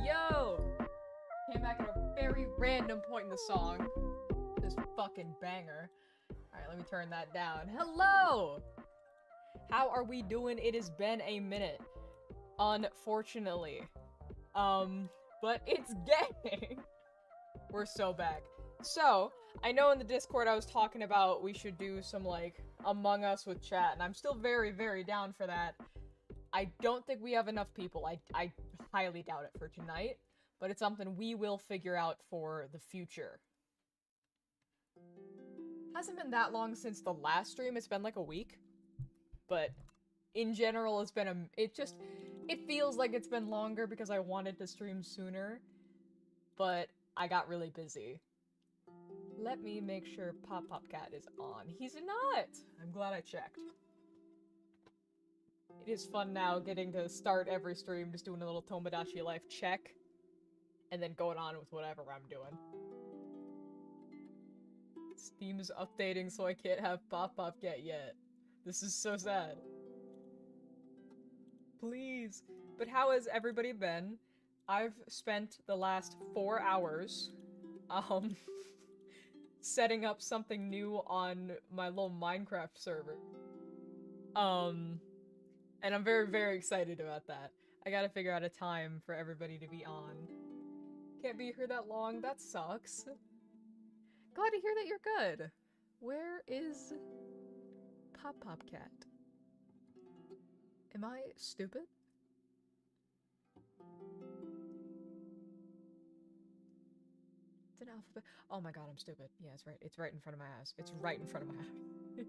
Yo! Came back at a very random point in the song. This fucking banger. Alright, let me turn that down. Hello! How are we doing? It has been a minute. Unfortunately. But it's gang! We're so back. So, I know in the Discord I was talking about we should do some, like, Among Us with chat, and I'm still very, very down for that. I don't think we have enough people. I highly doubt it for tonight, but it's something we will figure out for the future. Hasn't been that long since the last stream. It's been like a week, but in general, it's been it feels like it's been longer because I wanted to stream sooner, but I got really busy. Let me make sure Pop Pop Cat is on. He's not! I'm glad I checked. It is fun now getting to start every stream just doing a little Tomodachi Life check, and then going on with whatever I'm doing. Steam is updating so I can't have Pop Pop Cat yet. This is so sad. Please. But how has everybody been? I've spent the last 4 hours, setting up something new on my little Minecraft server. And I'm very, very excited about that. I gotta figure out a time for everybody to be on. Can't be here that long, that sucks. Glad to hear that you're good. Where is Pop Pop Cat? Am I stupid? It's an alphabet. Oh my god, I'm stupid. Yeah, it's right. It's right in front of my ass. It's right in front of my eye.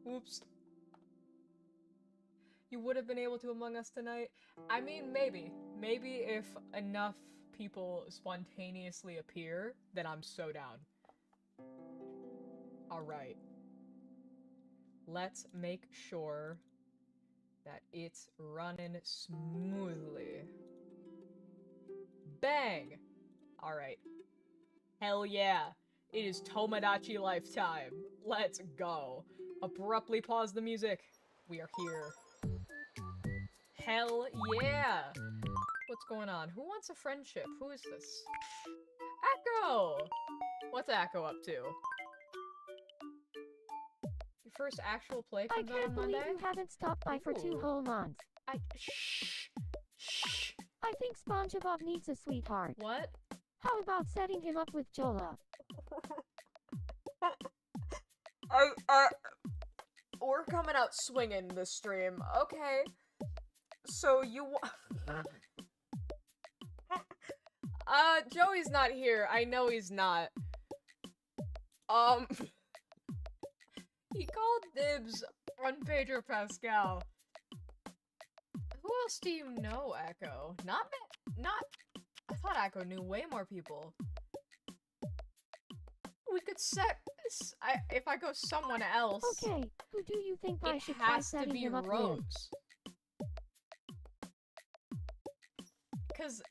Whoops. You would have been able to Among Us tonight? I mean, maybe. Maybe if enough people spontaneously appear, then I'm so down. Alright. Let's make sure that it's running smoothly. Bang! Alright. Hell yeah. It is Tomodachi Life time. Let's go. Abruptly pause the music. We are here. Hell yeah! What's going on? Who wants a friendship? Who is this? Echo! What's Echo up to? Your first actual play I comes out can't on believe Monday? you haven't stopped by for 2 Ooh. whole months. Shh! Shh! I think SpongeBob needs a sweetheart. What? How about setting him up with Jola? We're coming out swinging this stream. Okay. So you Joey's not here. I know he's not. He called dibs on Pedro Pascal. Who else do you know, Echo? Not. I thought Echo knew way more people. We could set. If I go someone else. Okay, who do you think I It should try has to setting be him up with? Rose. Because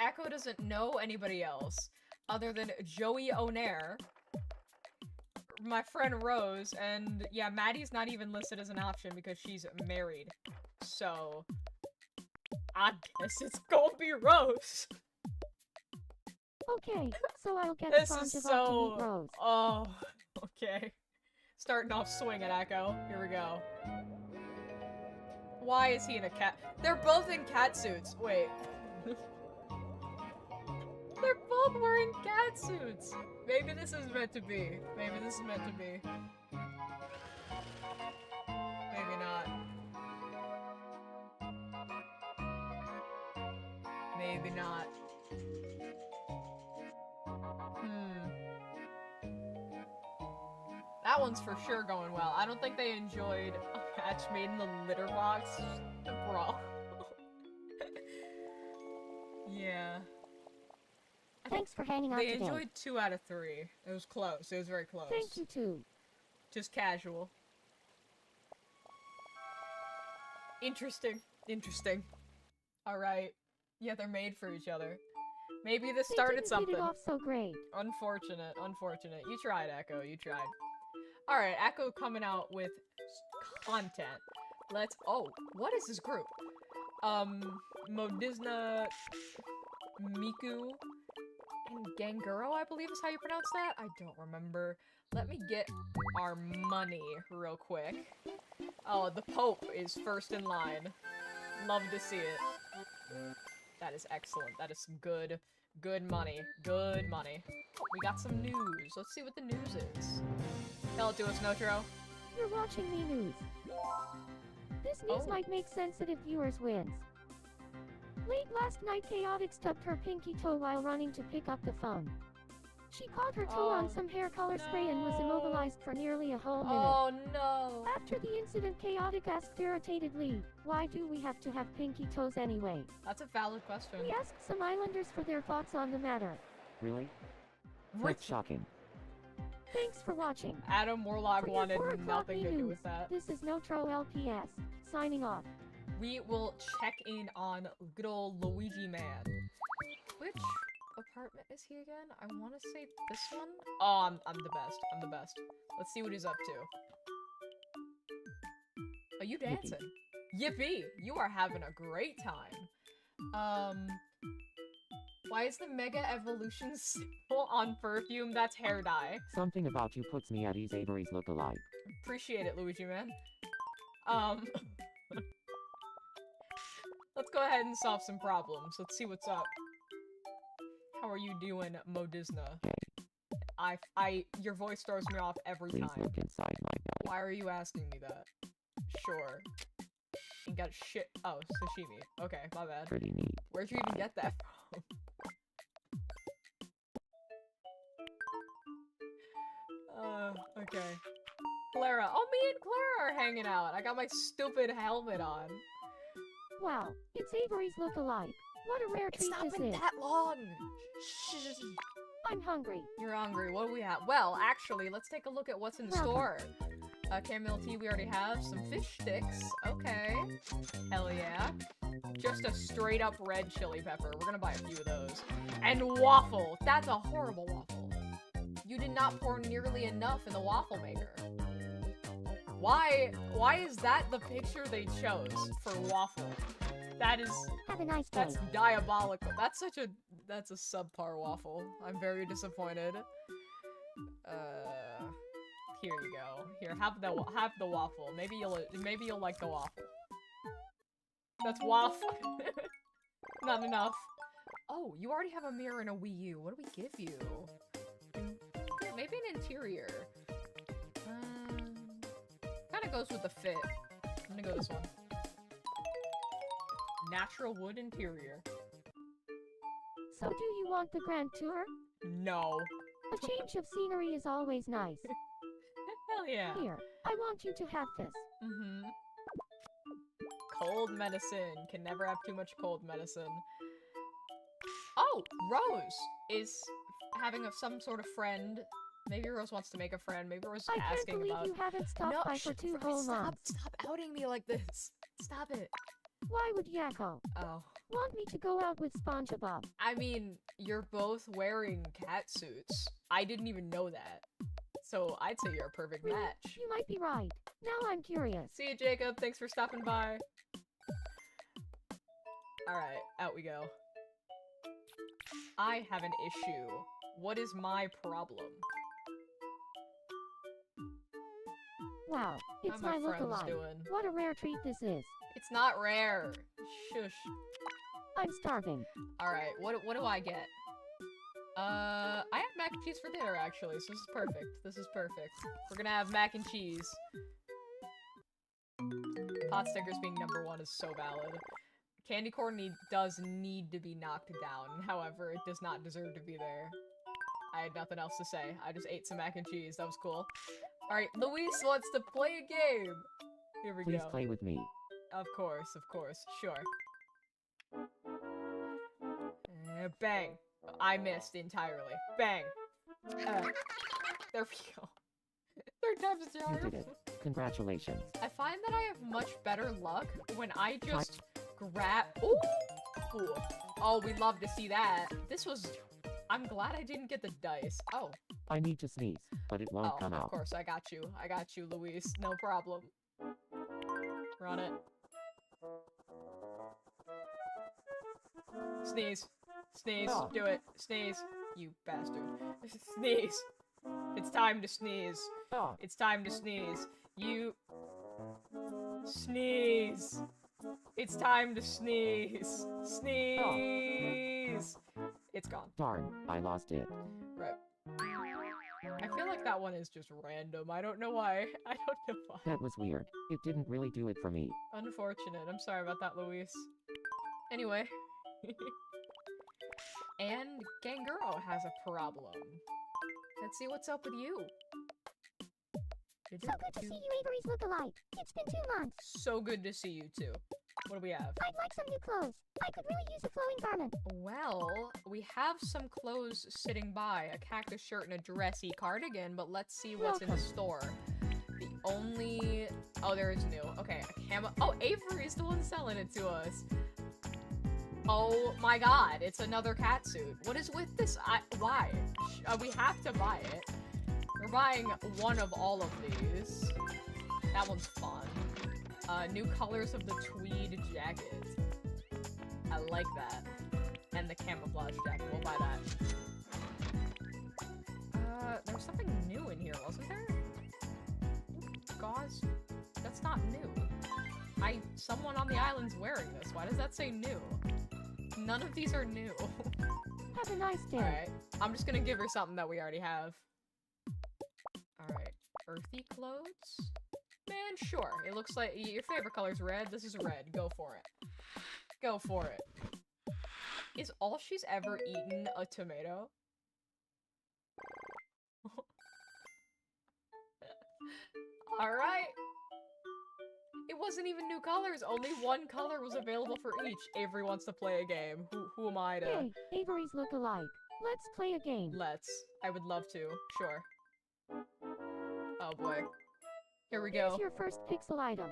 Echo doesn't know anybody else other than Joey Onair, my friend Rose, and yeah, Maddie's not even listed as an option because she's married. So, I guess it's gonna be Rose. Okay, so I'll get This SpongeBob is to so... meet Rose. Oh, okay. Starting off swinging, Echo. Here we go. Why is he in a cat? They're both in cat suits. Wait. They're both wearing cat suits. Maybe this is meant to be. Maybe this is meant to be. Maybe not. Maybe not. That one's for sure going well. I don't think they enjoyed a match made in the litter box brawl. Yeah. Thanks for hanging out They today. enjoyed 2 out of 3. It was close. It was very close. Thank you too. Just casual. Interesting. Interesting. Alright. Yeah, they're made for each other. Maybe this They started didn't something. hit it off so great. Unfortunate. Unfortunate. You tried, Echo. You tried. Alright, Echo coming out with content. Let's- oh, what is this group? Modizna Miku and Ganguro, I believe is how you pronounce that. I don't remember. Let me get our money real quick. Oh, the Pope is first in line. Love to see it. That is excellent. That is some good money. Good money. We got some news. Let's see what the news is. Tell it to us, Notro. You're watching me news. This news Oh. might make sensitive viewers wins. Late last night, Chaotic stubbed her pinky toe while running to pick up the phone. She caught her toe on Oh, some hair color spray and was immobilized for nearly a whole minute. Oh no. After the incident, Chaotic asked irritatedly, "Why do we have to have pinky toes anyway?" That's a valid question. We asked some islanders for their thoughts on the matter. Really? What? That's shocking. Thanks for watching. Adam Warlock For your wanted 4 o'clock nothing to do news, with that. This is Notro LPS, signing off. We will check in on good old Luigi Man. Which apartment is he again? I want to say this one. Oh, I'm the best. I'm the best. Let's see what he's up to. Are you dancing? Yippee! You are having a great time. Why is the Mega Evolution symbol on perfume? That's hair dye. Something about you puts me at ease. Avery's look-alike. Appreciate it, Luigi Man. Let's go ahead and solve some problems. Let's see what's up. How are you doing, Modizna? Your voice throws me off every Please time. look inside my belly. Why are you asking me that? Sure. You got shit. Oh, sashimi. Okay, my bad. Pretty neat. Where'd you even get that from? Okay. Clara. Oh, me and Clara are hanging out. I got my stupid helmet on. Wow, it's Avery's look-alike. What a rare It's treat not this been is. that long. Shh. I'm hungry. You're hungry. What do we have? Well, actually, let's take a look at what's in Welcome. store. Chamomile tea we already have. Some fish sticks. Okay. Hell yeah. Just a straight up red chili pepper. We're gonna buy a few of those. And waffle. That's a horrible waffle. You did not pour nearly enough in the waffle maker. Why is that the picture they chose for waffle? That is, Have a nice day. that's diabolical. That's a subpar waffle. I'm very disappointed. Here you go. Here, have the waffle. Maybe you'll like the waffle. That's waffle. Not enough. Oh, you already have a mirror and a Wii U. What do we give you? Maybe an interior. Kind of goes with the fit. I'm gonna go this one. Natural wood interior. So do you want the grand tour? No. A change of scenery is always nice. Hell yeah. Here, I want you to have this. Mm-hmm. Cold medicine. Can never have too much cold medicine. Oh, Rose is having some sort of friend. Maybe Rose wants to make a friend. Maybe Rose is I can't asking believe about. you haven't stopped by for 2 whole months. Stop outing me like this. Stop it. Why would Yakko Oh. want me to go out with SpongeBob? I mean, you're both wearing cat suits. I didn't even know that. So I'd say you're a perfect Really? match. You might be right. Now I'm curious. See you, Jacob. Thanks for stopping by. Alright, out we go. I have an issue. What is my problem? Wow, it's How my my friends look-alike. doing? What a rare treat this is. It's not rare. Shush. I'm starving. Alright, what do I get? I have mac and cheese for dinner, actually, so this is perfect. This is perfect. We're gonna have mac and cheese. Pot stickers being #1 is so valid. Candy corn does need to be knocked down. However, it does not deserve to be there. I had nothing else to say. I just ate some mac and cheese. That was cool. Alright, Luis wants to play a game. Here we Please go. play with me. Of course, sure. Bang. I missed entirely. Bang. There we go. Third time's a charm. You did it. Congratulations. I find that I have much better luck when I just grab. Ooh! Oh, we love to see that. I'm glad I didn't get the dice. Oh. I need to sneeze, but it won't come Of out. course, I got you, Luis. No problem. Run it. Sneeze. Sneeze. Oh. Do it. Sneeze. You bastard. Sneeze. It's time to sneeze. Oh, It's time to sneeze. You... Sneeze. It's time to sneeze. Sneeze. It's gone. darn, I lost it. Right. I feel like that one is just random. I don't know why. I don't know why. That was weird. It didn't really do it for me. Unfortunate. I'm sorry about that, Luis. Anyway. And Ganguro has a problem. Let's see what's up with you. So good to see you, Avery's look-alike. It's been 2 months. So good to see you too. What do we have? I'd like some new clothes. I could really use a flowing garment. Well, we have some clothes sitting by. A cactus shirt and a dressy cardigan, but let's see what's in the store. The only... Oh, there is new. Okay, a camo... Oh, Avery's the one selling it to us. Oh my god, it's another cat suit. What is with this? Why? We have to buy it. We're buying one of all of these. That one's fun. New colors of the tweed jacket. I like that. And the camouflage jacket. We'll buy that. There was something new in here, wasn't there? Gauze? That's not new. Someone on the island's wearing this. Why does that say new? None of these are new. Have a nice day. Alright. I'm just gonna give her something that we already have. Alright. Earthy clothes? Man, sure. It looks like your favorite color's red. This is red. Go for it. Go for it. Is all she's ever eaten a tomato? Alright. It wasn't even new colors. Only one color was available for each. Avery wants to play a game. Who am I to... Hey, Avery's look-alike. Let's play a game. Let's. I would love to. Sure. Oh boy. Here we go. Here's your first pixel item.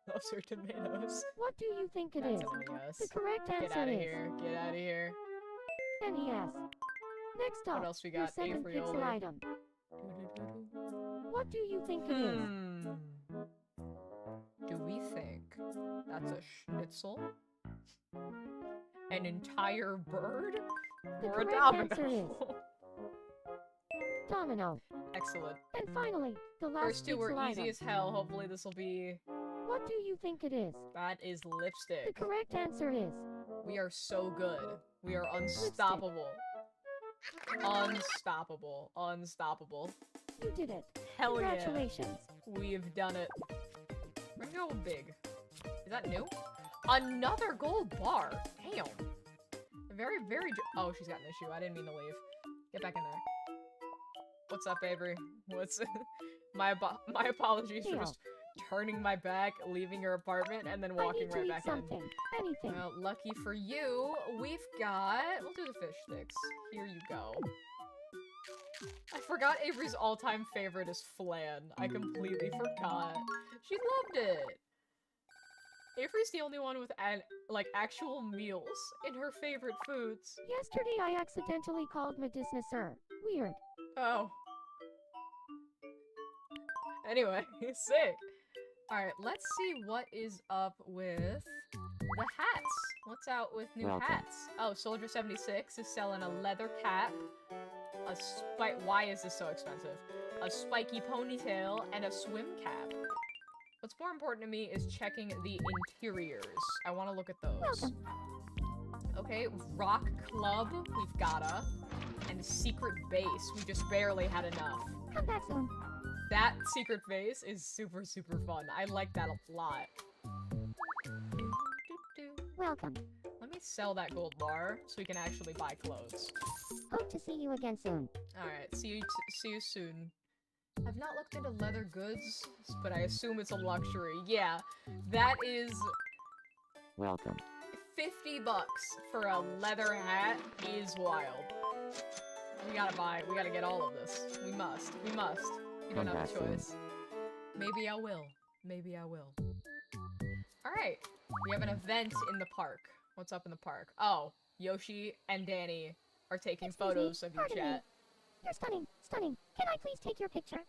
She loves her tomatoes. What do you think it That's is? NES. The correct Get answer out of is here. Get out of here. NES. Next up, What else we your got? second Avery pixel Older. item. What do you think it is? Do we think that's a schnitzel? An entire bird? The Or a correct answer domino? Domino. Excellent. And finally, the last First two were pixel easy item. as hell. Hopefully this will be... What do you think it is? That is The lipstick. correct answer is We are so good. We are unstoppable. Unstoppable. Unstoppable. you did it. Hell yeah. Congratulations. We've done it. We're gonna go big. Is that new? Another gold bar. Damn. Very, very... Oh, she's got an issue. I didn't mean to leave. Get back in there. What's up, Avery? What's... my apologies for Deal. just turning my back, leaving your apartment, and then I walking need to right eat back in. something. Anything. Well, lucky for you, we've got... We'll do the fish sticks. Here you go. I forgot Avery's all-time favorite is flan. I completely forgot. She loved it! Avery's the only one with, actual meals in her favorite foods. Yesterday I accidentally called Medicina Sir. Weird. Oh. Anyway, sick. Alright, let's see what is up with the hats. What's out with new Welcome. hats? Oh, Soldier 76 is selling a leather cap, a why is this so expensive? A spiky ponytail, and a swim cap. What's more important to me is checking the interiors. I want to look at those. Welcome. Okay, Rock Club, we've gotta. And Secret Base, we just barely had enough. Come back soon. That secret base is super, super fun. I like that a lot. Welcome. Let me sell that gold bar so we can actually buy clothes. Hope to see you again soon. Alright, see you soon. I've not looked into leather goods, but I assume it's a luxury. Yeah, that is Welcome. 50 bucks for a leather hat is wild. We gotta get all of this. We must. You don't have a choice. Maybe I will. Maybe I will. Alright, we have an event in the park. What's up in the park? Oh, Yoshi and Danny are taking Excuse me, photos of you, pardon me. chat. You're stunning. Stunning. Can I please take your picture?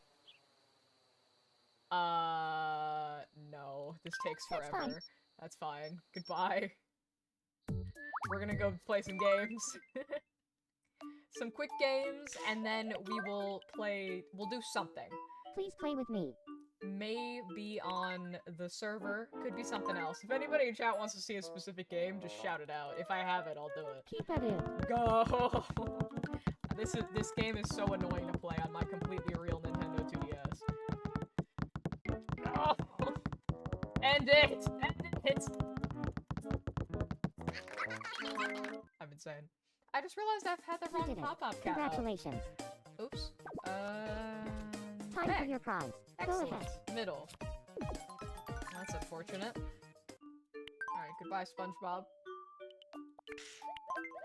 No. This takes That's forever. fine. That's fine. Goodbye. we're gonna go play some games. Some quick games, and then we'll do something. Please play with me. May be on the server, could be something else. If anybody in chat wants to see a specific game, just shout it out. If I have it, I'll do it. Keep at it. Go! This game is so annoying to play on my completely real Nintendo 2DS. Oh! End it! End it! I'm insane. I just realized I've had the You wrong did it. pop-up cap up. Congratulations. Oops. Time for Hey, your prize. Go excellent. ahead. Middle. That's unfortunate. Alright, goodbye, SpongeBob.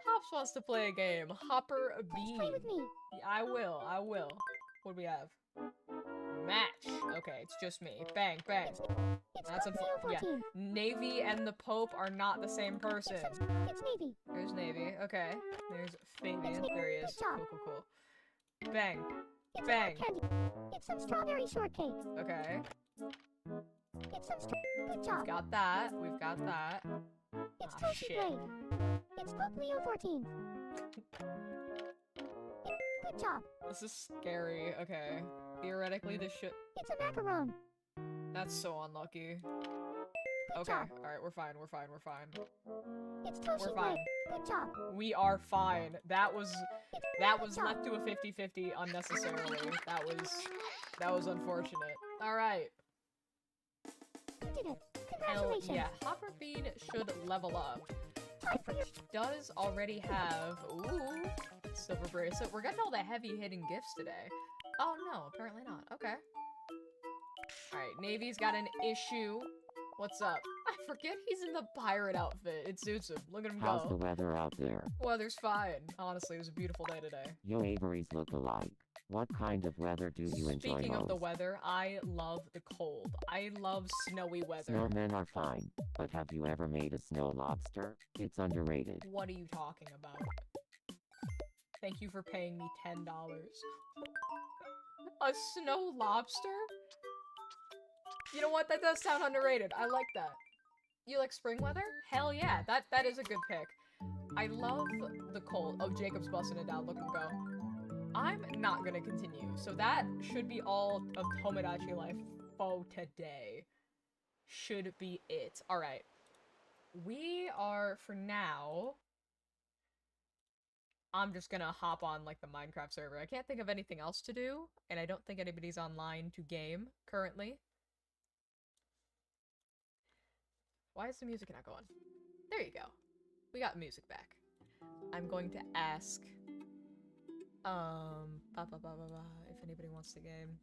Hops wants to play a game. Hopper Please Bean. play with me. Yeah, I will. What do we have? Match. Okay, it's just me. Bang, bang. It's That's Pope unfo- Leo yeah. 14. Navy and the Pope are not the same person. It's Navy. There's Navy. Okay. There's Fabian. It's me. There he is. Good job. Cool. Bang. It's Bang. hot candy. It's some strawberry shortcake. Okay. It's some Good job. Got that. We've got that. It's Ah, Toasty shit. Blade. It's Pope Leo 14. Good job. This is scary. Okay. Theoretically, this should. It's a macaron. That's so unlucky. Good Okay. job. Alright, we're fine. It's We're Toasty fine. Blade. Good job. We are fine. That was Good job. left to a 50-50 unnecessarily. That was unfortunate. Alright. You did it. Hell Congratulations. yeah. Hopper Bean should level up. Time for your Does already have ooh silver bracelet. We're getting all the heavy hitting gifts today. Oh no, apparently not. Okay. Alright, Navy's got an issue. What's up? I forget he's in the pirate outfit. It suits him. Look at him How's the go. weather out there? Weather's fine. Honestly, it was a beautiful day today. Yo Avery's look alike. What kind of weather do you enjoy Speaking of the most? weather, I love the cold. I love snowy weather. Snowmen are fine, but have you ever made a snow lobster? It's underrated. What are you talking about? Thank you for paying me $10. A snow lobster? You know what? That does sound underrated. I like that. You like spring weather? Hell yeah, that is a good pick. I love the cold. Oh, Jacob's busting it down. Look him go. I'm not gonna continue. So that should be all of Tomodachi Life for today. Should be it. Alright. We are, for now... I'm just gonna hop on, like, the Minecraft server. I can't think of anything else to do, and I don't think anybody's online to game, currently. Why is the music not going? There you go. We got music back. I'm going to ask, if anybody wants to game.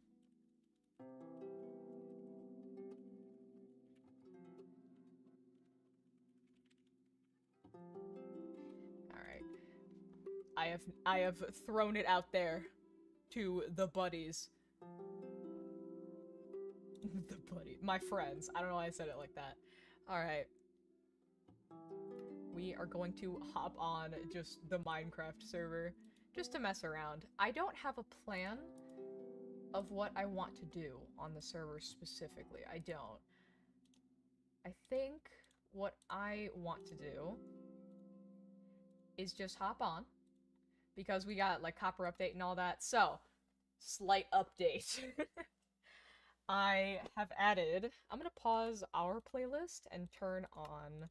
Alright. I have thrown it out there to the buddies. My friends. I don't know why I said it like that. Alright. We are going to hop on just the Minecraft server just to mess around. I don't have a plan of what I want to do on the server specifically. I don't. I think what I want to do is just hop on because we got like copper update and all that. So, slight update. I have added, I'm gonna pause our playlist and turn on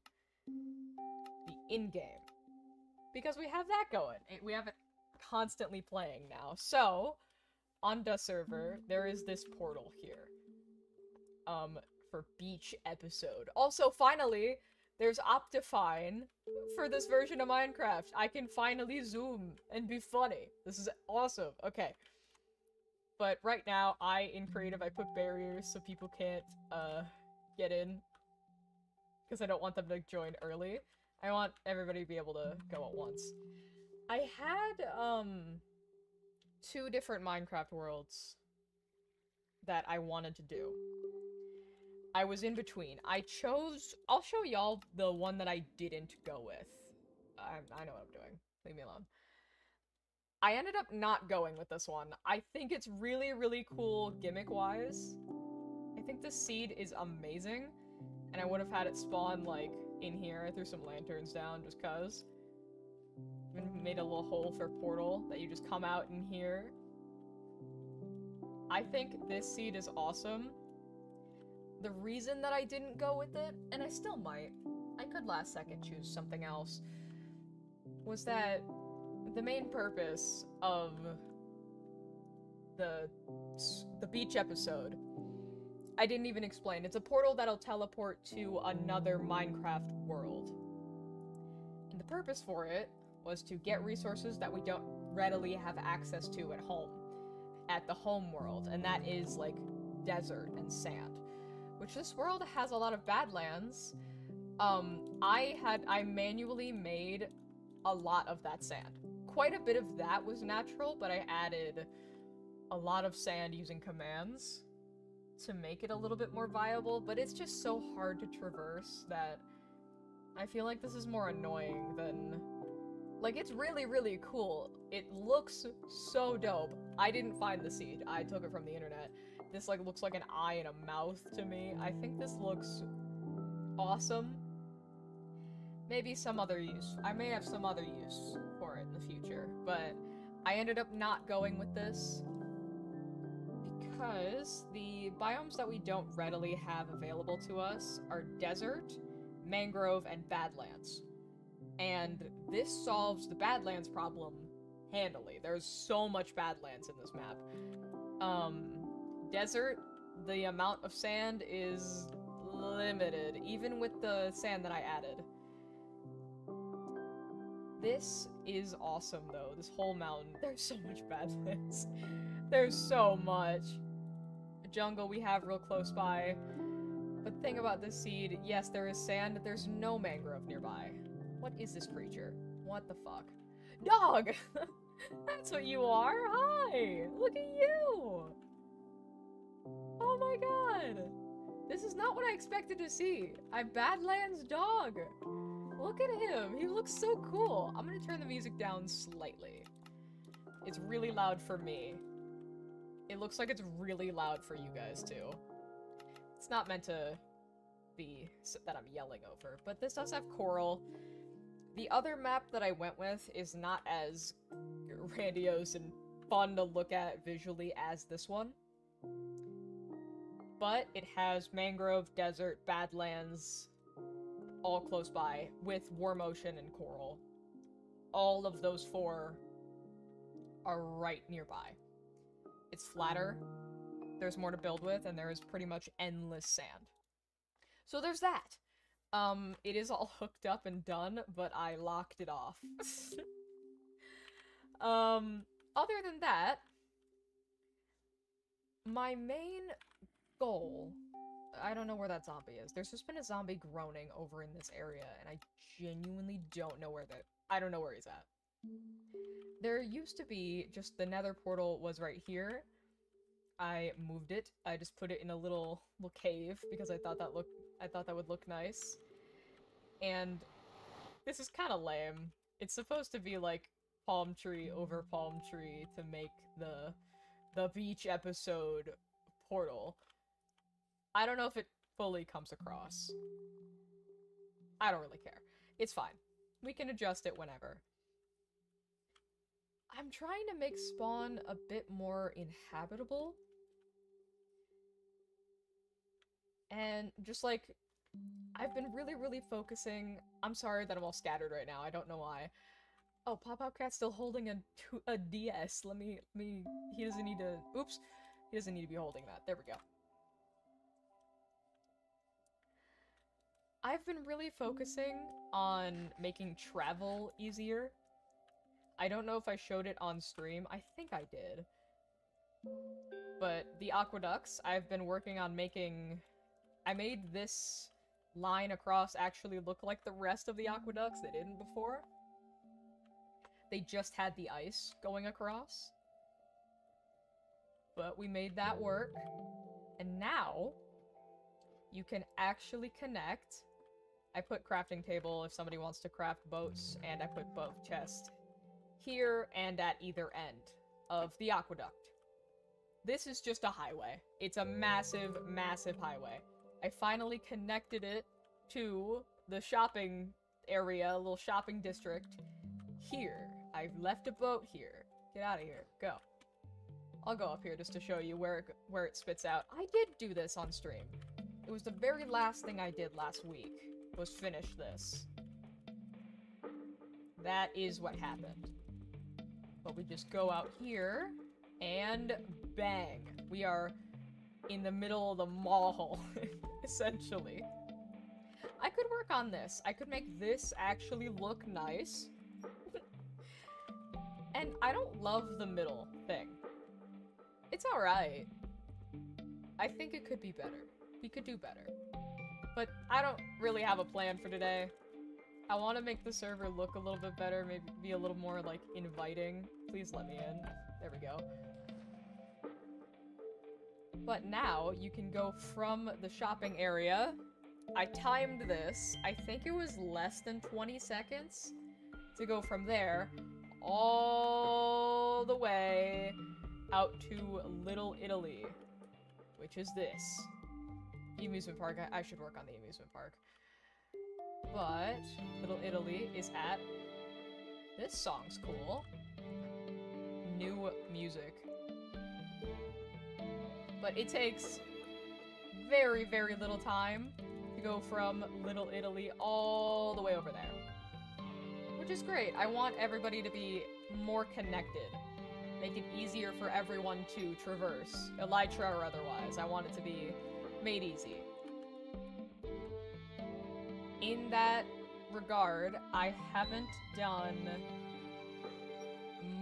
the in-game. Because we have that going. We have it constantly playing now. So, on the server, there is this portal here. For beach episode. Also, finally, there's Optifine for this version of Minecraft. I can finally zoom and be funny. This is awesome. Okay. But right now, in creative, I put barriers so people can't, get in. Because I don't want them to join early. I want everybody to be able to go at once. I had, 2 different Minecraft worlds that I wanted to do. I was in between. I'll show y'all the one that I didn't go with. I know what I'm doing. Leave me alone. I ended up not going with this one. I think it's really, really cool gimmick-wise. I think the seed is amazing, and And I would have had it spawn, like, in here. I threw some lanterns down just cuz. Even made a little hole for a portal that you just come out in here. I think this seed is awesome. The reason that I didn't go with it, and I still might, I could last second choose something else, was that the main purpose of the beach episode, I didn't even explain. It's a portal that'll teleport to another Minecraft world. And the purpose for it was to get resources that we don't readily have access to at home, at the home world, and that is, like, desert and sand. Which this world has a lot of badlands. I manually made a lot of that sand. Quite a bit of that was natural, but I added a lot of sand using commands to make it a little bit more viable, but it's just so hard to traverse that I feel like this is more annoying than... Like, it's really, really cool. It looks so dope. I didn't find the seed. I took it from the internet. This, like, looks like an eye and a mouth to me. I think this looks awesome. Maybe some other use. I may have some other use for it in the future, but I ended up not going with this because the biomes that we don't readily have available to us are desert, mangrove, and badlands. And this solves the badlands problem handily. There's so much badlands in this map. Desert, the amount of sand is limited, even with the sand that I added. This is awesome, though. This whole mountain. There's so much badlands. There's so much. A jungle we have real close by. But the thing about this seed, yes, there is sand, but there's no mangrove nearby. What is this creature? What the fuck? Dog! That's what you are! Hi! Look at you! Oh my god! This is not what I expected to see. A Badlands dog! Look at him! He looks so cool! I'm gonna turn the music down slightly. It's really loud for me. It looks like it's really loud for you guys, too. It's not meant to be that I'm yelling over, but this does have coral. The other map that I went with is not as grandiose and fun to look at visually as this one. But it has mangrove, desert, badlands, all close by, with warm ocean and coral. All of those four are right nearby. It's flatter, there's more to build with, and there is pretty much endless sand. So there's that. It is all hooked up and done, but I locked it off. Other than that, my main goal... I don't know where that zombie is. There's just been a zombie groaning over in this area, and I genuinely don't know where I don't know where he's at. There used to be just the nether portal was right here. I moved it. I just put it in a little cave because I thought that would look nice. And this is kind of lame. It's supposed to be like palm tree over palm tree to make the beach episode portal. I don't know if it fully comes across. I don't really care. It's fine. We can adjust it whenever. I'm trying to make spawn a bit more inhabitable. And just like, I've been really focusing. I'm sorry that I'm all scattered right now. I don't know why. Oh, Pop-Up Cat's still holding a DS. He doesn't need to, oops. He doesn't need to be holding that. There we go. I've been really focusing on making travel easier. I don't know if I showed it on stream. I think I did. But the aqueducts, I've been working on making... I made this line across actually look like the rest of the aqueducts. They didn't before. They just had the ice going across. But we made that work. And now, you can actually connect. I put crafting table if somebody wants to craft boats, and I put boat chest here and at either end of the aqueduct. This is just a highway. It's a massive highway. I finally connected it to the shopping area, a little shopping district here. I've left a boat here. Get out of here. Go. I'll go up here just to show you where it spits out. I did do this on stream. It was the very last thing I did last week, was finish this. That is what happened. But we just go out here, and bang. We are in the middle of the mall, essentially. I could work on this. I could make this actually look nice. And I don't love the middle thing. It's alright. I think it could be better. We could do better. But I don't really have a plan for today. I want to make the server look a little bit better, maybe be a little more, like, inviting. Please let me in. There we go. But now, you can go from the shopping area. I timed this. I think it was less than 20 seconds to go from there all the way out to Little Italy, which is this. The amusement park. I should work on the amusement park. But Little Italy is at... This song's cool. New music. But it takes very, very little time to go from Little Italy all the way over there. Which is great. I want everybody to be more connected. Make it easier for everyone to traverse, elytra or otherwise. I want it to be made easy. In that regard, I haven't done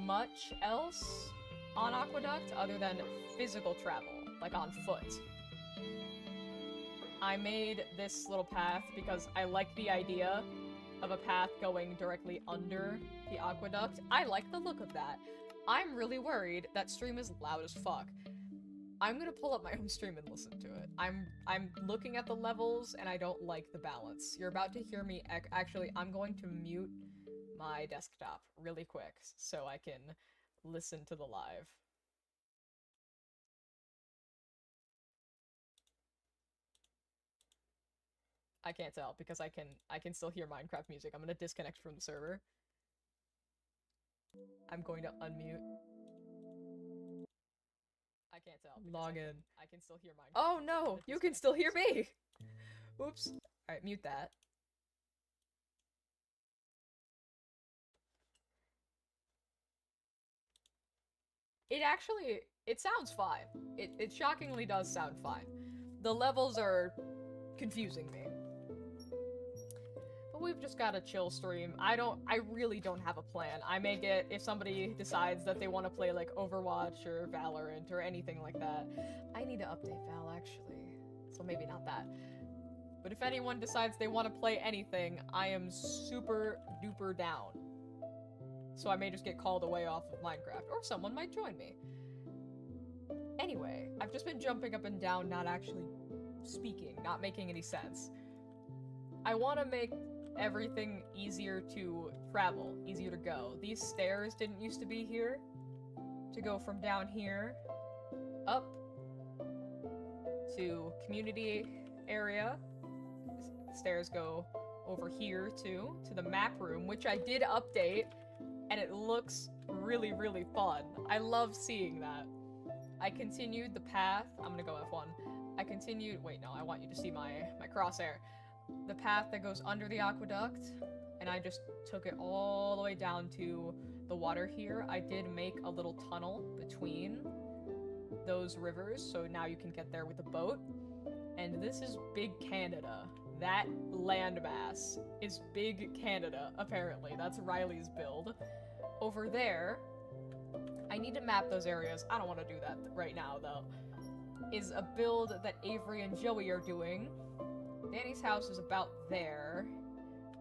much else on Aqueduct other than physical travel, like on foot. I made this little path because I like the idea of a path going directly under the aqueduct. I like the look of that. I'm really worried that stream is loud as fuck. I'm gonna pull up my own stream and listen to it. I'm looking at the levels and I don't like the balance. You're about to hear me actually, I'm going to mute my desktop really quick so I can listen to the live. I can't tell because I can still hear Minecraft music. I'm gonna disconnect from the server. I'm going to unmute. I can't tell. Log in. I can still hear Minecraft. Oh no! You can still hear me! Oops. Alright, mute that. It sounds fine. It shockingly does sound fine. The levels are confusing me. But we've just got a chill stream. I really don't have a plan. I may get, if somebody decides that they want to play like Overwatch or Valorant or anything like that. I need to update Val actually, so maybe not that. But if anyone decides they want to play anything, I am super duper down. So I may just get called away off of Minecraft, or someone might join me. Anyway, I've just been jumping up and down, not actually speaking, not making any sense. I want to make everything easier to travel, easier to go. These stairs didn't used to be here. To go from down here, up to community area. Stairs go over here too, to the map room, which I did update, and it looks really, really fun. I love seeing that. I continued the path. I'm gonna go F1. I continued, wait, no, I want you to see my crosshair. The path that goes under the aqueduct, and I just took it all the way down to the water here. I did make a little tunnel between those rivers, so now you can get there with a boat. And this is Big Canada. That landmass is Big Canada, apparently. That's Riley's build. Over there, I need to map those areas. I don't want to do that right now, though. Is a build that Avery and Joey are doing. Danny's house is about there.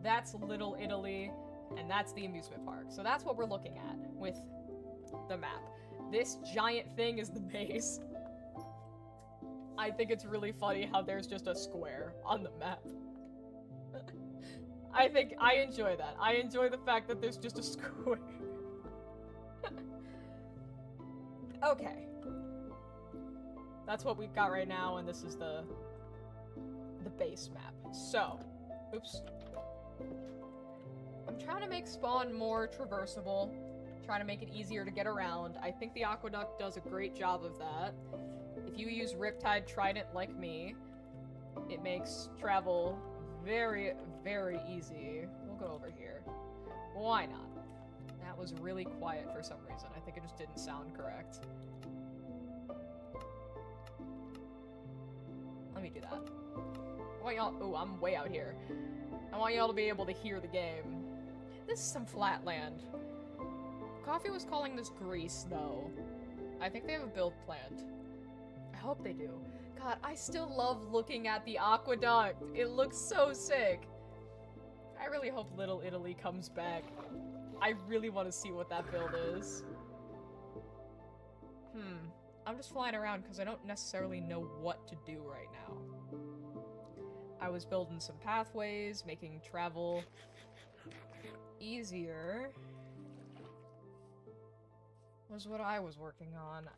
That's Little Italy, and that's the amusement park. So that's what we're looking at with the map. This giant thing is the base. I think it's really funny how there's just a square on the map. I enjoy that. I enjoy the fact that there's just a square. Okay. That's what we've got right now, and this is the the base map. So, oops. I'm trying to make spawn more traversable, trying to make it easier to get around. I think the Aqueduct does a great job of that. If you use Riptide Trident like me, it makes travel very, very easy. We'll go over here. Why not? That was really quiet for some reason. I think it just didn't sound correct. Let me do that. I want y'all— ooh, I'm way out here. I want y'all to be able to hear the game. This is some flat land. Coffee was calling this Greece, though. I think they have a build planned. I hope they do. God, I still love looking at the aqueduct. It looks so sick. I really hope Little Italy comes back. I really want to see what that build is. I'm just flying around because I don't necessarily know what to do right now. I was building some pathways, making travel easier. Was what I was working on.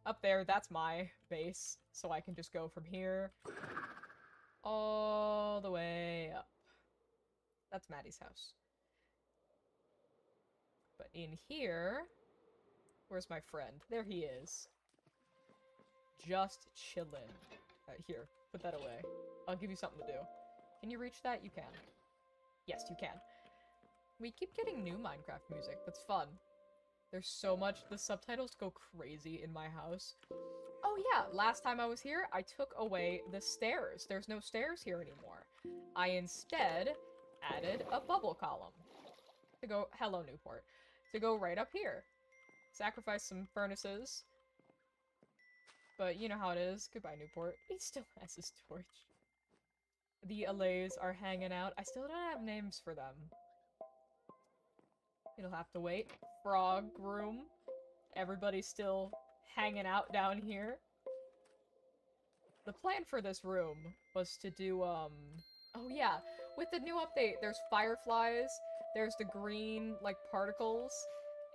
Up there, that's my base, so I can just go from here all the way up. That's Maddie's house. But in here, where's my friend? There he is. Just chillin'. Here, put that away. I'll give you something to do. Can you reach that? You can. Yes, you can. We keep getting new Minecraft music. That's fun. There's so much— the subtitles go crazy in my house. Oh yeah, last time I was here, I took away the stairs. There's no stairs here anymore. I instead added a bubble column. To go— hello, Newport. To go right up here. Sacrifice some furnaces. But you know how it is. Goodbye, Newport. He still has his torch. The Allays are hanging out. I still don't have names for them. You'll have to wait. Frog room. Everybody's still hanging out down here. The plan for this room was to do, oh yeah, with the new update, there's fireflies, there's the green, like, particles,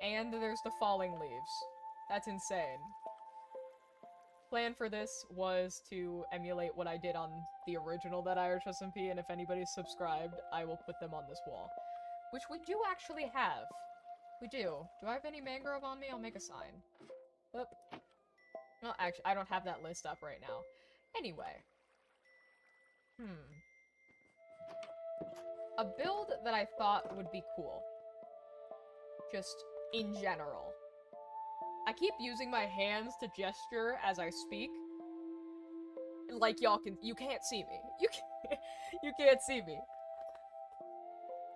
and there's the falling leaves. That's insane. Plan for this was to emulate what I did on the original That Irish SMP, and if anybody's subscribed, I will put them on this wall. Which we do actually have. We do. Do I have any mangrove on me? I'll make a sign. Oop. No, actually, I don't have that list up right now. Anyway. A build that I thought would be cool. Just in general. I keep using my hands to gesture as I speak. Like y'all can— you can't see me. You can't see me.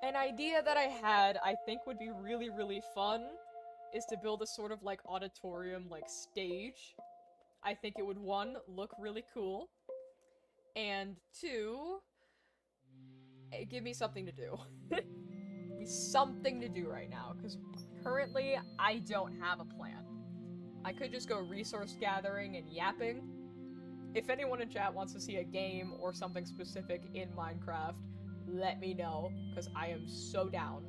An idea that I had, I think would be really, really fun, is to build a sort of, like, auditorium, like, stage. I think it would, 1, look really cool, and 2, give me something to do. Give me something to do right now, because currently, I don't have a plan. I could just go resource gathering and yapping. If anyone in chat wants to see a game or something specific in Minecraft, let me know, because I am so down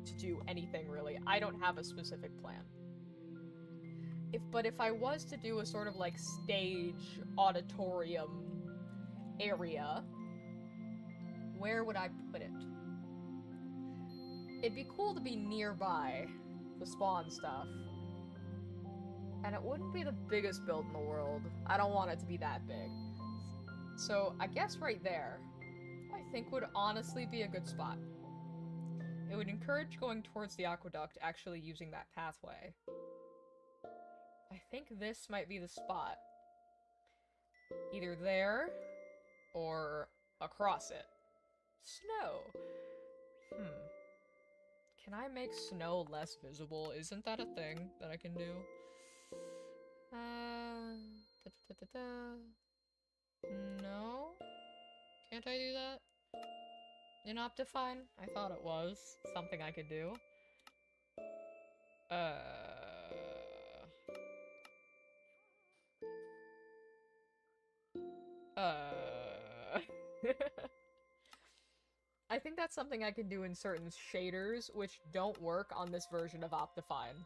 to do anything, really. I don't have a specific plan. But if I was to do a sort of, like, stage, auditorium area, where would I put it? It'd be cool to be nearby the spawn stuff. And it wouldn't be the biggest build in the world. I don't want it to be that big. So, I guess right there, I think would honestly be a good spot. It would encourage going towards the aqueduct, actually using that pathway. I think this might be the spot. Either there, or across it. Snow. Can I make snow less visible? Isn't that a thing that I can do? No? Can't I do that? In Optifine? I thought it was something I could do. I think that's something I can do in certain shaders, which don't work on this version of Optifine.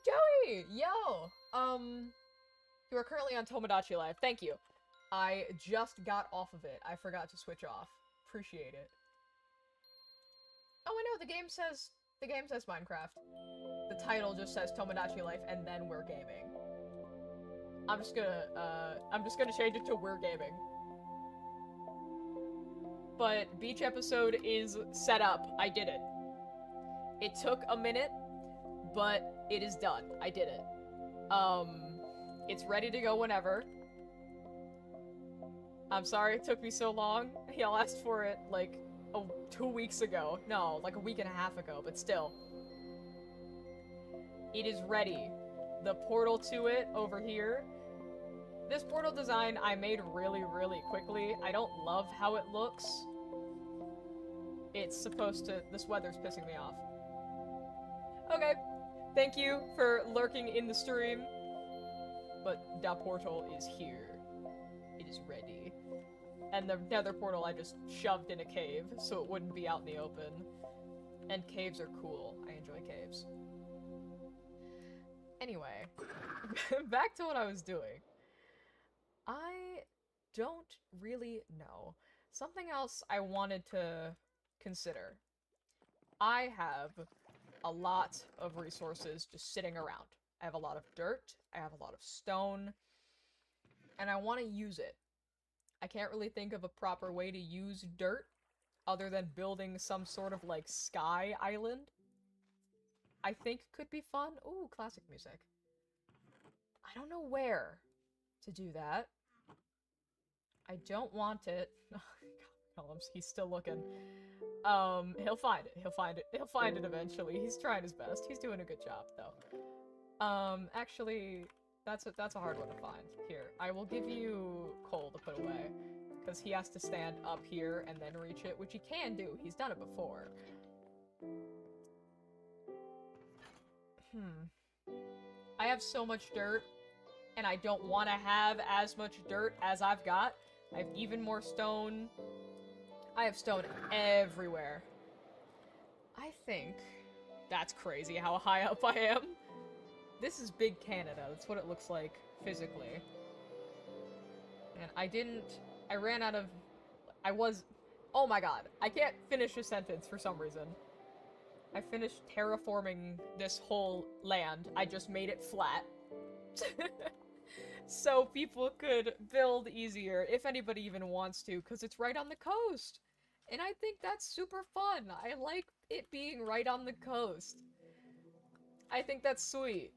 Joey! Yo! You are currently on Tomodachi Live. Thank you. I just got off of it. I forgot to switch off. Appreciate it. Oh, I know, the game says Minecraft. The title just says Tomodachi Life, and then We're Gaming. I'm just gonna change it to We're Gaming. But beach episode is set up. I did it. It took a minute, but it is done. I did it. It's ready to go whenever. I'm sorry it took me so long. Y'all asked for it, like, 2 weeks ago. No, like a week and a half ago, but still. It is ready. The portal to it over here. This portal design I made really, really quickly. I don't love how it looks. It's supposed to... This weather's pissing me off. Okay. Thank you for lurking in the stream. But the portal is here. It is ready. And the nether portal I just shoved in a cave so it wouldn't be out in the open. And caves are cool. I enjoy caves. Anyway, back to what I was doing. I don't really know. Something else I wanted to consider. I have a lot of resources just sitting around. I have a lot of dirt, I have a lot of stone, and I want to use it. I can't really think of a proper way to use dirt other than building some sort of, like, sky island. I think could be fun. Ooh, classic music. I don't know where to do that. I don't want it. He's still looking. He'll find it. He'll find it. He'll find it eventually. He's trying his best. He's doing a good job, though. Actually, that's a hard one to find. Here, I will give you coal to put away, because he has to stand up here and then reach it, which he can do. He's done it before. I have so much dirt, and I don't want to have as much dirt as I've got. I have even more stone. I have stone everywhere. I think that's crazy how high up I am. This is big Canada. That's what it looks like physically. And I ran out of... oh my god. I can't finish a sentence for some reason. I finished terraforming this whole land. I just made it flat. So people could build easier, if anybody even wants to, because it's right on the coast. And I think that's super fun. I like it being right on the coast. I think that's sweet.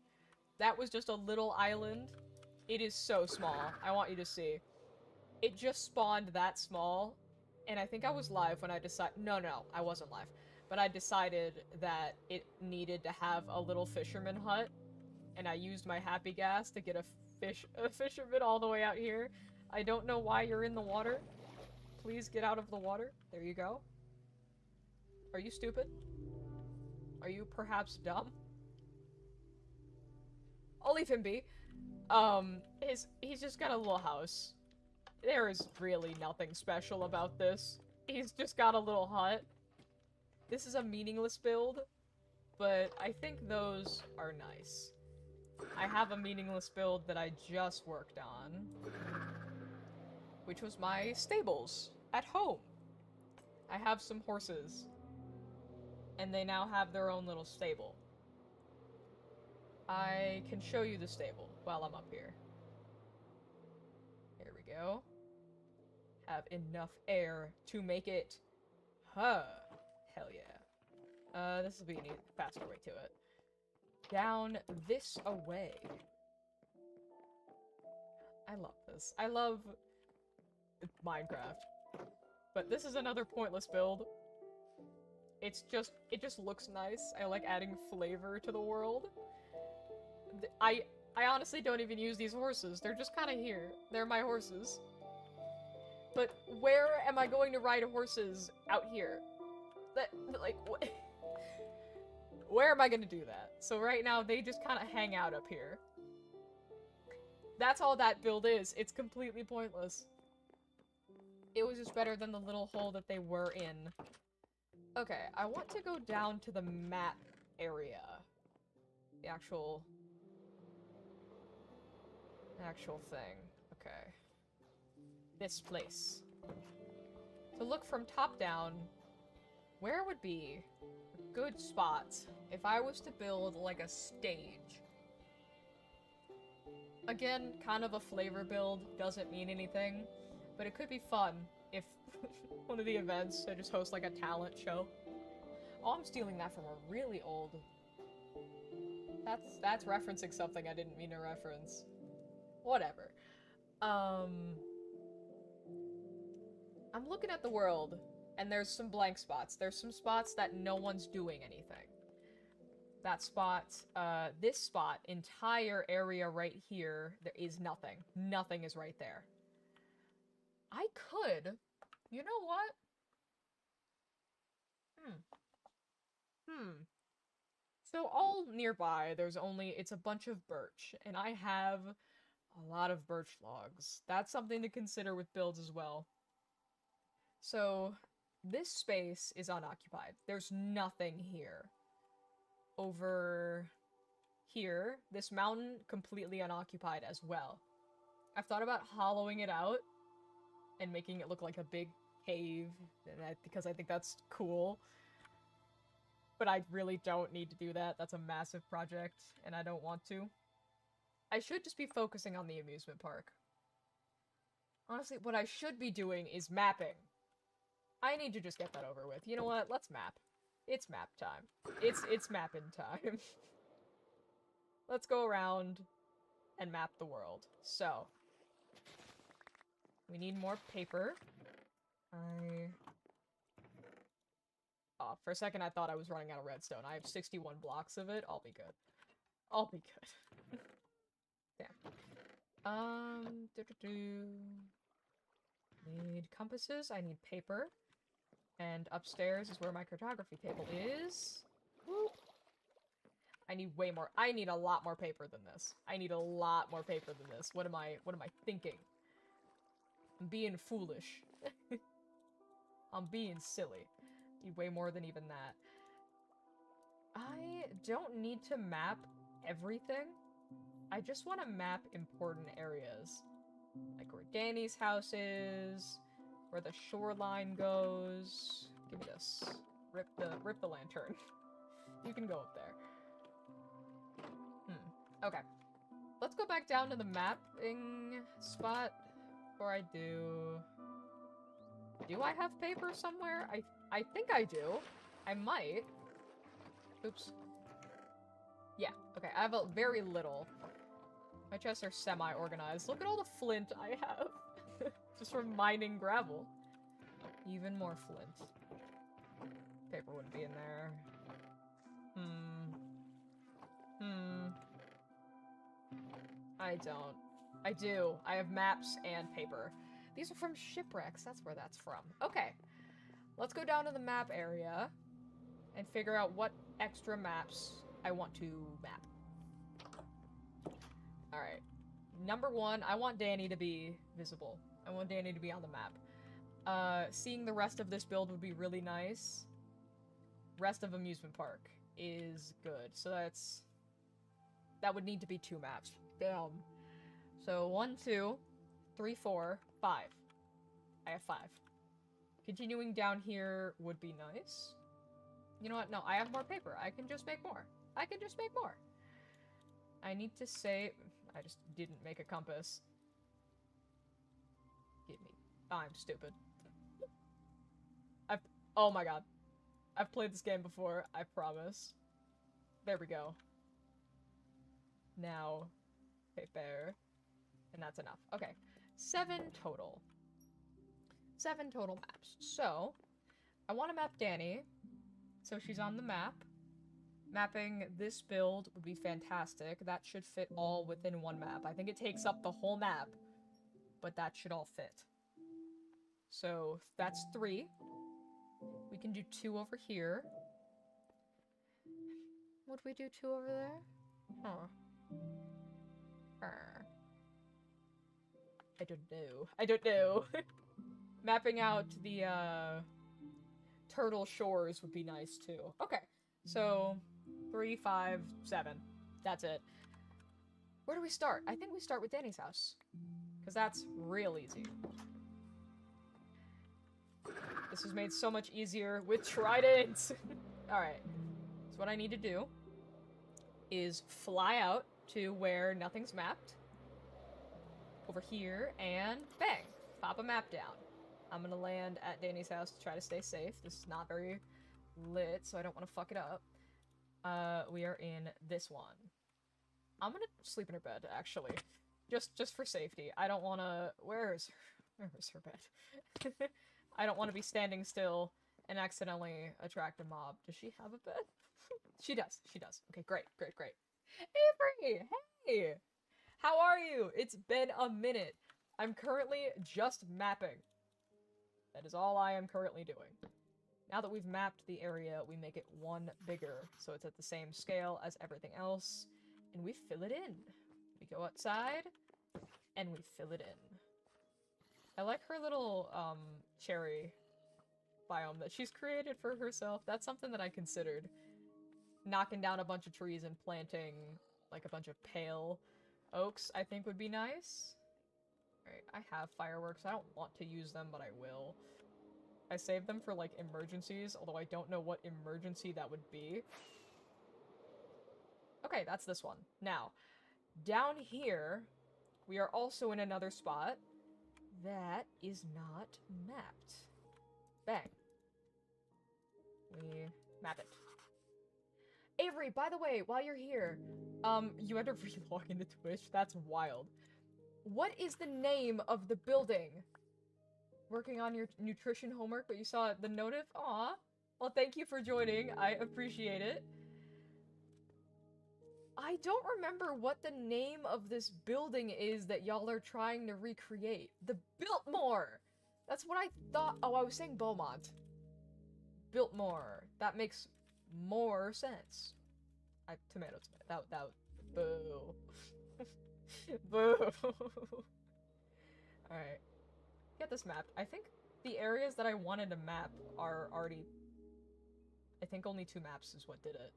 That was just a little island. It is so small. I want you to see. It just spawned that small, and I think I was live when I decided- No, I wasn't live. But I decided that it needed to have a little fisherman hut, and I used my happy gas to get a fisherman all the way out here. I don't know why you're in the water. Please get out of the water. There you go. Are you stupid? Are you perhaps dumb? I'll leave him be. He's just got a little house. There is really nothing special about this. He's just got a little hut. This is a meaningless build, but I think those are nice. I have a meaningless build that I just worked on, which was my stables at home. I have some horses, and they now have their own little stable. I can show you the stable while I'm up here. Here we go. Have enough air to make it. Huh. Hell yeah. This will be a faster way to it. Down this away. I love this. I love Minecraft. But this is another pointless build. It just looks nice. I like adding flavor to the world. I honestly don't even use these horses. They're just kind of here. They're my horses. But where am I going to ride horses out here? Like, what? Where am I gonna do that? So right now, they just kind of hang out up here. That's all that build is. It's completely pointless. It was just better than the little hole that they were in. Okay, I want to go down to the map area. The actual thing. Okay. this place. To look from top down, where would be a good spot if I was to build like a stage? Again, kind of a flavor build, doesn't mean anything, but it could be fun if one of the events, I just host like a talent show. Oh, I'm stealing that from a really old... That's referencing something I didn't mean to reference. Whatever. I'm looking at the world, and there's some blank spots. There's some spots that no one's doing anything. That spot, this spot, entire area right here, there is nothing. Nothing is right there. I could... You know what? So all nearby, it's a bunch of birch, and I have a lot of birch logs. That's something to consider with builds as well. So, this space is unoccupied. There's nothing here. Over here, this mountain, completely unoccupied as well. I've thought about hollowing it out and making it look like a big cave, because I think that's cool. But I really don't need to do that. That's a massive project, and I don't want to. I should just be focusing on the amusement park. Honestly, what I should be doing is mapping. I need to just get that over with. You know what? Let's map. It's map time. It's mapping time. Let's go around and map the world. So, we need more paper. Oh, for a second I thought I was running out of redstone. I have 61 blocks of it. I'll be good. I'll be good. Damn. Need compasses. I need paper. And upstairs is where my cartography table is. Woo. I need way more. I need a lot more paper than this. I need a lot more paper than this. What am I thinking? I'm being foolish. I'm being silly. Need way more than even that. I don't need to map everything. I just want to map important areas. Like where Danny's house is, where the shoreline goes. Give me this. Rip the lantern. You can go up there. Okay. Let's go back down to the mapping spot. Before I do... Do I have paper somewhere? I think I do. I might. Oops. Yeah, okay, I have a very little. My chests are semi-organized. Look at all the flint I have. Just from mining gravel. Even more flint. Paper wouldn't be in there. I don't. I do. I have maps and paper. These are from shipwrecks. That's where that's from. Okay. Let's go down to the map area and figure out what extra maps I want to map. Alright. Number one, I want Danny to be visible. I want Danny to be on the map. Seeing the rest of this build would be really nice. Rest of amusement park is good. So that would need to be 2 maps. Damn. So 1, 2, 3, 4, 5. I have 5. Continuing down here would be nice. You know what? No, I have more paper. I can just make more. I can just make more. I need to save... I just didn't make a compass. Give me... I'm stupid. Oh my god. I've played this game before, I promise. There we go. Now, paper. And that's enough. Okay. 7 total. 7 total maps. So, I want to map Danny. So she's on the map. Mapping this build would be fantastic. That should fit all within 1 map. I think it takes up the whole map, but that should all fit. So, that's 3. We can do 2 over here. Would we do 2 over there? Huh. I don't know. I don't know. Mapping out the, Turtle Shores would be nice, too. Okay. So, 3, 5, 7. That's it. Where do we start? I think we start with Danny's house. Because that's real easy. This was made so much easier with Trident! Alright. So what I need to do is fly out to where nothing's mapped. Over here, and bang! Pop a map down. I'm gonna land at Danny's house to try to stay safe. This is not very lit, so I don't want to fuck it up. We are in this one. I'm gonna sleep in her bed, actually. Just for safety. I don't wanna... Where is her bed? I don't want to be standing still and accidentally attract a mob. Does she have a bed? She does. Okay, great. Avery! Hey! How are you? It's been a minute. I'm currently just mapping. That is all I am currently doing. Now that we've mapped the area, we make it one bigger, so it's at the same scale as everything else, and we fill it in. We go outside, and we fill it in. I like her little, cherry biome that she's created for herself. That's something that I considered. Knocking down a bunch of trees and planting, like, a bunch of pale oaks, I think would be nice. Alright, I have fireworks. I don't want to use them, but I will. I saved them for, like, emergencies, although I don't know what emergency that would be. Okay, that's this one. Now, down here, we are also in another spot that is not mapped. Bang. We map it. Avery, by the way, while you're here, you had to re-log into Twitch? That's wild. What is the name of the building? Working on your nutrition homework, but you saw the notif? Aw. Well, thank you for joining. I appreciate it. I don't remember what the name of this building is that y'all are trying to recreate. The Biltmore! That's what I thought. Oh, I was saying Beaumont. Biltmore. That makes more sense. Tomato. That, boo. Boo. Alright. Get this mapped. I think the areas that I wanted to map are already... I think only 2 maps is what did it.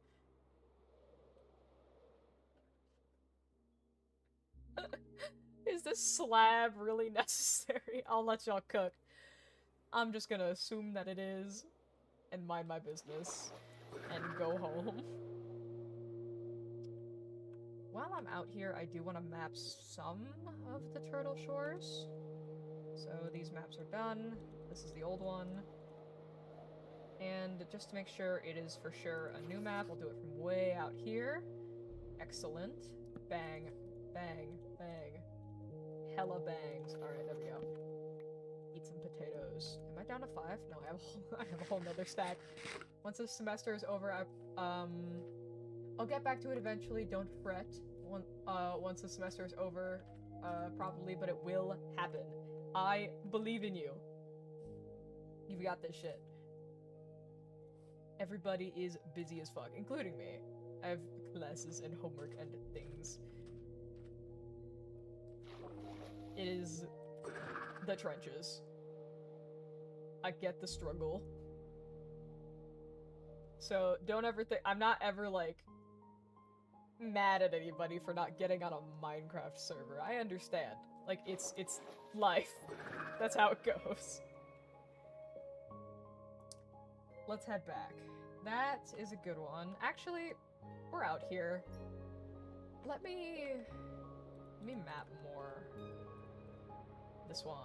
Is this slab really necessary? I'll let y'all cook. I'm just gonna assume that it is, and mind my business, and go home. While I'm out here, I do want to map some of the Turtle Shores. So these maps are done. This is the old one. And just to make sure it is for sure a new map, I'll do it from way out here. Excellent. Bang, bang, bang. Hella bangs. Alright, there we go. Eat some potatoes. Am I down to 5? No, I have a whole nother stack. Once the semester is over, I'll get back to it eventually. Don't fret. Once the semester is over, probably, but it will happen. I believe in you. You've got this shit. Everybody is busy as fuck, including me. I have classes and homework and things. It is the trenches. I get the struggle. So don't ever think- I'm not ever, like, mad at anybody for not getting on a Minecraft server. I understand. Like, it's life. That's how it goes. Let's head back. That is a good one. Actually, we're out here. Let me map more. This one.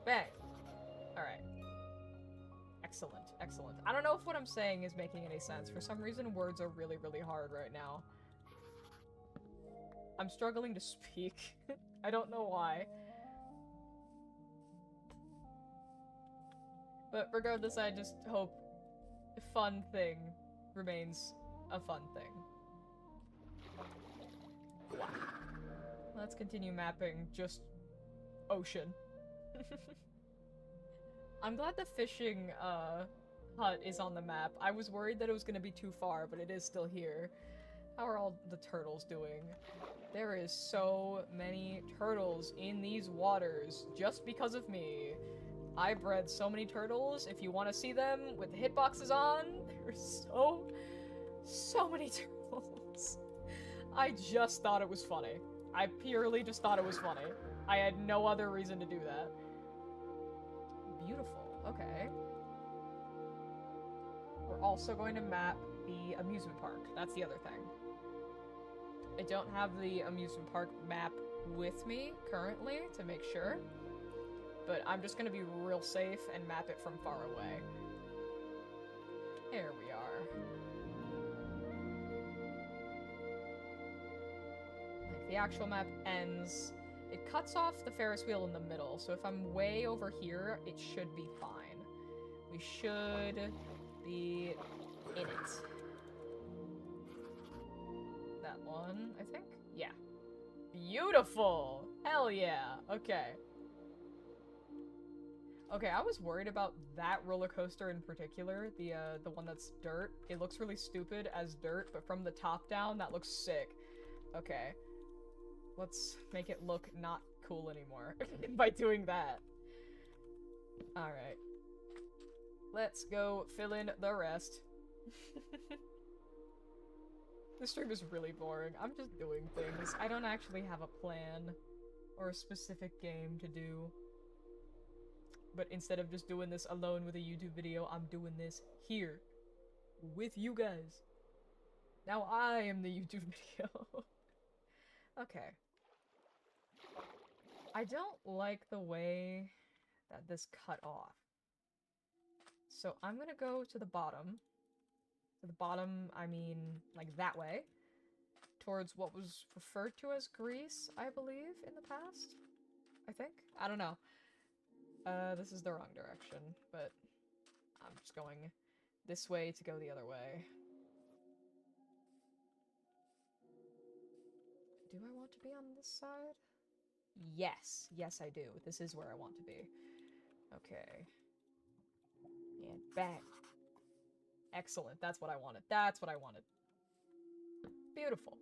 Bang! Alright. Excellent, excellent. I don't know if what I'm saying is making any sense. For some reason, words are really, really hard right now. I'm struggling to speak. I don't know why. But regardless, I just hope fun thing remains a fun thing. Wow. Let's continue mapping just ocean. I'm glad the fishing hut is on the map. I was worried that it was gonna be too far, but it is still here. How are all the turtles doing? There is so many turtles in these waters just because of me. I bred so many turtles. If you want to see them with the hitboxes on, there's so many turtles. I just thought it was funny. I purely just thought it was funny. I had no other reason to do that. Beautiful. Okay. we're also going to map the amusement park. That's the other thing. I don't have the amusement park map with me currently to make sure, but I'm just gonna be real safe and map it from far away. There we are. Like, the actual map ends. It cuts off the Ferris wheel in the middle, so if I'm way over here, it should be fine. We should be in it. That one, I think? Yeah. Beautiful! Hell yeah! Okay. Okay, I was worried about that roller coaster in particular, the one that's dirt. It looks really stupid as dirt, but from the top down, that looks sick. Okay. Let's make it look not cool anymore by doing that. Alright. Let's go fill in the rest. This stream is really boring. I'm just doing things. I don't actually have a plan or a specific game to do. But instead of just doing this alone with a YouTube video, I'm doing this here with you guys. Now I am the YouTube video. Okay. I don't like the way that this cut off. So I'm gonna go to the bottom. To the bottom, I mean, like that way. Towards what was referred to as Greece, I believe, in the past? I think? I don't know. This is the wrong direction, but I'm just going this way to go the other way. Do I want to be on this side? Yes. Yes, I do. This is where I want to be. Okay. And bang. Excellent. That's what I wanted. That's what I wanted. Beautiful.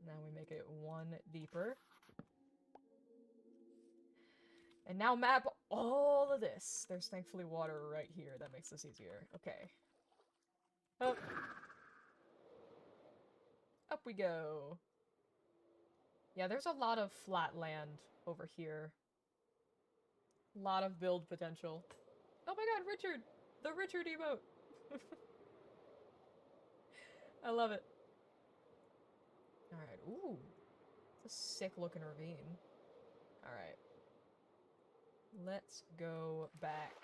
Now we make it one deeper. And now map all of this. There's thankfully water right here. That makes this easier. Okay. Up. Up we go. Yeah, there's a lot of flat land over here. A lot of build potential. Oh my god, Richard! The Richard emote! I love it. Alright, ooh. It's a sick looking ravine. Alright. Let's go back.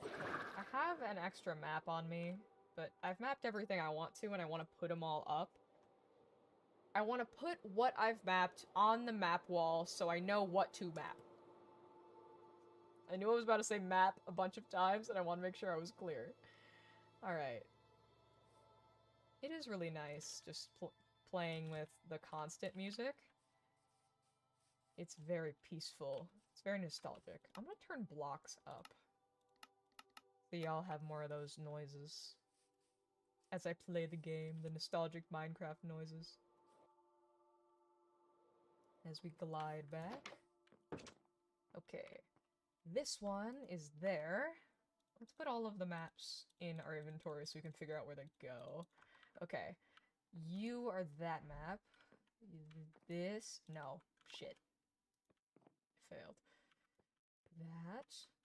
I have an extra map on me, but I've mapped everything I want to and I want to put them all up. I want to put what I've mapped on the map wall so I know what to map. I knew I was about to say map a bunch of times and I want to make sure I was clear. Alright. It is really nice just playing with the constant music. It's very peaceful. It's very nostalgic. I'm gonna turn blocks up. So y'all have more of those noises. As I play the game, the nostalgic Minecraft noises. As we glide back. Okay. This one is there. Let's put all of the maps in our inventory so we can figure out where they go. Okay. You are that map. This. No. Shit. Failed.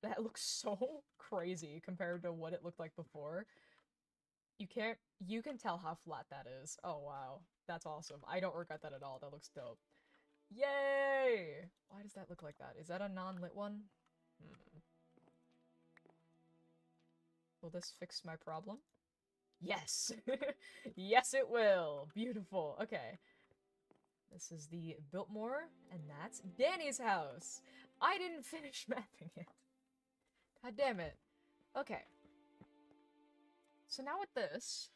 That looks so crazy compared to what it looked like before. You can tell how flat that is. Oh wow. That's awesome. I don't regret that at all. That looks dope. Yay! Why does that look like that? Is that a non-lit one? Will this fix my problem? Yes! Yes it will! Beautiful. Okay. This is the Biltmore, and that's Danny's house! I didn't finish mapping it. God damn it. Okay. So now with this,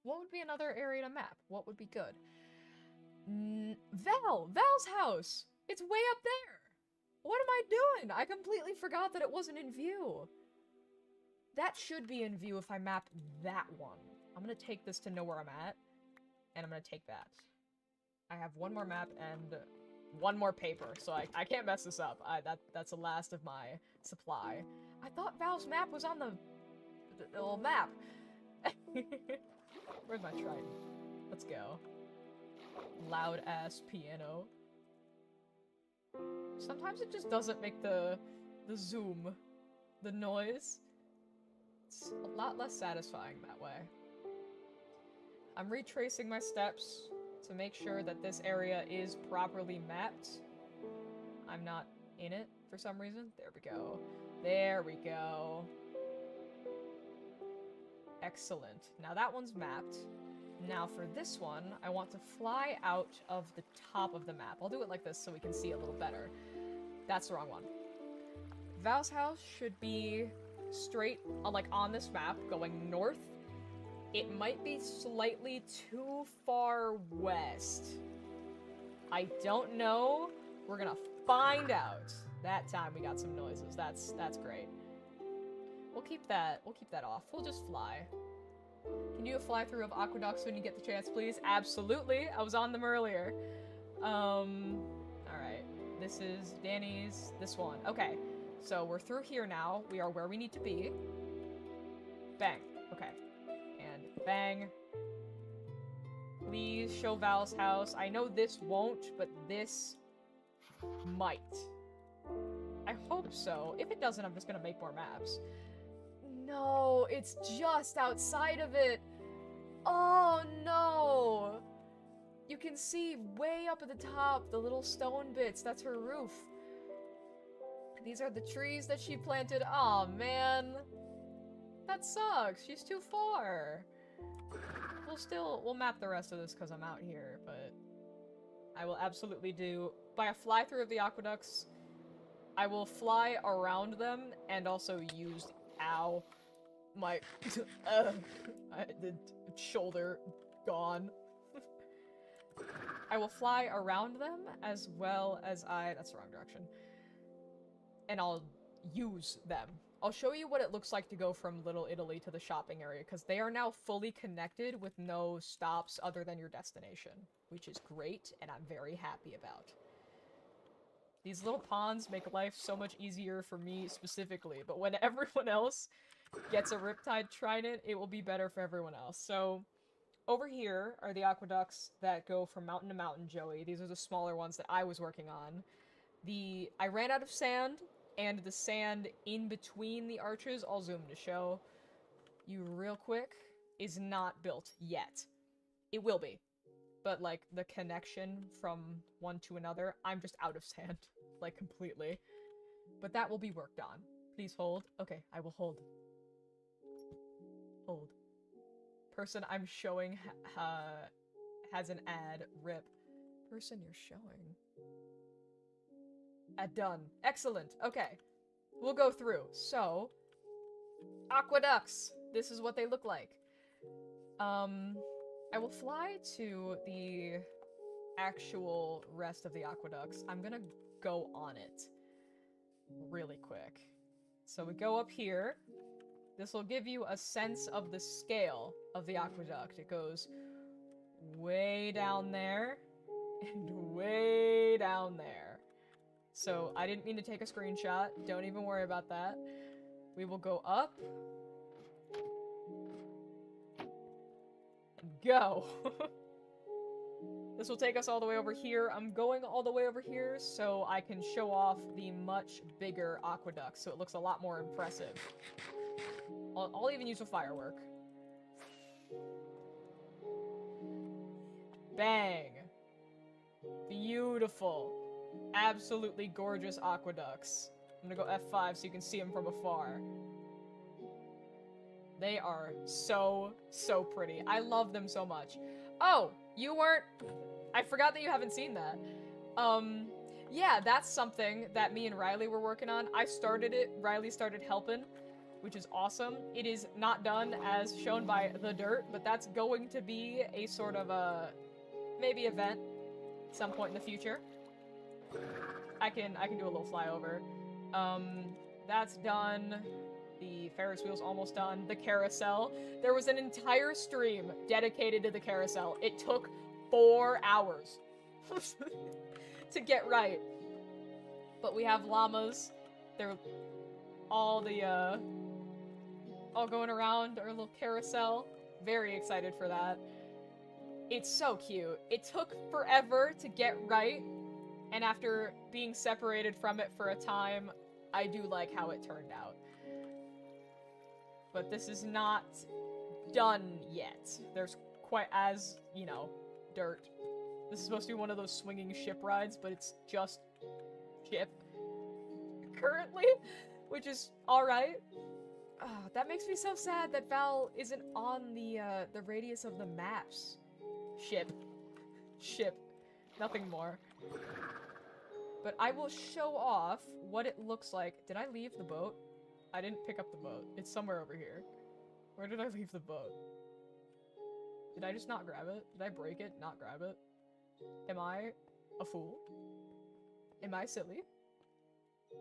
what would be another area to map? What would be good? Val's house! It's way up there! What am I doing? I completely forgot that it wasn't in view. That should be in view if I map that one. I'm gonna take this to know where I'm at, and I'm gonna take that. I have one more map and one more paper, so I can't mess this up. That's the last of my supply. I thought Val's map was on the little map. Where's my trident? Let's go. Loud ass piano. Sometimes it just doesn't make the zoom, the noise. It's a lot less satisfying that way. I'm retracing my steps to make sure that this area is properly mapped. I'm not in it for some reason. There we go. There we go. Excellent. Now that one's mapped. Now for this one, I want to fly out of the top of the map. I'll do it like this so we can see a little better. That's the wrong one. Val's house should be straight, like on this map, going north. It might be slightly too far west. I don't know. We're gonna find out. That time we got some noises. That's great. We'll keep that off. We'll just fly. Can you do a fly-through of aqueducts when you get the chance, please? Absolutely. I was on them earlier. Alright. This is Danny's. This one. Okay. So we're through here now. We are where we need to be. Bang. Okay. And bang. Please show Val's house. I know this won't, but this might. I hope so. If it doesn't, I'm just gonna make more maps. No, it's just outside of it. Oh no. You can see way up at the top, the little stone bits. That's her roof. These are the trees that she planted. Aw, man. That sucks. She's too far. We'll map the rest of this because I'm out here, but I will absolutely do, by a fly-through of the aqueducts, I will fly around them and also use, ow, my, the shoulder gone. I will fly around them as well as that's the wrong direction. And I'll use them. I'll show you what it looks like to go from Little Italy to the shopping area, because they are now fully connected with no stops other than your destination, which is great, and I'm very happy about. These little ponds make life so much easier for me specifically, but when everyone else gets a Riptide Trident, it will be better for everyone else. So, over here are the aqueducts that go from mountain to mountain, Joey. These are the smaller ones that I was working on. I ran out of sand, and the sand in between the arches, I'll zoom to show you real quick, is not built yet. It will be. But, like, the connection from one to another, I'm just out of sand. Like, completely. But that will be worked on. Please hold. Okay, I will hold. Hold. Person I'm showing has an ad. Rip. Person you're showing. Done. Excellent. Okay. We'll go through. So, aqueducts. This is what they look like. I will fly to the actual rest of the aqueducts. I'm gonna go on it really quick. So we go up here. This will give you a sense of the scale of the aqueduct. It goes way down there and way down there. So I didn't mean to take a screenshot. Don't even worry about that. We will go up. And go. This will take us all the way over here. I'm going all the way over here so I can show off the much bigger aqueduct so it looks a lot more impressive. I'll even use a firework. Bang. Beautiful. Absolutely gorgeous aqueducts. I'm gonna go F5 so you can see them from afar. They are so, so pretty. I love them so much. Oh, you weren't... I forgot that you haven't seen that. Yeah, that's something that me and Riley were working on. I started it, Riley started helping, which is awesome. It is not done as shown by The Dirt, but that's going to be a sort of a, maybe event at some point in the future. I can do a little flyover. That's done. The Ferris wheel's almost done. The carousel. There was an entire stream dedicated to the carousel. It took 4 hours to get right. But we have llamas. They're all all going around our little carousel. Very excited for that. It's so cute. It took forever to get right. And after being separated from it for a time, I do like how it turned out. but this is not done yet. There's quite, as, you know, dirt. This is supposed to be one of those swinging ship rides, but it's just ship currently, which is alright. That makes me so sad that Val isn't on the radius of the maps. Ship. Nothing more. But I will show off what it looks like. Did I leave the boat? I didn't pick up the boat. It's somewhere over here. Where did I leave the boat? Did I just not grab it? Did I break it? Not grab it? Am I a fool? Am I silly?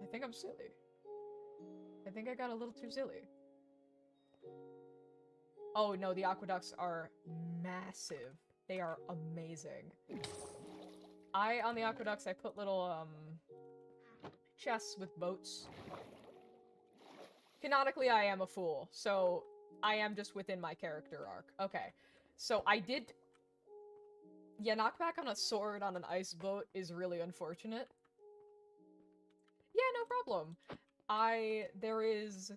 I think I'm silly. I think I got a little too silly. Oh no, the aqueducts are massive. They are amazing. On the aqueducts, I put little, chests with boats. Canonically, I am a fool, so I am just within my character arc. Okay, so I did... Yeah, knockback on a sword on an ice boat is really unfortunate. Yeah, no problem. There is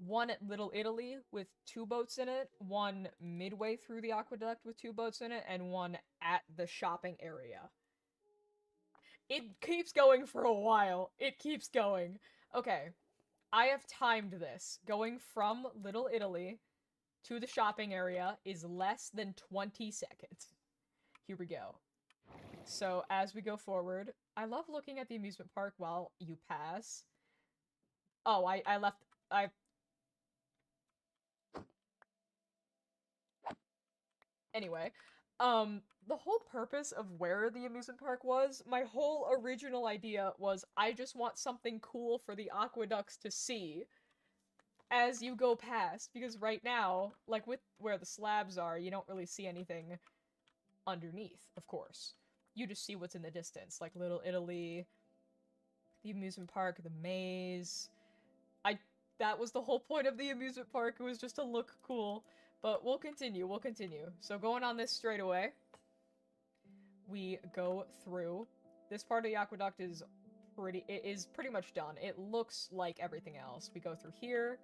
one at Little Italy with 2 boats in it, one midway through the aqueduct with 2 boats in it, and one at the shopping area. It keeps going for a while. It keeps going. Okay, I have timed this. Going from Little Italy to the shopping area is less than 20 seconds. Here we go. So, as we go forward, I love looking at the amusement park while you pass. Oh, Anyway, the whole purpose of where the amusement park was, my whole original idea was I just want something cool for the aqueducts to see as you go past, because right now, like with where the slabs are, you don't really see anything underneath, of course. You just see what's in the distance, like Little Italy, the amusement park, the maze. That was the whole point of the amusement park, it was just to look cool. But we'll continue. So going on this straightaway, we go through. This part of the aqueduct is pretty much done. It looks like everything else. We go through here,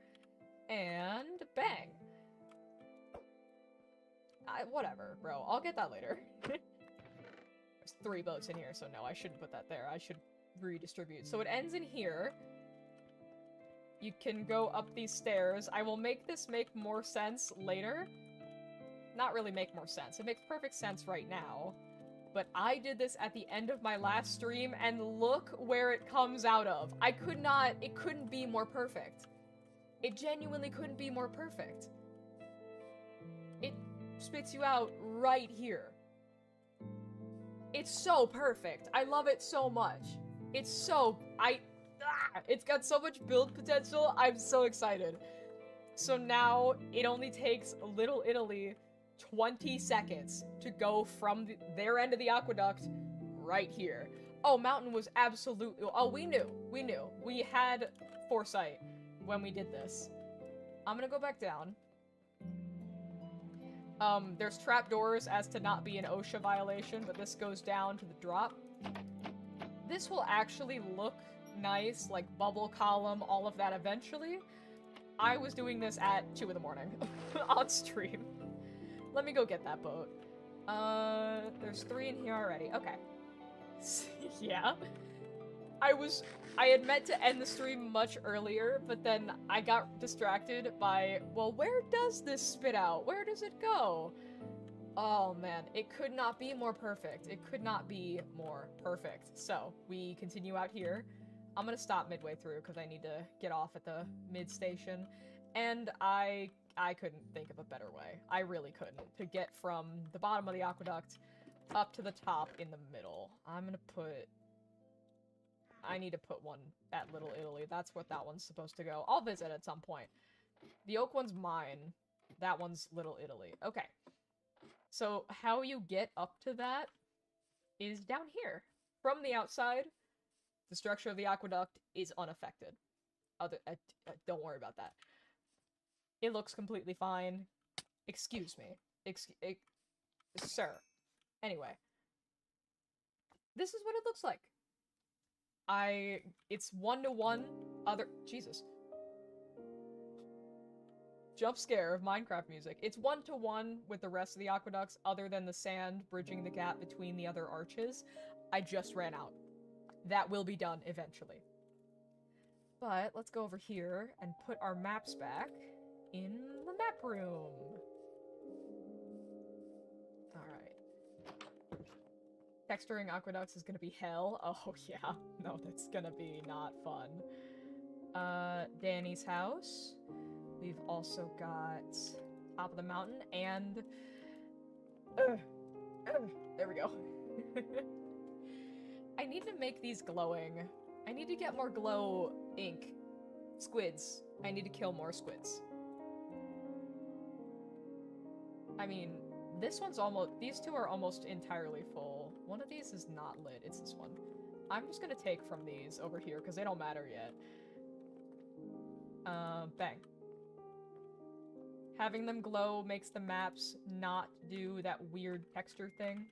and bang! Whatever, bro. I'll get that later. There's 3 boats in here, so no, I shouldn't put that there. I should redistribute. So it ends in here. You can go up these stairs. I will make this make more sense later. Not really make more sense. It makes perfect sense right now. But I did this at the end of my last stream, and look where it comes out of. It couldn't be more perfect. It genuinely couldn't be more perfect. It spits you out right here. It's so perfect. I love it so much. It's got so much build potential. I'm so excited. So now it only takes Little Italy 20 seconds to go from their end of the aqueduct right here. Oh, Mountain was absolutely... Oh, we knew. We had foresight when we did this. I'm gonna go back down. There's trapdoors as to not be an OSHA violation, but this goes down to the drop. This will actually look nice, like bubble column, all of that eventually. I was doing this at 2 in the morning on stream. Let me go get that boat. There's 3 in here already. Okay. Yeah. I had meant to end the stream much earlier, but then I got distracted by, well, where does this spit out? Where does it go? Oh man, it could not be more perfect. It could not be more perfect. So, we continue out here. I'm gonna stop midway through because I need to get off at the mid-station. And I couldn't think of a better way. I really couldn't. To get from the bottom of the aqueduct up to the top in the middle. I need to put one at Little Italy. That's what that one's supposed to go. I'll visit at some point. The oak one's mine. That one's Little Italy. Okay. So how you get up to that is down here. From the outside, the structure of the aqueduct is unaffected. Don't worry about that. It looks completely fine. Excuse me. Sir. Anyway. This is what it looks like. It's 1-to-1 Jesus. jump scare of Minecraft music. It's 1-to-1 with the rest of the aqueducts, other than the sand bridging the gap between the other arches. I just ran out. That will be done eventually. But let's go over here and put our maps back in the map room. Alright. Texturing aqueducts is gonna be hell. Oh yeah, no, that's gonna be not fun. Danny's house. We've also got top of the mountain and... there we go. I need to make these glowing. I need to get more glow ink. Squids. I need to kill more squids. I mean, this one's almost... These two are almost entirely full. One of these is not lit. It's this one. I'm just gonna take from these over here, because they don't matter yet. Bang. Having them glow makes the maps not do that weird texture thing.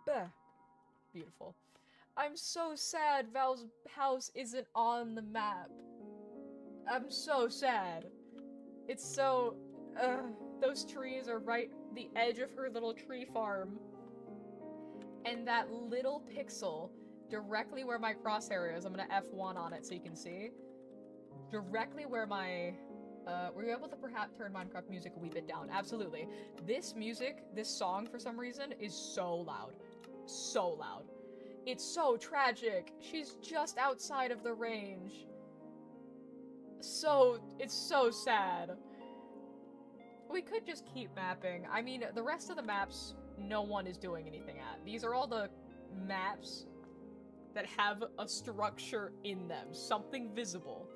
Bah. Beautiful. I'm so sad Val's house isn't on the map. I'm so sad. It's so... those trees are right the edge of her little tree farm. And that little pixel directly where my crosshair is, I'm gonna F1 on it so you can see. Directly where my... were you able to perhaps turn Minecraft music a wee bit down? Absolutely. This music, this song for some reason, is so loud. So loud. It's so tragic. She's just outside of the range. It's so sad. We could just keep mapping. I mean, the rest of the maps, no one is doing anything at. These are all the maps that have a structure in them. Something visible.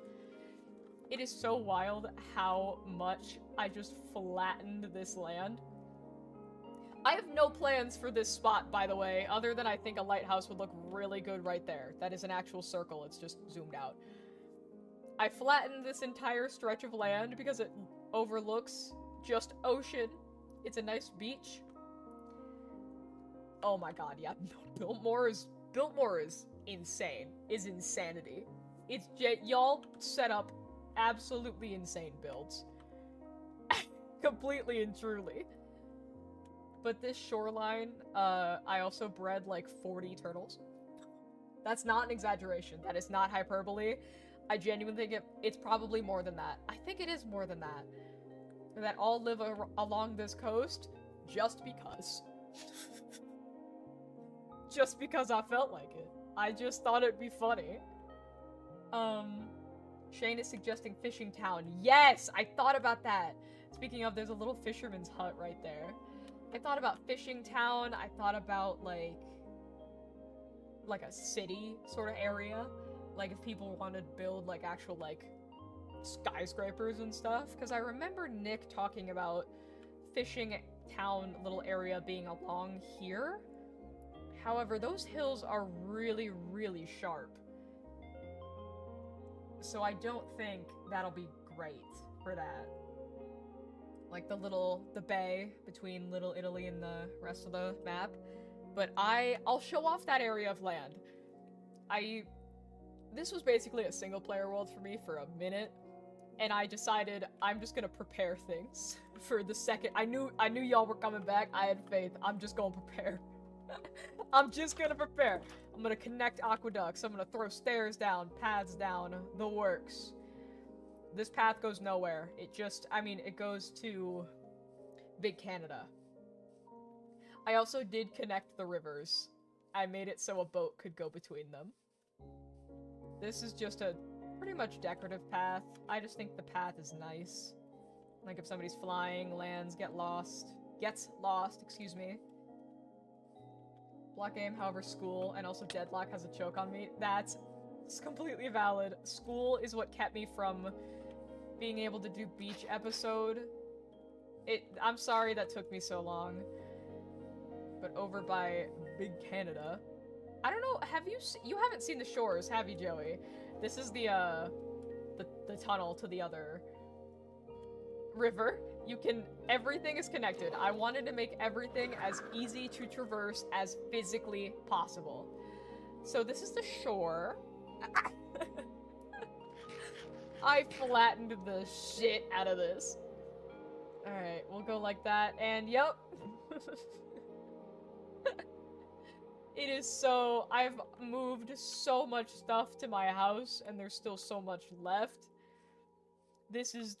It is so wild how much I just flattened this land. I have no plans for this spot, by the way, other than I think a lighthouse would look really good right there. That is an actual circle, it's just zoomed out. I flattened this entire stretch of land because it overlooks just ocean. It's a nice beach. Oh my god, yeah, Biltmore is insane. Is insanity. It's y'all set up absolutely insane builds. Completely and truly. But this shoreline, I also bred like 40 turtles. That's not an exaggeration. That is not hyperbole. I genuinely think it's probably more than that. I think it is more than that. That all live along this coast just because. Just because I felt like it. I just thought it'd be funny. Shane is suggesting Fishing Town. Yes! I thought about that! Speaking of, there's a little fisherman's hut right there. I thought about Fishing Town. I thought about, like a city sort of area. Like, if people wanted to build, like, actual, like, skyscrapers and stuff. Because I remember Nick talking about Fishing Town little area being along here. However, those hills are really, really sharp. So I don't think that'll be great for that. Like the bay between Little Italy and the rest of the map. But I'll show off that area of land. This was basically a single player world for me for a minute. And I decided I'm just gonna prepare things for the second. I knew y'all were coming back. I had faith. I'm just gonna prepare. I'm just gonna prepare. I'm gonna connect aqueducts. I'm gonna throw stairs down, paths down, the works. This path goes nowhere. It goes to Big Canada. I also did connect the rivers. I made it so a boat could go between them. This is just a pretty much decorative path. I just think the path is nice. Like if somebody's flying, lands, gets lost, excuse me. Block game, however, school, and also Deadlock has a choke on me. It's completely valid. School is what kept me from being able to do beach episode. I'm sorry that took me so long. But over by Big Canada. I don't know, you haven't seen the shores, have you, Joey? This is the tunnel to the other river. Everything is connected. I wanted to make everything as easy to traverse as physically possible. So this is the shore. I flattened the shit out of this. Alright, we'll go like that, and yep. It is so... I've moved so much stuff to my house, and there's still so much left. This is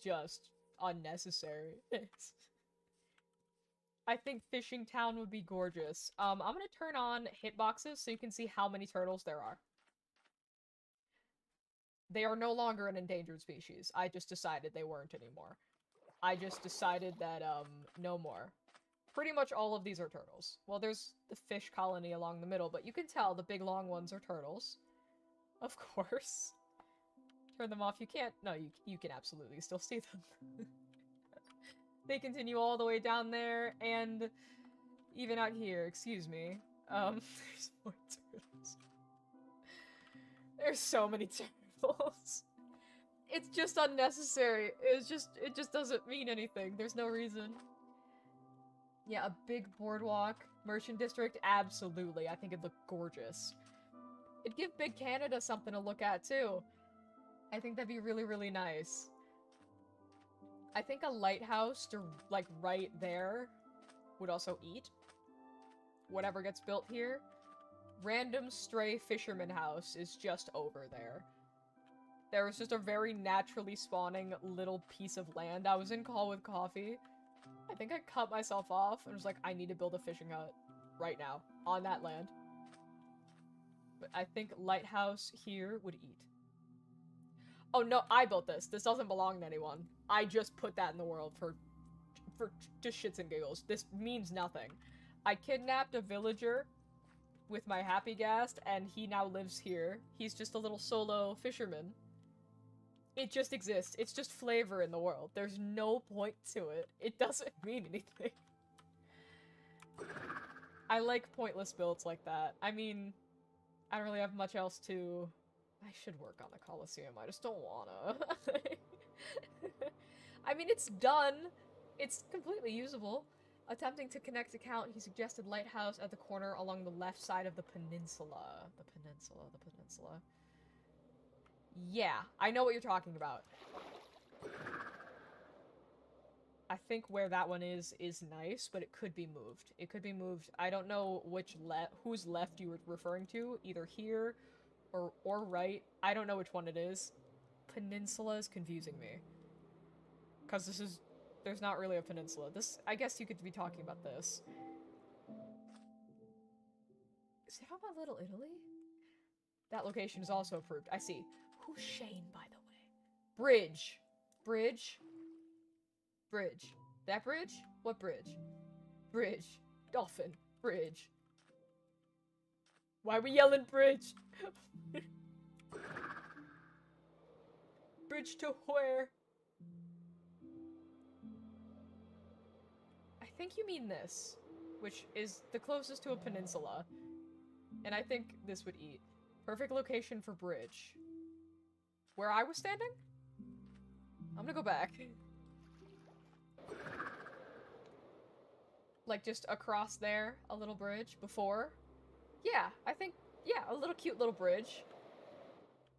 just unnecessary. I think Fishing Town would be gorgeous. I'm gonna turn on hitboxes so you can see how many turtles there are. They are no longer an endangered species. I just decided they weren't anymore. I just decided that, no more. Pretty much all of these are turtles. Well, there's the fish colony along the middle, but you can tell the big long ones are turtles. Of course. Turn them off. You can't... No, you can absolutely still see them. They continue all the way down there, and even out here, excuse me. There's more turtles. There's so many turtles. It's just unnecessary. It just doesn't mean anything. There's no reason. Yeah, a big boardwalk. Merchant District, absolutely. I think it'd look gorgeous. It'd give Big Canada something to look at, too. I think that'd be really, really nice. I think a lighthouse, like, right there would also eat. Whatever gets built here. Random stray fisherman house is just over there. There was just a very naturally spawning little piece of land. I was in Call with Coffee. I think I cut myself off and was like, I need to build a fishing hut right now on that land. But I think lighthouse here would eat. Oh no, I built this. This doesn't belong to anyone. I just put that in the world for just shits and giggles. This means nothing. I kidnapped a villager with my happy ghast, and he now lives here. He's just a little solo fisherman. It just exists. It's just flavor in the world. There's no point to it. It doesn't mean anything. I like pointless builds like that. I mean, I don't really have much else to... I should work on the Colosseum. I just don't wanna. I mean, it's done. It's completely usable. Attempting to connect account, he suggested lighthouse at the corner along the left side of the peninsula. The peninsula. Yeah, I know what you're talking about. I think where that one is nice, but it could be moved. It could be moved. I don't know whose left you were referring to, either here or right. I don't know which one it is. Peninsula is confusing me. Because there's not really a peninsula. I guess you could be talking about this. Is it about Little Italy? That location is also approved. I see. Who's Shane, by the way? Bridge. Bridge. That bridge? What bridge? Bridge. Dolphin. Bridge. Why are we yelling bridge? Bridge to where? I think you mean this, which is the closest to a peninsula. And I think this would eat. Perfect location for bridge. Where I was standing? I'm gonna go back. Like, just across there, a little bridge before. Yeah, I think, yeah, a little cute little bridge.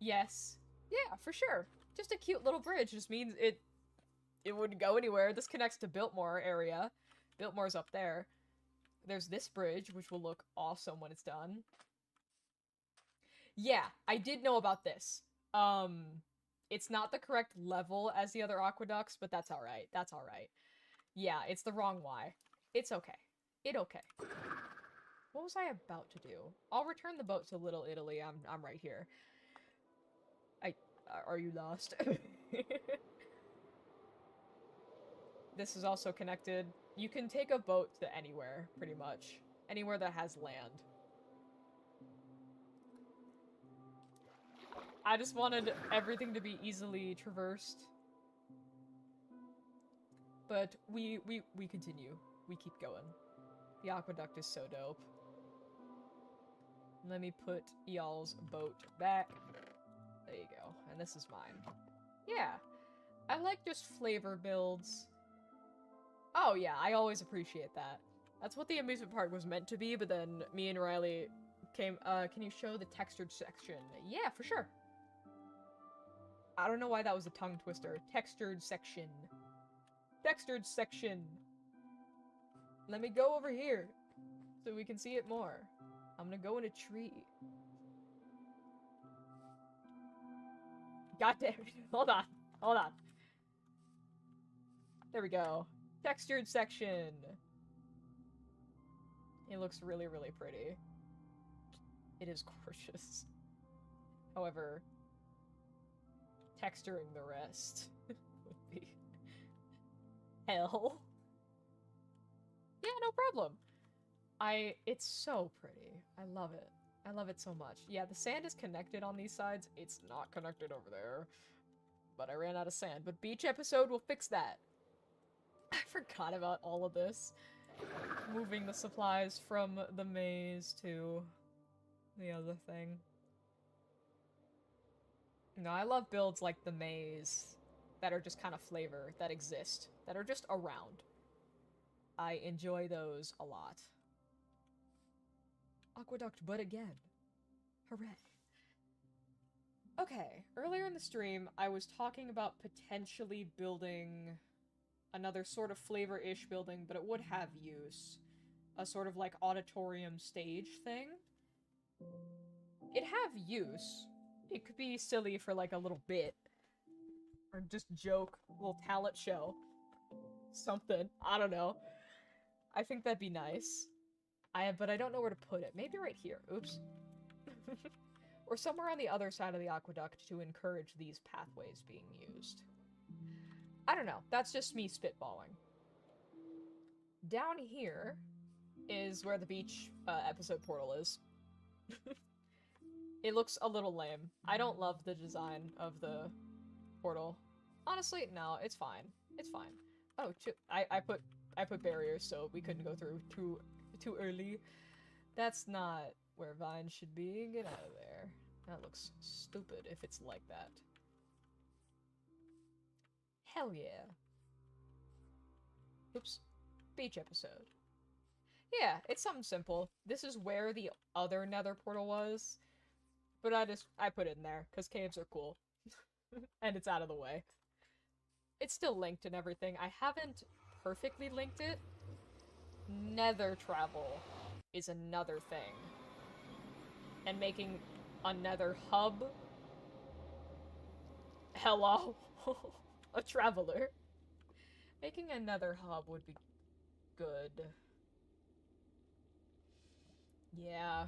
Yes. Yeah, for sure. Just a cute little bridge just means it wouldn't go anywhere. This connects to Biltmore area. Biltmore's up there. There's this bridge, which will look awesome when it's done. Yeah, I did know about this. It's not the correct level as the other aqueducts, but that's alright. That's alright. Yeah, it's the wrong Y. It's okay. Okay. What was I about to do? I'll return the boat to Little Italy. I'm right here. Are you lost? This is also connected. You can take a boat to anywhere, pretty much. Anywhere that has land. I just wanted everything to be easily traversed. But we continue. We keep going. The aqueduct is so dope. Let me put y'all's boat back. There you go. And this is mine. Yeah. I like just flavor builds. Oh yeah, I always appreciate that. That's what the amusement park was meant to be, but then me and Riley came, can you show the textured section? Yeah, for sure. I don't know why that was a tongue twister. Textured section. Textured section. Let me go over here so we can see it more. I'm gonna go in a tree. God damn it. Hold on. Hold on. There we go. Textured section. It looks really, really pretty. It is gorgeous. However, texturing the rest would be hell. Yeah, no problem. It's so pretty. I love it. I love it so much. Yeah, the sand is connected on these sides. It's not connected over there. But I ran out of sand. But beach episode will fix that. I forgot about all of this. Moving the supplies from the maze to the other thing. No, I love builds like the maze that are just kind of flavor, that exist, that are just around. I enjoy those a lot. Aqueduct, but again. Hooray. Okay, earlier in the stream, I was talking about potentially building another sort of flavor-ish building, but it would have use. A sort of like auditorium stage thing. It'd have use. It could be silly for like a little bit. Or just joke, little talent show. Something. I don't know. I think that'd be nice. But I don't know where to put it. Maybe right here. Oops. Or somewhere on the other side of the aqueduct to encourage these pathways being used. I don't know. That's just me spitballing. Down here is where the beach episode portal is. It looks a little lame. I don't love the design of the portal. Honestly, no, it's fine. It's fine. Oh, I put barriers so we couldn't go through too early. That's not where Vine should be. Get out of there. That looks stupid if it's like that. Hell yeah. Oops. Beach episode. Yeah, it's something simple. This is where the other nether portal was. But I put it in there, because caves are cool. And it's out of the way. It's still linked and everything. I haven't perfectly linked it. Nether travel is another thing. And making a nether hub. Hello. A traveler. Making a nether hub would be good. Yeah.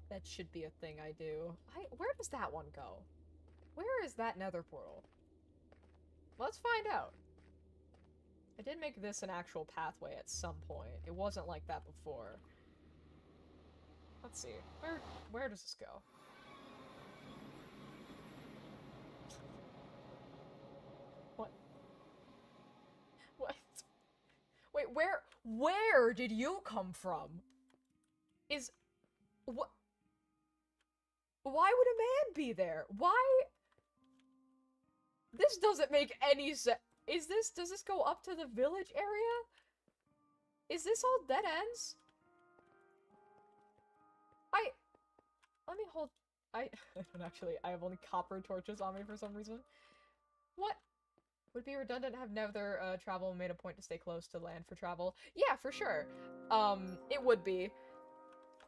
That should be a thing I do. Where does that one go? Where is that nether portal? Let's find out. I did make this an actual pathway at some point. It wasn't like that before. Let's see. Where does this go? What? What? Wait, where did you come from? What? Why would a man be there? Why? This doesn't make any sense. Does this go up to the village area? Is this all dead ends? Let me hold, I don't actually, I have only copper torches on me for some reason. What? Would be redundant to have nether travel made a point to stay close to land for travel. Yeah, for sure. It would be.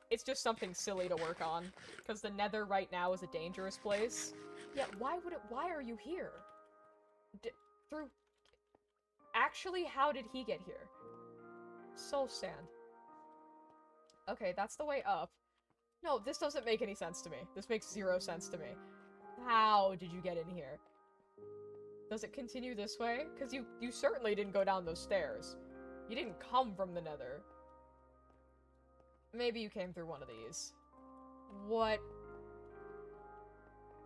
It's just something silly to work on. Because the nether right now is a dangerous place. Yeah, why are you here? Actually, how did he get here? Soul sand. Okay, that's the way up. No, this doesn't make any sense to me. This makes 0 sense to me. How did you get in here? Does it continue this way? Because you certainly didn't go down those stairs. You didn't come from the nether. Maybe you came through one of these. What?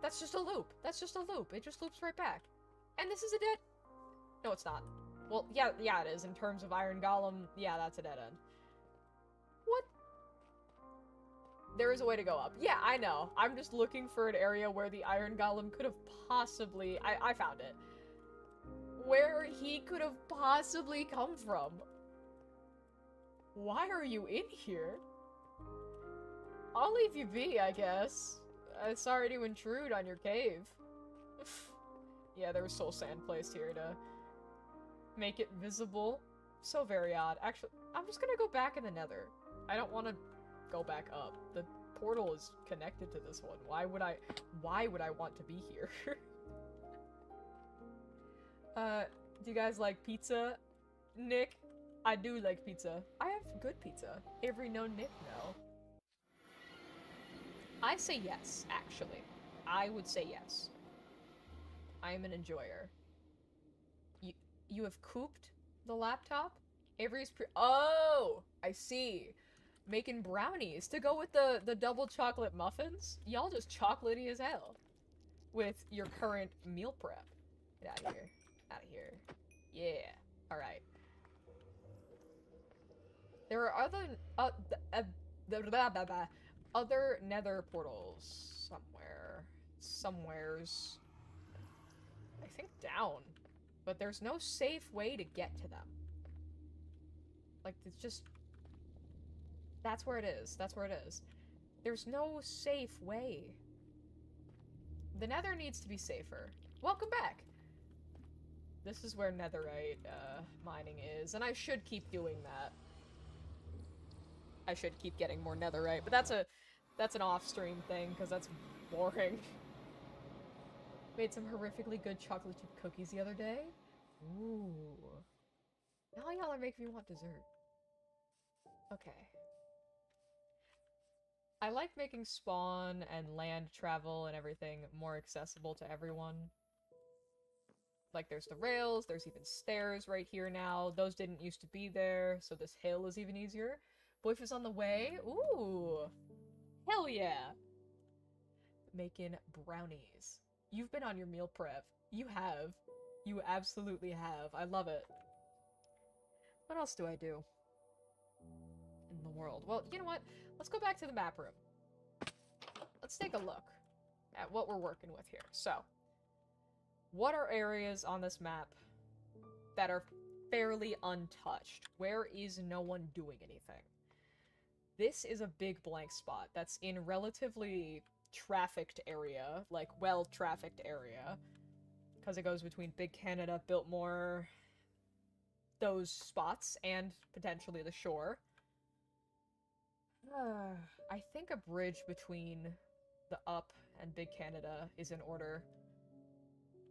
That's just a loop. That's just a loop. It just loops right back. And this is a dead... No, it's not. Well, yeah, it is. In terms of Iron Golem, yeah, that's a dead end. What? There is a way to go up. Yeah, I know. I'm just looking for an area where the Iron Golem could have possibly... I found it. Where he could have possibly come from. Why are you in here? I'll leave you be, I guess. Sorry to intrude on your cave. Yeah, there was soul sand placed here to make it visible. So very odd. Actually, I'm just gonna go back in the nether. I don't want to go back up. The portal is connected to this one. Why would I want to be here? Do you guys like pizza? Nick? I do like pizza. I have good pizza. Every no Nick no. I say yes, actually. I would say yes. I am an enjoyer. You have cooped the laptop? Avery's oh! I see. Making brownies to go with the double chocolate muffins? Y'all just chocolatey as hell. With your current meal prep. Get out of here. Out of here. Yeah. Alright. There are other nether portals somewhere. Somewheres. I think down. But there's no safe way to get to them. Like, it's just... That's where it is. That's where it is. There's no safe way. The nether needs to be safer. Welcome back! This is where netherite, mining is, and I should keep doing that. I should keep getting more netherite, but that's an off-stream thing, because that's boring. Made some horrifically good chocolate chip cookies the other day. Ooh. Now y'all are making me want dessert. Okay. I like making spawn and land travel and everything more accessible to everyone. Like, there's the rails, there's even stairs right here now. Those didn't used to be there, so this hill is even easier. Boyf is on the way. Ooh. Hell yeah. Making brownies. You've been on your meal prep. You have. You absolutely have. I love it. What else do I do in the world? Well, you know what? Let's go back to the map room. Let's take a look at what we're working with here. So, what are areas on this map that are fairly untouched? Where is no one doing anything? This is a big blank spot that's in relatively trafficked area, like well-trafficked area, because it goes between Big Canada, Biltmore, those spots, and potentially the shore. I think a bridge between the Up and Big Canada is in order.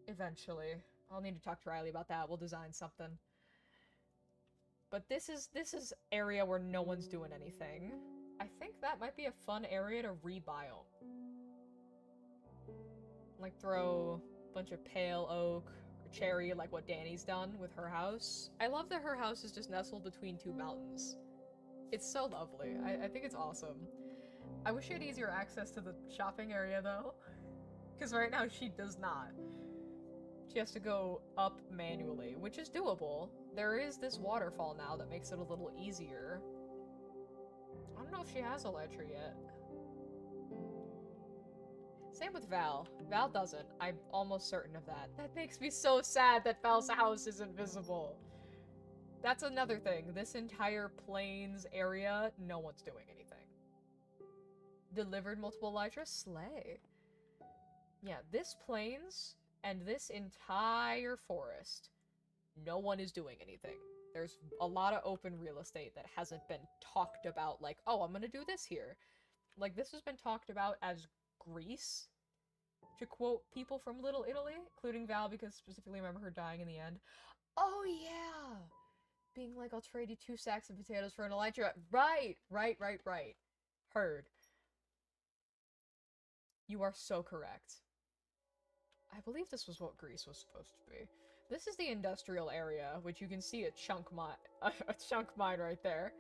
Eventually. I'll need to talk to Riley about that. We'll design something. But this is area where no one's doing anything. I think that might be a fun area to rebiome. Like throw a bunch of pale oak or cherry like what Danny's done with her house. I love that her house is just nestled between two mountains. It's so lovely. I think it's awesome. I wish she had easier access to the shopping area though. Because right now she does not. She has to go up manually, which is doable. There is this waterfall now that makes it a little easier. I don't know if she has Elytra yet. Same with Val. Val doesn't. I'm almost certain of that. That makes me so sad that Val's house is invisible. That's another thing. This entire plains area, no one's doing anything. Delivered multiple Elytra? Slay. Yeah, this plains and this entire forest, no one is doing anything. There's a lot of open real estate that hasn't been talked about, like, oh, I'm gonna do this here. Like, this has been talked about as Greece, to quote people from Little Italy, including Val, because specifically remember her dying in the end. Oh, yeah! Being like, I'll trade you 2 sacks of potatoes for an Elytra. Right! Heard. You are so correct. I believe this was what Greece was supposed to be. This is the industrial area, which you can see a chunk mine right there.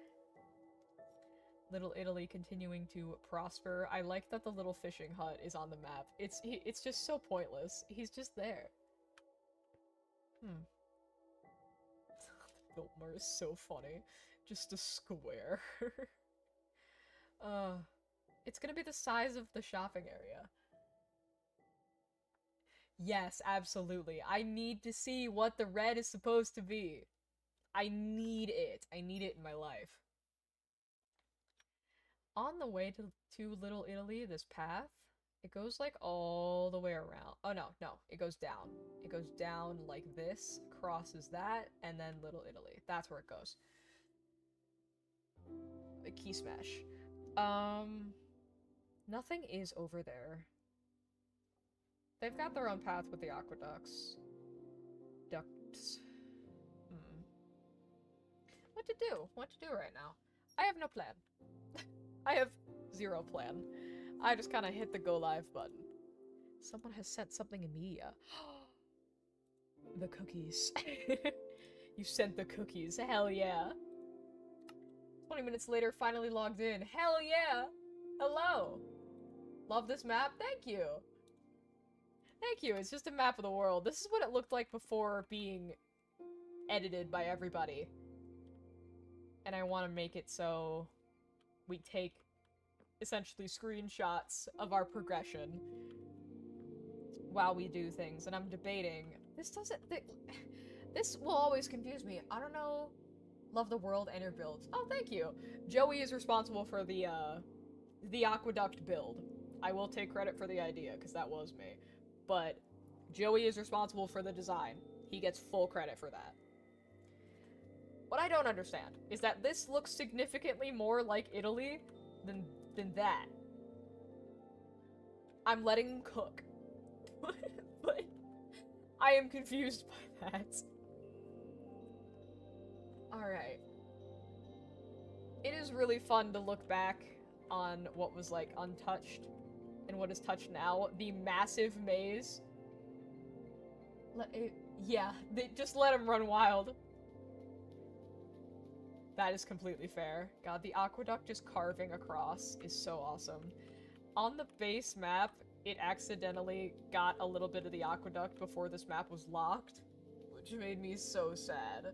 Little Italy continuing to prosper. I like that the little fishing hut is on the map. It's just so pointless. He's just there. Biltmore is so funny. Just a square. It's gonna be the size of the shopping area. Yes, absolutely. I need to see what the red is supposed to be. I need it. I need it in my life. On the way to Little Italy, this path, It goes like all the way around. Oh no, no, it goes down. It goes down like this, crosses that, and then Little Italy. That's where it goes. A key smash. Nothing is over there. They've got their own path with the aqueducts. Ducts. What to do? What to do right now? I have no plan. I have zero plan. I just kind of hit the go live button. Someone has sent something in media. The cookies. You sent the cookies. Hell yeah. 20 minutes later, finally logged in. Hell yeah! Hello! Love this map? Thank you! Thank you, it's just a map of the world. This is what it looked like before being edited by everybody. And I want to make it so we take essentially screenshots of our progression while we do things. And I'm debating. This doesn't... This will always confuse me. I don't know... Love the world and your builds. Oh, thank you. Joey is responsible for the aqueduct build. I will take credit for the idea, because that was me. But Joey is responsible for the design. He gets full credit for that. What I don't understand is that this looks significantly more like Italy than that. I'm letting him cook. But I am confused by that. Alright. It is really fun to look back on what was, like, untouched and what is touched now. The massive maze. Yeah, just let him run wild. That is completely fair. God, the aqueduct just carving across is so awesome. On the base map, it accidentally got a little bit of the aqueduct before this map was locked, which made me so sad.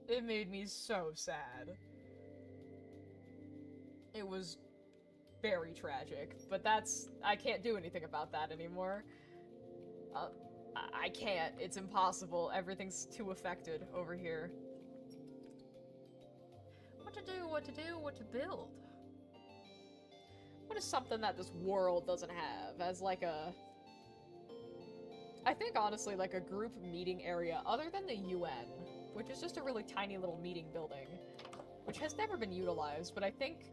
It made me so sad. It was very tragic, but I can't do anything about that anymore. I can't. It's impossible. Everything's too affected over here. What to do, what to do, what to build? What is something that this world doesn't have as like a... I think honestly like a group meeting area other than the UN. Which is just a really tiny little meeting building, which has never been utilized, but I think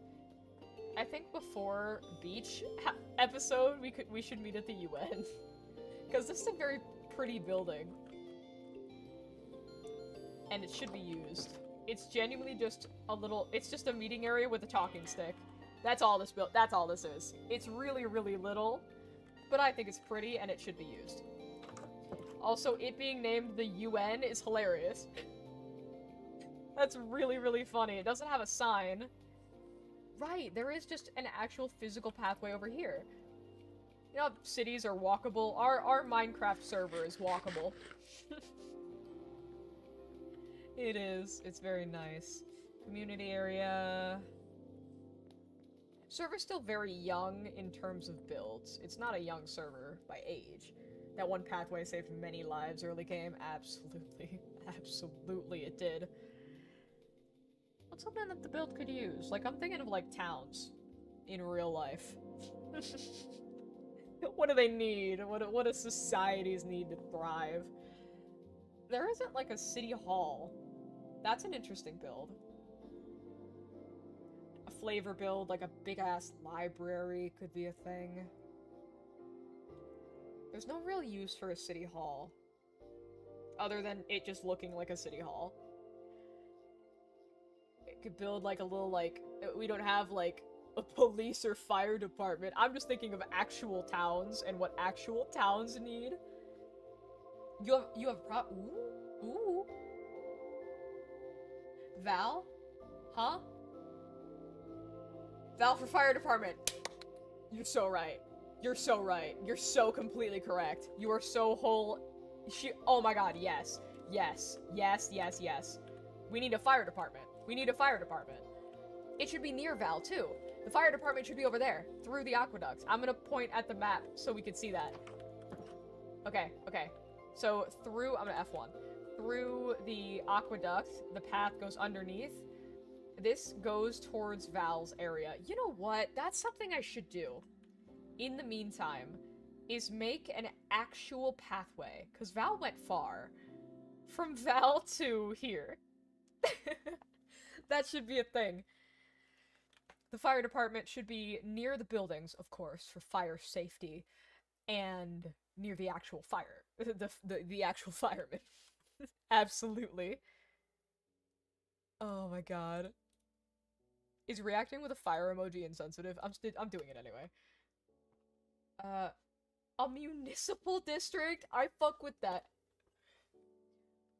before Beach episode, we should meet at the UN. Because this is a very pretty building. And it should be used. It's genuinely just it's just a meeting area with a talking stick. That's all this is. It's really, really little, but I think it's pretty and it should be used. Also, it being named the UN is hilarious. That's really, really funny. It doesn't have a sign. Right, there is just an actual physical pathway over here. You know, cities are walkable. Our Minecraft server is walkable. It is. It's very nice. Community area. Server's still very young in terms of builds. It's not a young server by age. That one pathway saved many lives early game. Absolutely. Absolutely it did. What's something that the build could use? Like, I'm thinking of, like, towns. In real life. What do they need? What do societies need to thrive? There isn't, like, a city hall. That's an interesting build. A flavor build, like a big-ass library could be a thing. There's no real use for a city hall. Other than it just looking like a city hall. It could build like a little like... We don't have like a police or fire department. I'm just thinking of actual towns and what actual towns need. You have Ooh. Val? Huh? Val for fire department. You're so right. You're so right. You're so completely correct. You are so oh my god, yes. Yes. Yes, yes, yes. We need a fire department. We need a fire department. It should be near Val, too. The fire department should be over there, through the aqueducts. I'm gonna point at the map so we can see that. Okay, okay. So, I'm gonna F1. Through the aqueduct, the path goes underneath. This goes towards Val's area. You know what? That's something I should do. in the meantime, is make an actual pathway, because Val went far. From Val to here. That should be a thing. The fire department should be near the buildings, of course, for fire safety, and near the actual fire. The actual firemen. Absolutely. Oh my god. Is reacting with a fire emoji insensitive? I'm doing it anyway. A municipal district? I fuck with that.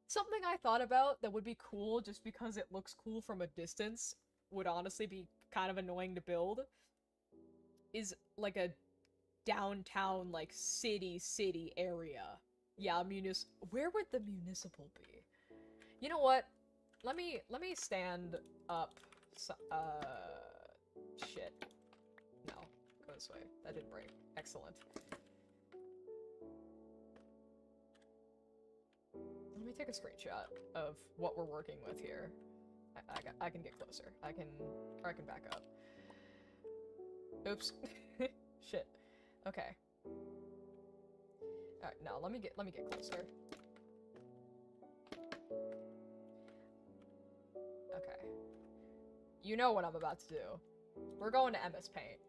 Something I thought about that would be cool just because it looks cool from a distance, would honestly be kind of annoying to build, is like a downtown, like, city area. Yeah, where would the municipal be? You know what? Let me stand up. Shit. No. Go this way. That didn't break. Excellent. Let me take a screenshot of what we're working with here. I can get closer. I can back up. Oops. Shit. Okay. Alright, no, let me get closer. Okay. You know what I'm about to do. We're going to MS Paint.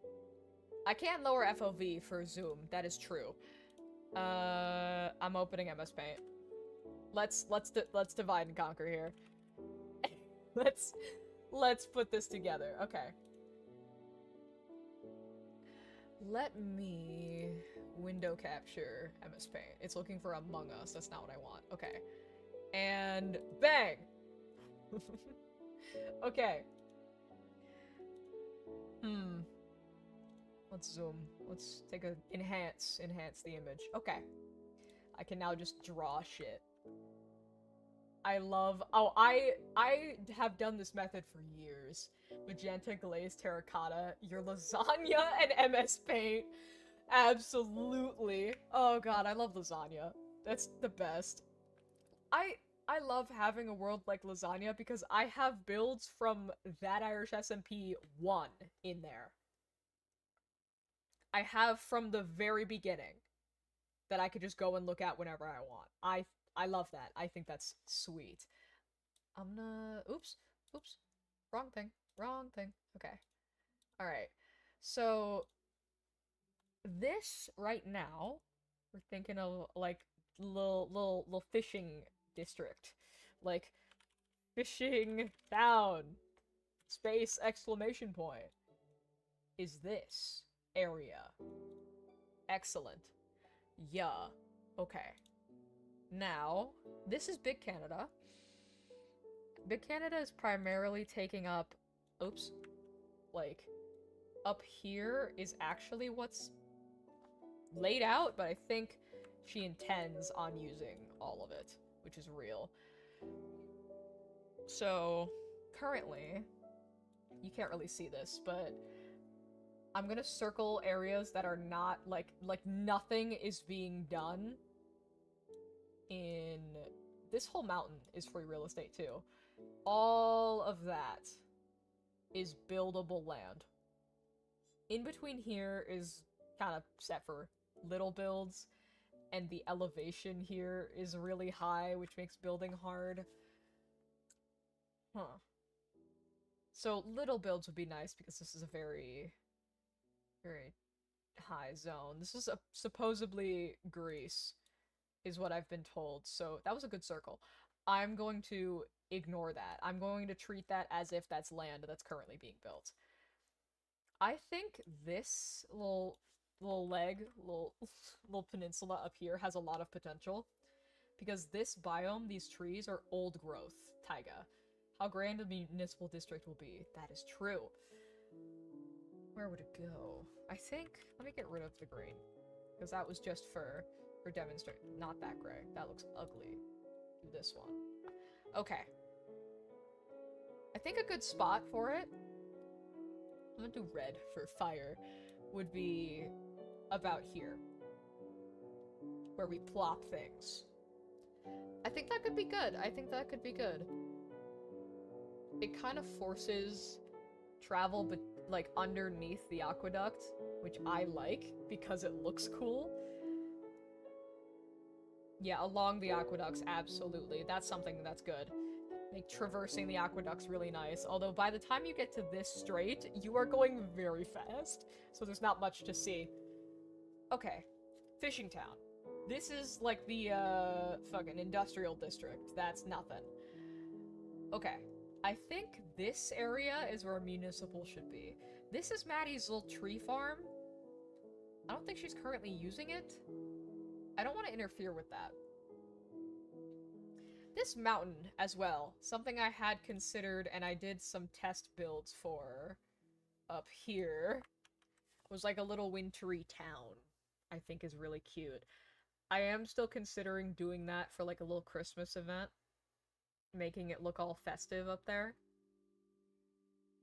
I can lower FOV for Zoom, that is true. I'm opening MS Paint. Let's divide and conquer here. Let's put this together. Okay. Let me window capture MS Paint. It's looking for Among Us. That's not what I want. Okay. And bang! Okay. Let's zoom. Let's take a enhance the image. Okay. I can now just draw shit. I love- oh, I have done this method for years. Magenta, glaze, terracotta, your lasagna, and MS Paint. Absolutely. Oh god, I love lasagna. That's the best. I love having a world like lasagna because I have builds from That Irish SMP 1 in there. I have from the very beginning that I could just go and look at whenever I want. I love that. I think that's sweet. I'm gonna... Oops. Wrong thing. Okay. Alright. So, this, right now, we're thinking of, like, little fishing district. Like, fishing town. Space exclamation point. Is this area. Excellent. Yeah. Okay. Now, this is Big Canada. Big Canada is primarily taking up... Oops. Like, up here is actually what's laid out, but I think she intends on using all of it, which is real. So, currently, you can't really see this, but I'm gonna circle areas that are not, like nothing is being done in... This whole mountain is free real estate, too. All of that is buildable land. In between here is kind of set for little builds, and the elevation here is really high, which makes building hard. Huh. So little builds would be nice because this is a very high zone. This is supposedly Greece, is what I've been told, so that was a good circle. I'm going to ignore that. I'm going to treat that as if that's land that's currently being built. I think this little peninsula up here has a lot of potential, because this biome, these trees, are old growth taiga. How grand a municipal district will be. That is true. Where would it go? I think, let me get rid of the green, because that was just for demonstrate. Not that gray. That looks ugly. Do this one. Okay. I think a good spot for it, I'm gonna do red for fire, would be about here, where we plop things. I think that could be good. I think that could be good. It kind of forces travel like, underneath the aqueduct, which I like, because it looks cool. Yeah, along the aqueducts, absolutely. That's something that's good. Make traversing the aqueducts really nice, although by the time you get to this strait, you are going very fast, so there's not much to see. Okay, Fishing Town. This is like the, fucking industrial district. That's nothing. Okay, I think this area is where municipal should be. This is Maddie's little tree farm. I don't think she's currently using it. I don't want to interfere with that. This mountain as well, something I had considered and I did some test builds for up here, was like a little wintry town, I think is really cute. I am still considering doing that for like a little Christmas event, making it look all festive up there.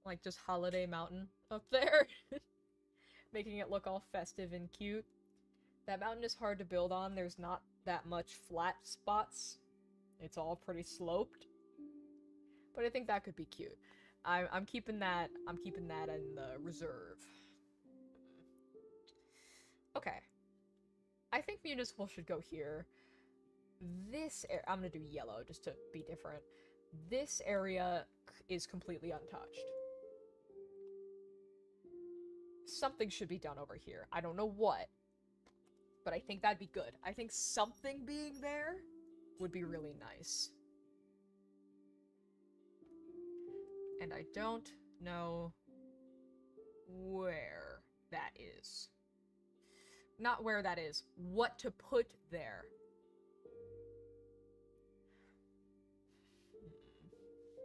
Like just Holiday Mountain up there. Making it look all festive and cute. That mountain is hard to build on, there's not that much flat spots. It's all pretty sloped. But I think that could be cute. I'm keeping that in the reserve. Okay. I think municipal should go here. This I'm gonna do yellow just to be different. This area is completely untouched. Something should be done over here. I don't know what, but I think that'd be good. I think something being there would be really nice. And I don't know where that is. Not where that is. What to put there.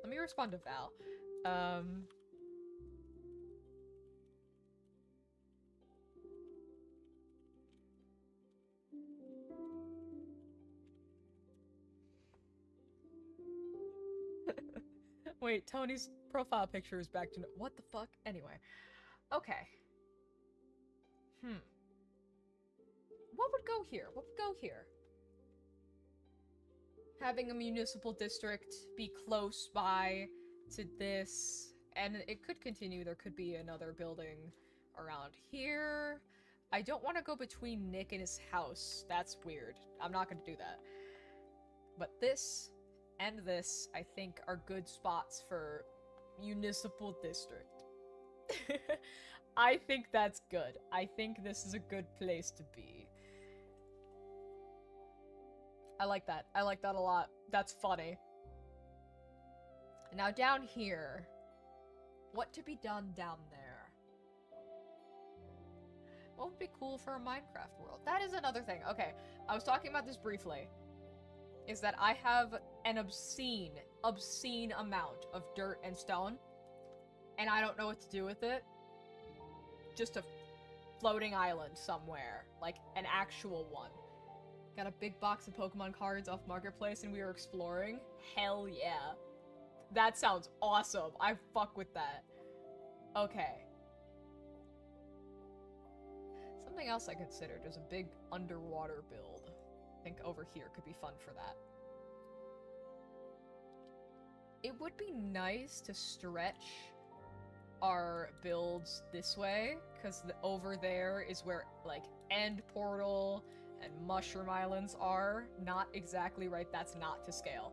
Let me respond to Val. Wait, Tony's profile picture is back to what the fuck? Anyway. Okay. What would go here? What would go here? Having a municipal district be close by to this, and it could continue. There could be another building around here. I don't want to go between Nick and his house. That's weird. I'm not going to do that. But this and this, I think, are good spots for municipal district. I think that's good. I think this is a good place to be. I like that. I like that a lot. That's funny. Now down here, what to be done down there? What would be cool for a Minecraft world? That is another thing. Okay, I was talking about this briefly. Is that I have an obscene amount of dirt and stone, and I don't know what to do with it. Just a floating island somewhere, like an actual one. Got a big box of Pokemon cards off Marketplace and we were exploring. Hell yeah. That sounds awesome. I fuck with that. Okay. Something else I considered was a big underwater build. I think over here could be fun for that. It would be nice to stretch our builds this way, because over there is where, like, End Portal and Mushroom Islands are. Not exactly right, that's not to scale.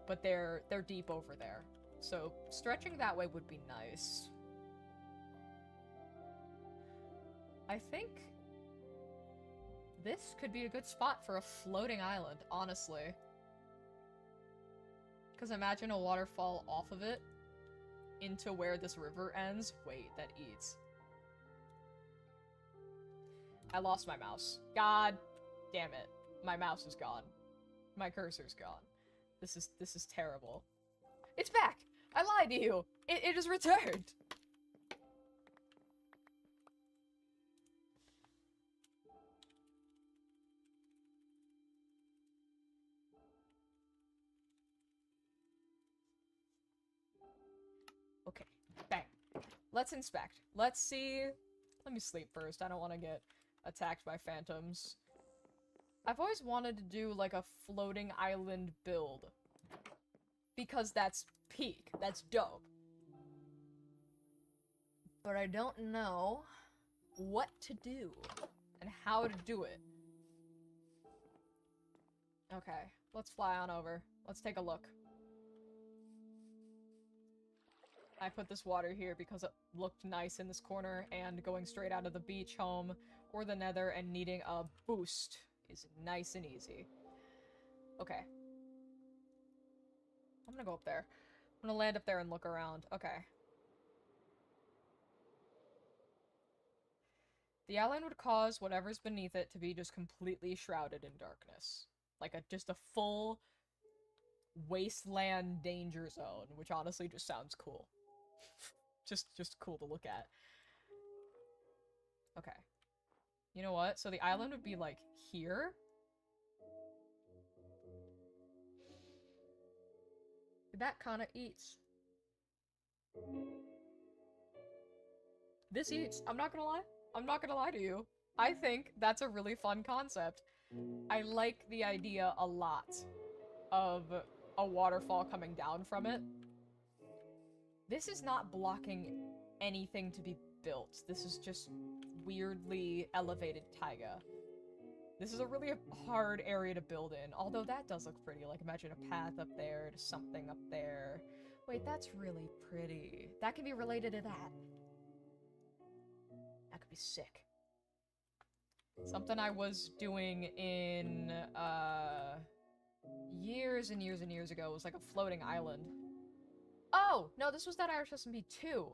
But they're deep over there. So stretching that way would be nice. I think this could be a good spot for a floating island, honestly. Because imagine a waterfall off of it into where this river ends. Wait, that eats. I lost my mouse. God damn it. My mouse is gone. My cursor's gone. This is terrible. It's back! I lied to you! It is returned! Okay, bang. Let's inspect. Let's see. Let me sleep first. I don't want to get attacked by phantoms. I've always wanted to do like a floating island build. Because that's peak. That's dope. But I don't know what to do and how to do it. Okay, let's fly on over. Let's take a look. I put this water here because it looked nice in this corner, and going straight out of the beach home or the nether and needing a boost is nice and easy. Okay. I'm gonna go up there. I'm gonna land up there and look around. Okay. The island would cause whatever's beneath it to be just completely shrouded in darkness. Like just a full wasteland danger zone, which honestly just sounds cool. just cool to look at. Okay. You know what? So the island would be like here. That kind of eats. This eats. I'm not gonna lie. I'm not gonna lie to you. I think that's a really fun concept. I like the idea a lot of a waterfall coming down from it. This is not blocking anything to be built. This is just weirdly elevated taiga. This is a really hard area to build in, although that does look pretty. Like, imagine a path up there to something up there. Wait, that's really pretty. That can be related to that. That could be sick. Something I was doing in, years and years and years ago was like a floating island. Oh! No, this was that Irish SMP 2.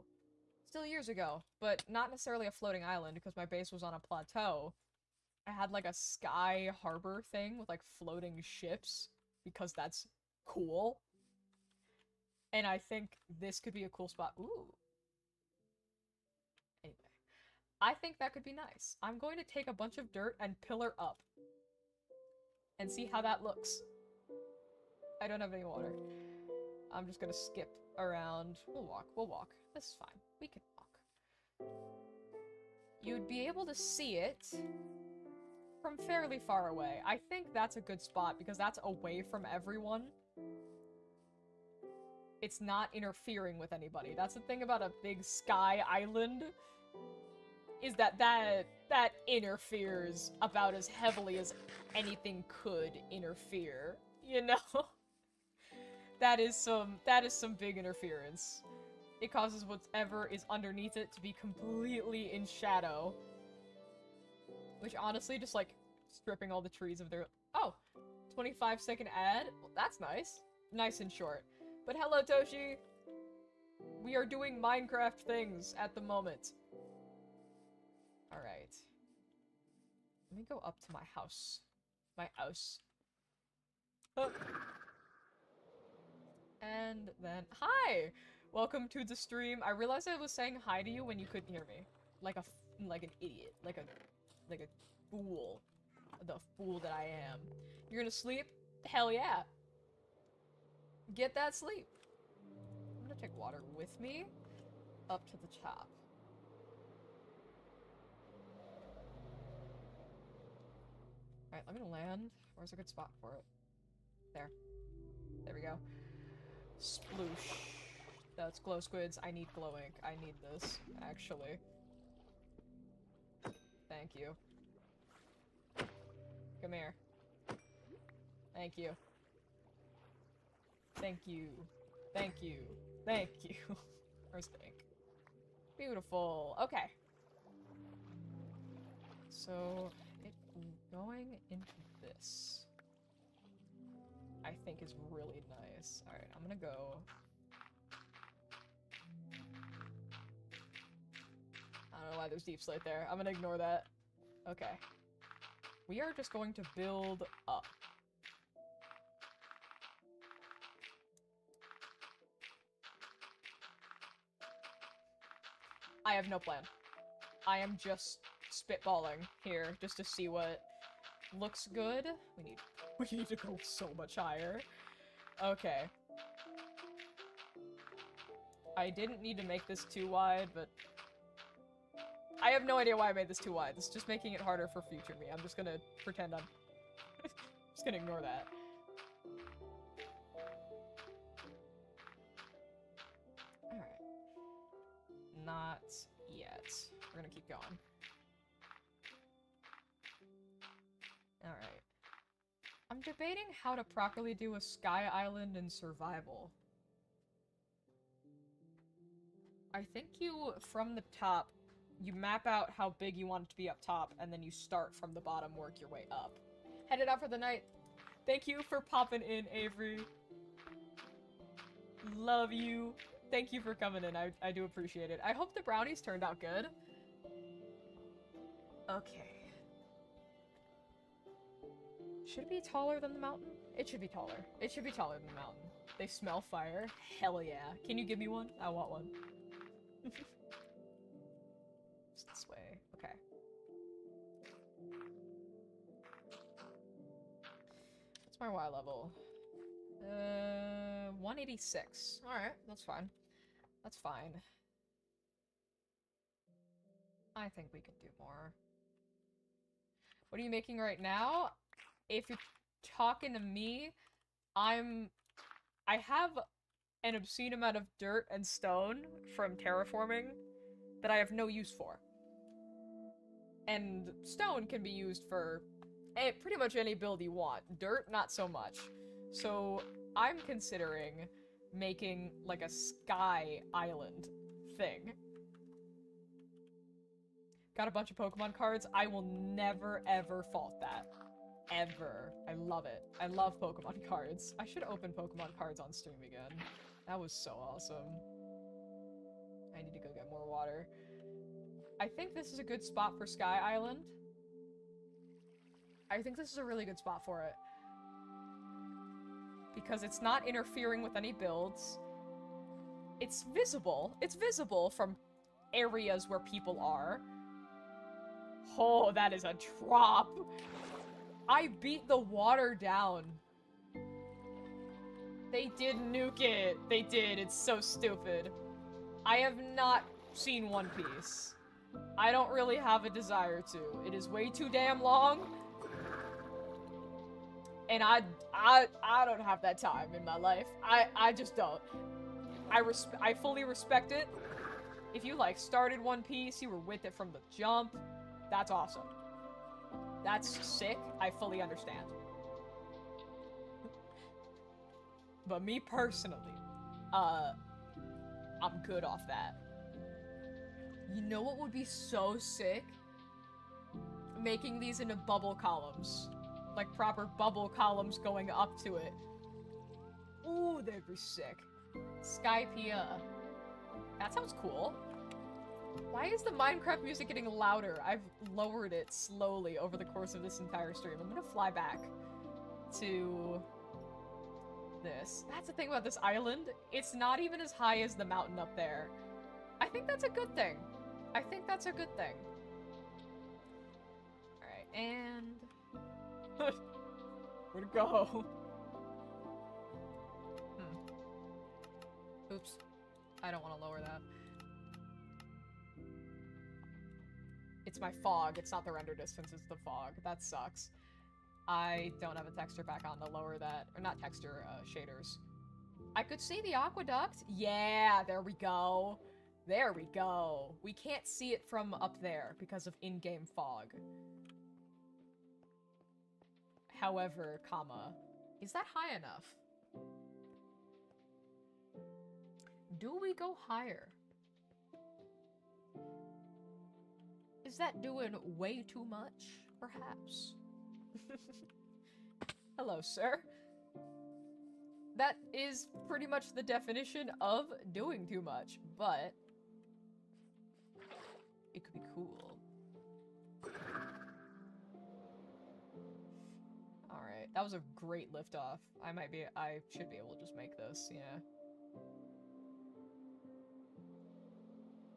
Still years ago, but not necessarily a floating island because my base was on a plateau. I had like a sky harbor thing with like floating ships because that's cool. And I think this could be a cool spot. Ooh. Anyway. I think that could be nice. I'm going to take a bunch of dirt and pillar up. And see how that looks. I don't have any water. I'm just gonna skip around. We'll walk. This is fine. We can walk. You'd be able to see it from fairly far away. I think that's a good spot because that's away from everyone. It's not interfering with anybody. That's the thing about a big sky island, is that interferes about as heavily as anything could interfere, you know? That is some big interference. It causes whatever is underneath it to be completely in shadow. Which honestly, just like stripping all the trees of their— oh! 25-second ad? Well, that's nice. Nice and short. But hello, Toshi! We are doing Minecraft things at the moment. Alright. Let me go up to my house. My house. Oh. And then— hi! Welcome to the stream. I realized I was saying hi to you when you couldn't hear me. Like an idiot. Like a fool. The fool that I am. You're gonna sleep? Hell yeah! Get that sleep. I'm gonna take water with me up to the top. Alright, let me land. Where's a good spot for it? There. There we go. Sploosh. That's glow squids. I need glow ink. I need this, actually. Thank you. Come here. Thank you. Thank you. Thank you. Thank you. Where's the ink? Beautiful. Okay. So, it going into this, I think is really nice. Alright, I'm gonna go. I don't know why there's deep slate there. I'm gonna ignore that. Okay. We are just going to build up. I have no plan. I am just spitballing here just to see what looks good. We need to go so much higher. Okay. I didn't need to make this too wide, but I have no idea why I made this too wide. This is just making it harder for future me. I'm just gonna pretend I'm just gonna ignore that. Alright. Not we're gonna keep going. Alright. I'm debating how to properly do a sky island in survival. I think you, from the top, you map out how big you want it to be up top, and then you start from the bottom, work your way up. Headed out for the night. Thank you for popping in, Avery. Love you. Thank you for coming in. I do appreciate it. I hope the brownies turned out good. Okay. Should it be taller than the mountain? It should be taller. It should be taller than the mountain. They smell fire. Hell yeah. Can you give me one? I want one. It's this way. Okay. What's my Y level? 186. Alright, that's fine. That's fine. I think we can do more. What are you making right now? If you're talking to me, I have an obscene amount of dirt and stone from terraforming that I have no use for. And stone can be used for pretty much any build you want. Dirt, not so much. So I'm considering making like a sky island thing. Got a bunch of Pokemon cards. I will never ever fault that. Ever. I love it. I love Pokemon cards. I should open Pokemon cards on stream again. That was so awesome. I need to go get more water. I think this is a good spot for Sky Island. I think this is a really good spot for it. Because it's not interfering with any builds. It's visible. It's visible from areas where people are. Oh, that is a drop. I beat the water down. They did nuke it. They did. It's so stupid. I have not seen One Piece. I don't really have a desire to. It is way too damn long. And I don't have that time in my life. I just don't. I fully respect it. If you like started One Piece, you were with it from the jump, that's awesome. That's sick. I fully understand. But me personally, I'm good off that. You know what would be so sick? Making these into bubble columns. Like proper bubble columns going up to it. Ooh, that'd be sick. Skypea. That sounds cool. Why is the Minecraft music getting louder? I've lowered it slowly over the course of this entire stream. I'm gonna fly back to this. That's the thing about this island. It's not even as high as the mountain up there. I think that's a good thing. I think that's a good thing. Alright, and... where'd it go? Oops. I don't want to lower that. It's my fog. It's not the render distance, it's the fog. That sucks. I don't have a texture back on to lower that. Or not texture, shaders. I could see the aqueduct. Yeah, there we go. There we go. We can't see it from up there because of in-game fog. However, comma, is that high enough? Do we go higher? Is that doing way too much? Perhaps. Hello, sir. That is pretty much the definition of doing too much, but it could be cool. Alright, that was a great liftoff. I should be able to just make this, yeah.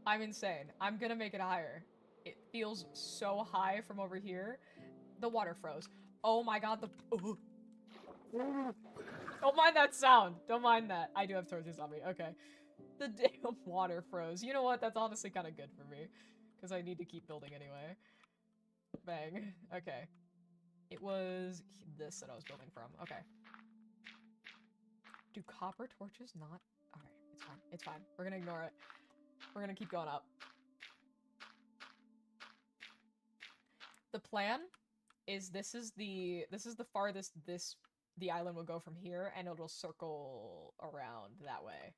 I'm insane. I'm gonna make it higher. It feels so high from over here. The water froze. Oh my god, ooh. Don't mind that sound. Don't mind that. I do have torches on me. Okay. The damn water froze. You know what? That's honestly kind of good for me. Because I need to keep building anyway. Bang. Okay. It was this that I was building from. Okay. Do copper torches not... Alright, it's fine. It's fine. We're gonna ignore it. We're gonna keep going up. the plan is this is the farthest the island will go from here, and it'll circle around that way.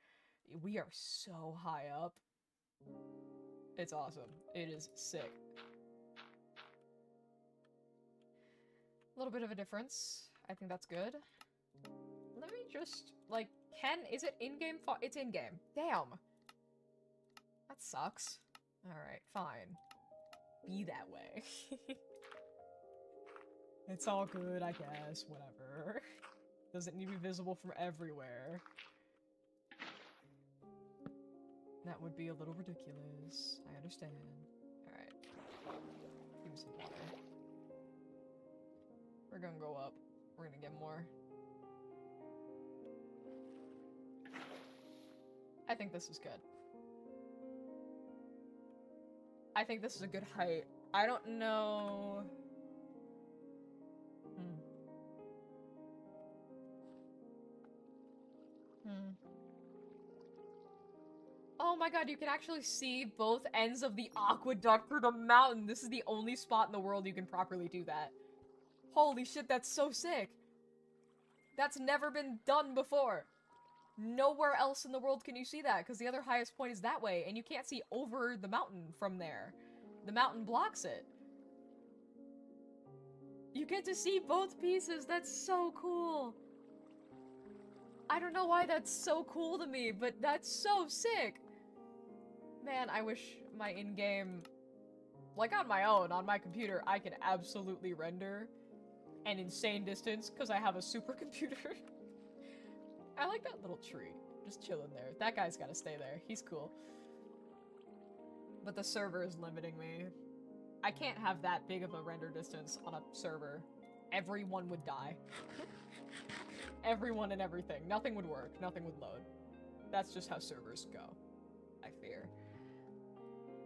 We are so high up. It's awesome. It is sick. A little bit of a difference. I think that's good. Let me just, like, is it in-game? It's in-game. Damn. That sucks. Alright, fine. Be that way. It's all good, I guess. Whatever. Doesn't need to be visible from everywhere. That would be a little ridiculous. I understand. Alright. Give me some water. We're gonna go up. We're gonna get more. I think this is good. I think this is a good height. I don't know... Oh my god, you can actually see both ends of the aqueduct through the mountain. This is the only spot in the world you can properly do that. Holy shit, that's so sick. That's never been done before. Nowhere else in the world can you see that, because the other highest point is that way, and you can't see over the mountain from there. The mountain blocks it. You get to see both pieces. That's so cool. I don't know why that's so cool to me, but that's so sick. Man, I wish my in-game... Like, on my own, on my computer, I can absolutely render an insane distance, because I have a supercomputer. I like that little tree. Just chilling there. That guy's gotta stay there. He's cool. But the server is limiting me. I can't have that big of a render distance on a server. Everyone would die. Everyone and everything. Nothing would work. Nothing would load. That's just how servers go, I fear.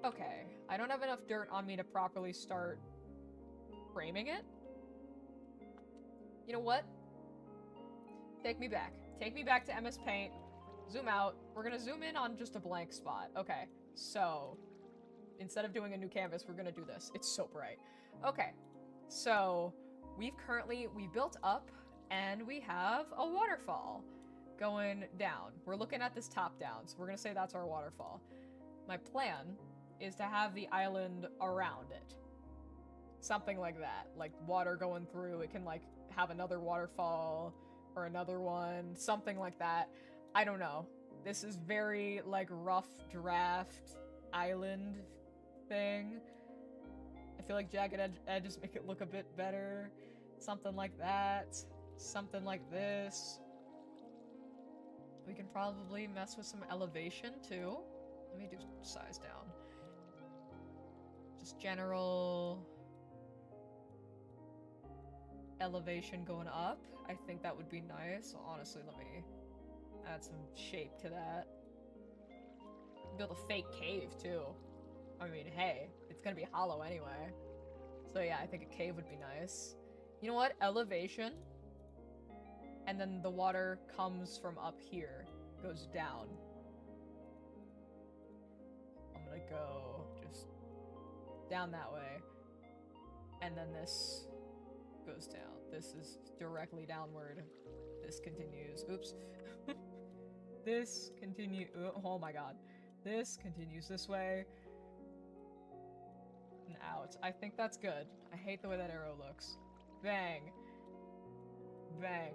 Okay. I don't have enough dirt on me to properly start framing it. You know what? Take me back. Take me back to MS Paint. Zoom out. We're gonna zoom in on just a blank spot. Okay, so instead of doing a new canvas, we're gonna do this. It's so bright. Okay, so we built up and we have a waterfall going down. We're looking at this top down, so we're gonna say that's our waterfall. My plan is to have the island around it. Something like that. Like water going through. It can like have another waterfall or another one, something like that. I don't know. This is very, like, rough draft island thing. I feel like jagged edges make it look a bit better. Something like that. Something like this. We can probably mess with some elevation, too. Let me do size down. Just general... elevation going up. I think that would be nice. Honestly, let me add some shape to that. Build a fake cave, too. I mean, hey, it's gonna be hollow anyway. So yeah, I think a cave would be nice. You know what? Elevation. And then the water comes from up here. Goes down. I'm gonna go just down that way. And then this goes down. This is directly downward. This continues. Oops. This continue. Oh my god. This continues this way. And out. I think that's good. I hate the way that arrow looks. Bang. Bang.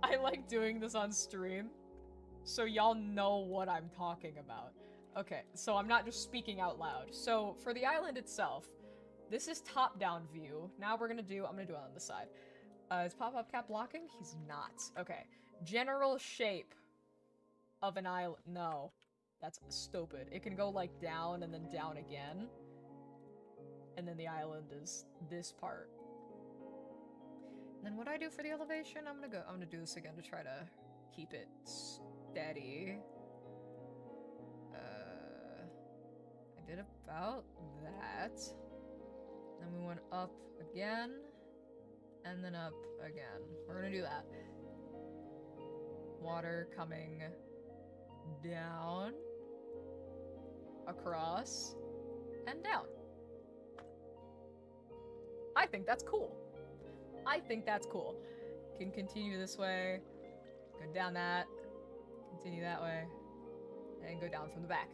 I like doing this on stream, so y'all know what I'm talking about. Okay, so I'm not just speaking out loud. So, for the island itself, this is top-down view. Now I'm gonna do it on the side. Is Pop-Up Cat blocking? He's not. Okay. General shape of an island. No. That's stupid. It can go, like, down and then down again. And then the island is this part. And then what do I do for the elevation? I'm gonna do this again to try to keep it steady. I did about that. Then we went up again, and then up again. We're gonna do that. Water coming down, across, and down. I think that's cool. I think that's cool. Can continue this way, go down that, continue that way, and go down from the back.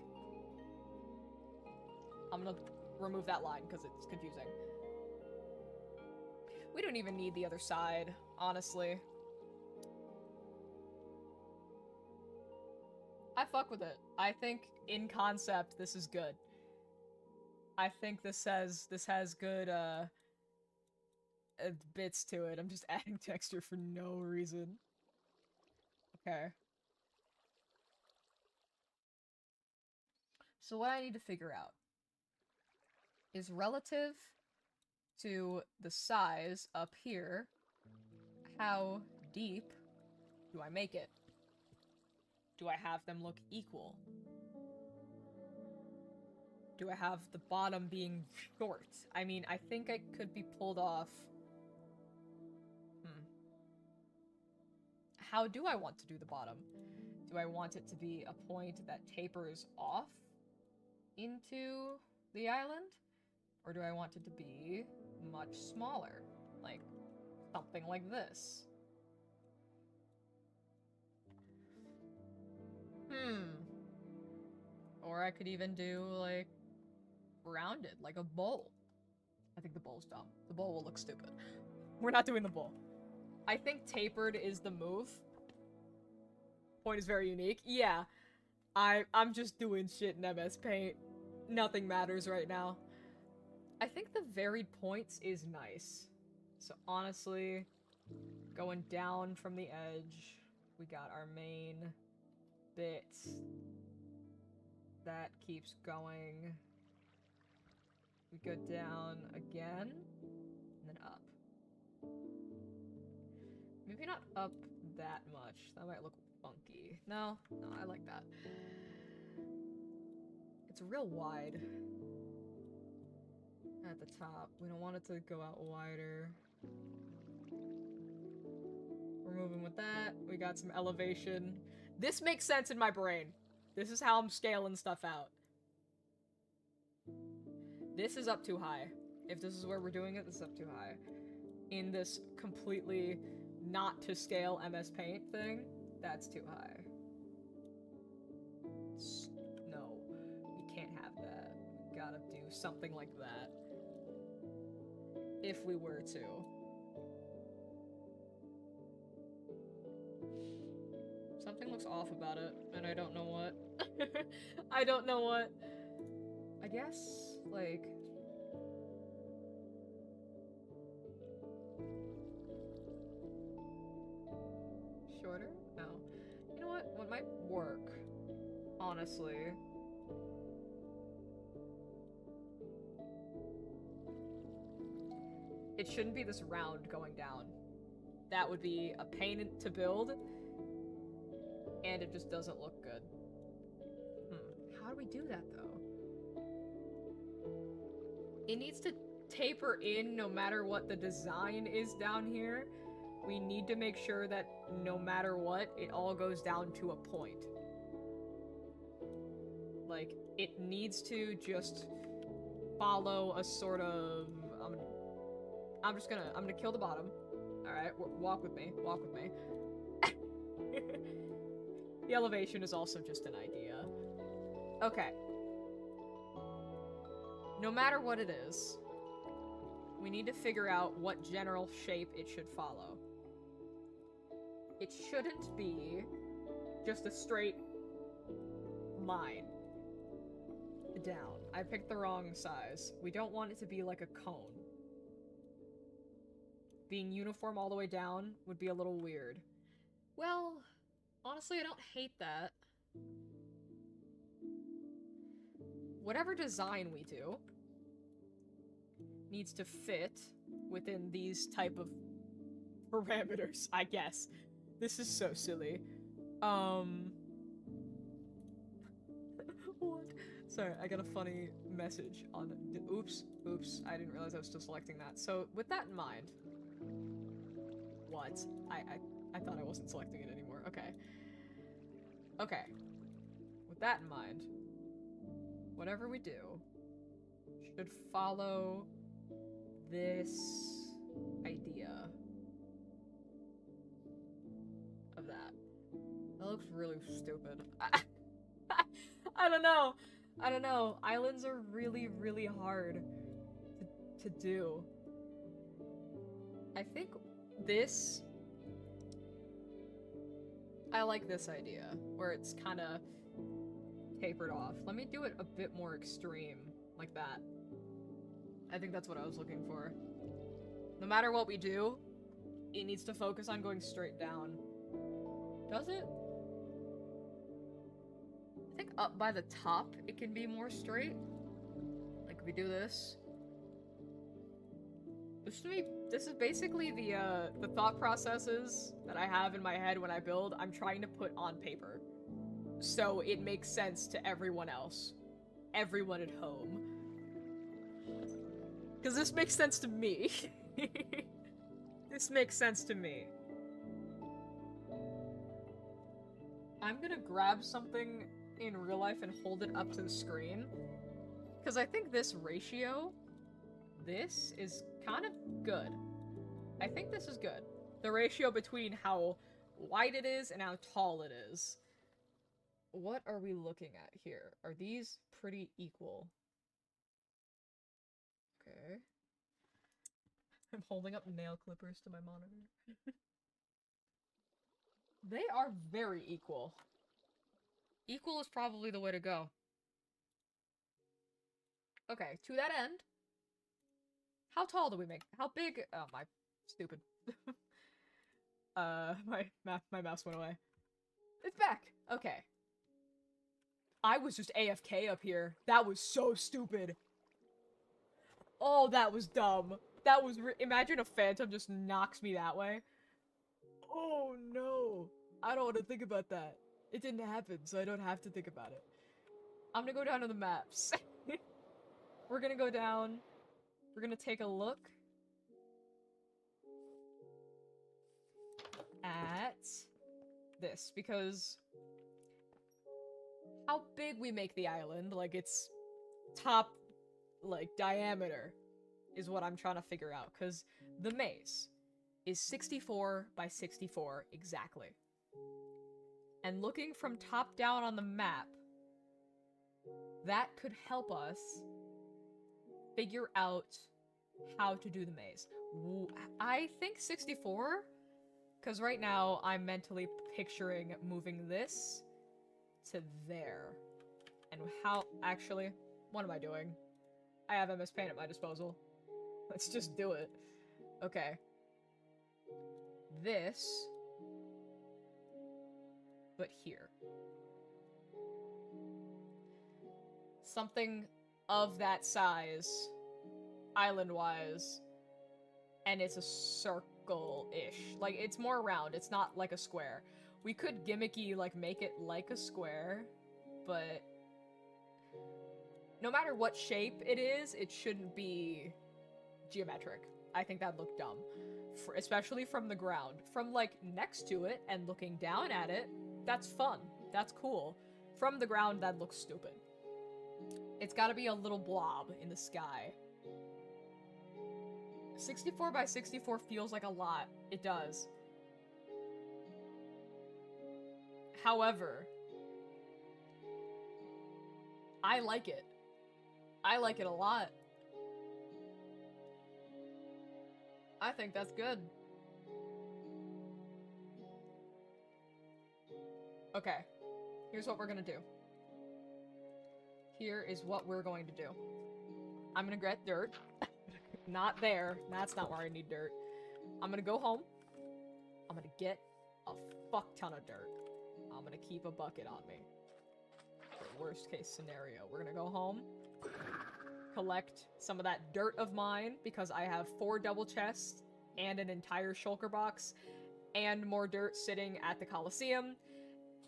I'm gonna remove that line because it's confusing. We don't even need the other side, honestly. I fuck with it. I think in concept this is good. I think this has good bits to it. I'm just adding texture for no reason. Okay. So what I need to figure out is relative to the size up here, how deep do I make it? Do I have them look equal? Do I have the bottom being short? I mean, I think I could be pulled off. How do I want to do the bottom? Do I want it to be a point that tapers off into the island? Or do I want it to be much smaller? Like, something like this. Or I could even do, like, rounded, like a bowl. I think the bowl's dumb. The bowl will look stupid. We're not doing the bowl. I think tapered is the move. Point is very unique. Yeah. I'm just doing shit in MS Paint. Nothing matters right now. I think the varied points is nice. So honestly, going down from the edge, we got our main bit. That keeps going. We go down again, and then up. Maybe not up that much. That might look funky. No, I like that. It's real wide at the top. We don't want it to go out wider. We're moving with that. We got some elevation. This makes sense in my brain. This is how I'm scaling stuff out. This is up too high. If this is where we're doing it, this is up too high. In this completely not to scale MS Paint thing, that's too high. No, we can't have that. We gotta do something like that. If we were to. Something looks off about it, and I don't know what. I don't know what. I guess, like... shorter? No. You know what might work, honestly. It shouldn't be this round going down. That would be a pain to build, and it just doesn't look good. How do we do that, though? It needs to taper in no matter what the design is down here. We need to make sure that no matter what, it all goes down to a point. Like, it needs to just follow a sort of... I'm gonna kill the bottom. Alright, walk with me. Walk with me. The elevation is also just an idea. Okay. No matter what it is, we need to figure out what general shape it should follow. It shouldn't be just a straight line down. I picked the wrong size. We don't want it to be like a cone. Being uniform all the way down would be a little weird. Well, honestly, I don't hate that. Whatever design we do needs to fit within these type of parameters, I guess. This is so silly. What? Sorry, I got a funny message on... Oops, I didn't realize I was still selecting that. So, with that in mind... What? I thought I wasn't selecting it anymore. Okay. Okay. With that in mind, whatever we do should follow this idea of that. That looks really stupid. I don't know. I don't know. Islands are really, really hard to do. I think this... I like this idea, where it's kind of tapered off. Let me do it a bit more extreme, like that. I think that's what I was looking for. No matter what we do, it needs to focus on going straight down. Does it? I think up by the top, it can be more straight. Like, we do this. This is basically the thought processes that I have in my head when I build. I'm trying to put on paper. So it makes sense to everyone else. Everyone at home. Because this makes sense to me. This makes sense to me. I'm gonna grab something in real life and hold it up to the screen. Because I think this ratio, this is kind of good. I think this is good. The ratio between how wide it is and how tall it is. What are we looking at here? Are these pretty equal? Okay. I'm holding up nail clippers to my monitor. They are very equal. Equal is probably the way to go. Okay, to that end, how tall do we make? How big? Oh, my stupid. My mouse went away. It's back. Okay. I was just AFK up here. That was so stupid. Oh, that was dumb. That was imagine a phantom just knocks me that way. Oh no. I don't want to think about that. It didn't happen, so I don't have to think about it. I'm gonna go down to the maps. We're gonna go down. We're gonna take a look at this, because how big we make the island, like its top, like, diameter, is what I'm trying to figure out, because the maze is 64 by 64 exactly. And looking from top down on the map, that could help us figure out how to do the maze. I think 64, because right now I'm mentally picturing moving this to there. And how, actually, what am I doing? I have MS Paint at my disposal. Let's just do it. Okay. This, but here. Something of that size, island-wise, and it's a circle-ish. Like, it's more round, it's not like a square. We could gimmicky, like, make it like a square, but no matter what shape it is, it shouldn't be geometric. I think that'd look dumb. Especially from the ground. From, like, next to it and looking down at it, that's fun. That's cool. From the ground, that looks stupid. It's gotta be a little blob in the sky. 64 by 64 feels like a lot. It does. However, I like it. I like it a lot. I think that's good. Okay. Here's what we're gonna do. Here is what we're going to do. I'm gonna get dirt. Not there. That's not where I need dirt. I'm gonna go home. I'm gonna get a fuck ton of dirt. I'm gonna keep a bucket on me. For worst case scenario. We're gonna go home. Collect some of that dirt of mine, because I have 4 double chests and an entire shulker box, and more dirt sitting at the Coliseum,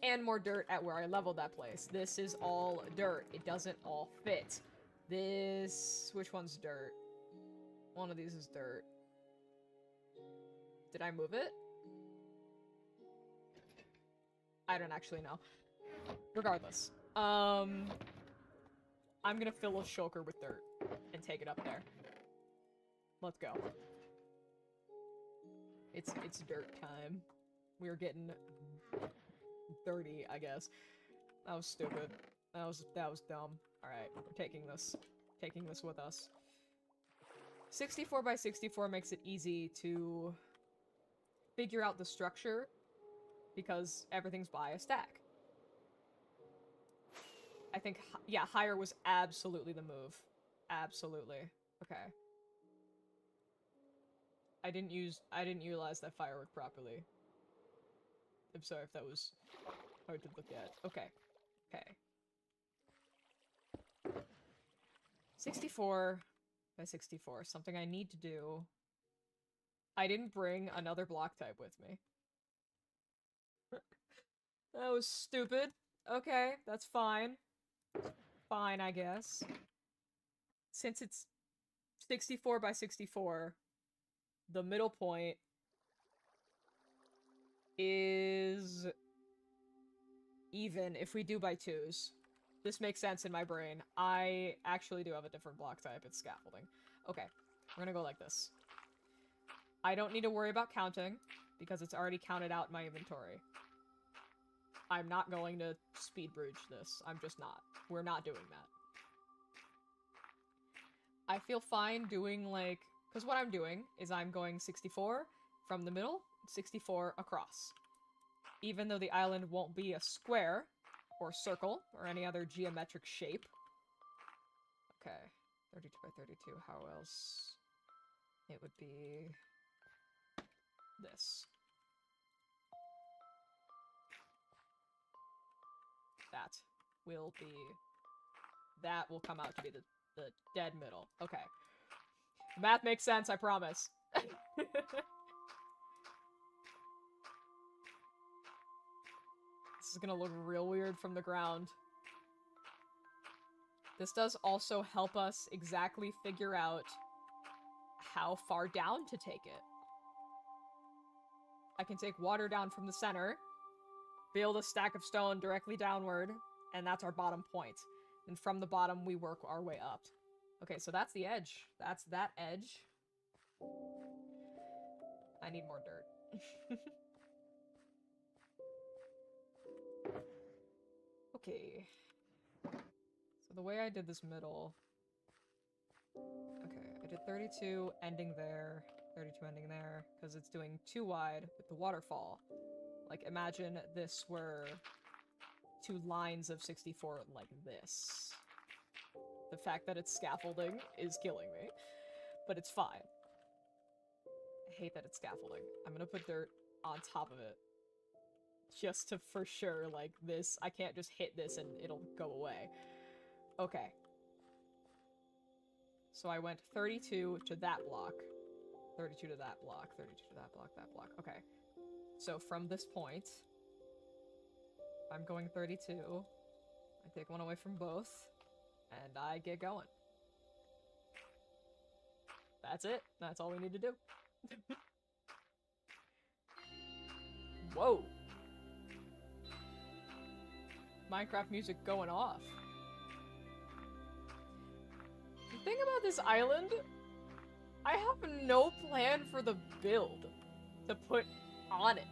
and more dirt at where I leveled that place. This is all dirt. It doesn't all fit. This... which one's dirt? One of these is dirt. Did I move it? I don't actually know. Regardless. I'm gonna fill a shulker with dirt and take it up there. Let's go. It's dirt time. We're getting dirty, I guess. That was stupid. That was dumb. Alright, we're taking this. Taking this with us. 64 by 64 makes it easy to figure out the structure because everything's by a stack. I think, yeah, higher was absolutely the move. Absolutely. Okay. I didn't utilize that firework properly. I'm sorry if that was hard to look at. Okay. Okay. 64 by 64. Something I need to do. I didn't bring another block type with me. That was stupid. Okay, that's fine. Fine, I guess. Since it's 64 by 64, the middle point is even if we do by twos. This makes sense in my brain. I actually do have a different block type. It's scaffolding. Okay, we're gonna go like this. I don't need to worry about counting because it's already counted out in my inventory. I'm not going to speed bridge this. I'm just not. We're not doing that. I feel fine doing, like... Because what I'm doing is I'm going 64 from the middle, 64 across. Even though the island won't be a square, or circle, or any other geometric shape. Okay. 32 by 32, how else? It would be... this. That will come out to be the dead middle. Okay. Math makes sense, I promise. This is gonna look real weird from the ground. This does also help us exactly figure out how far down to take it. I can take water down from the center, build a stack of stone directly downward, and that's our bottom point. And from the bottom, we work our way up. Okay, so that's the edge. That's that edge. I need more dirt. Okay. So the way I did this middle... Okay, I did 32 ending there, 32 ending there, because it's doing too wide with the waterfall. Like, imagine this were 2 lines of 64 like this. The fact that it's scaffolding is killing me, but it's fine. I hate that it's scaffolding. I'm gonna put dirt on top of it. Just to for sure, like, this, I can't just hit this and it'll go away. Okay. So I went 32 to that block, 32 to that block, 32 to that block, that block. Okay. So from this point, I'm going 32. I take one away from both, and I get going. That's it. That's all we need to do. Whoa. Minecraft music going off. The thing about this island, I have no plan for the build to put on it.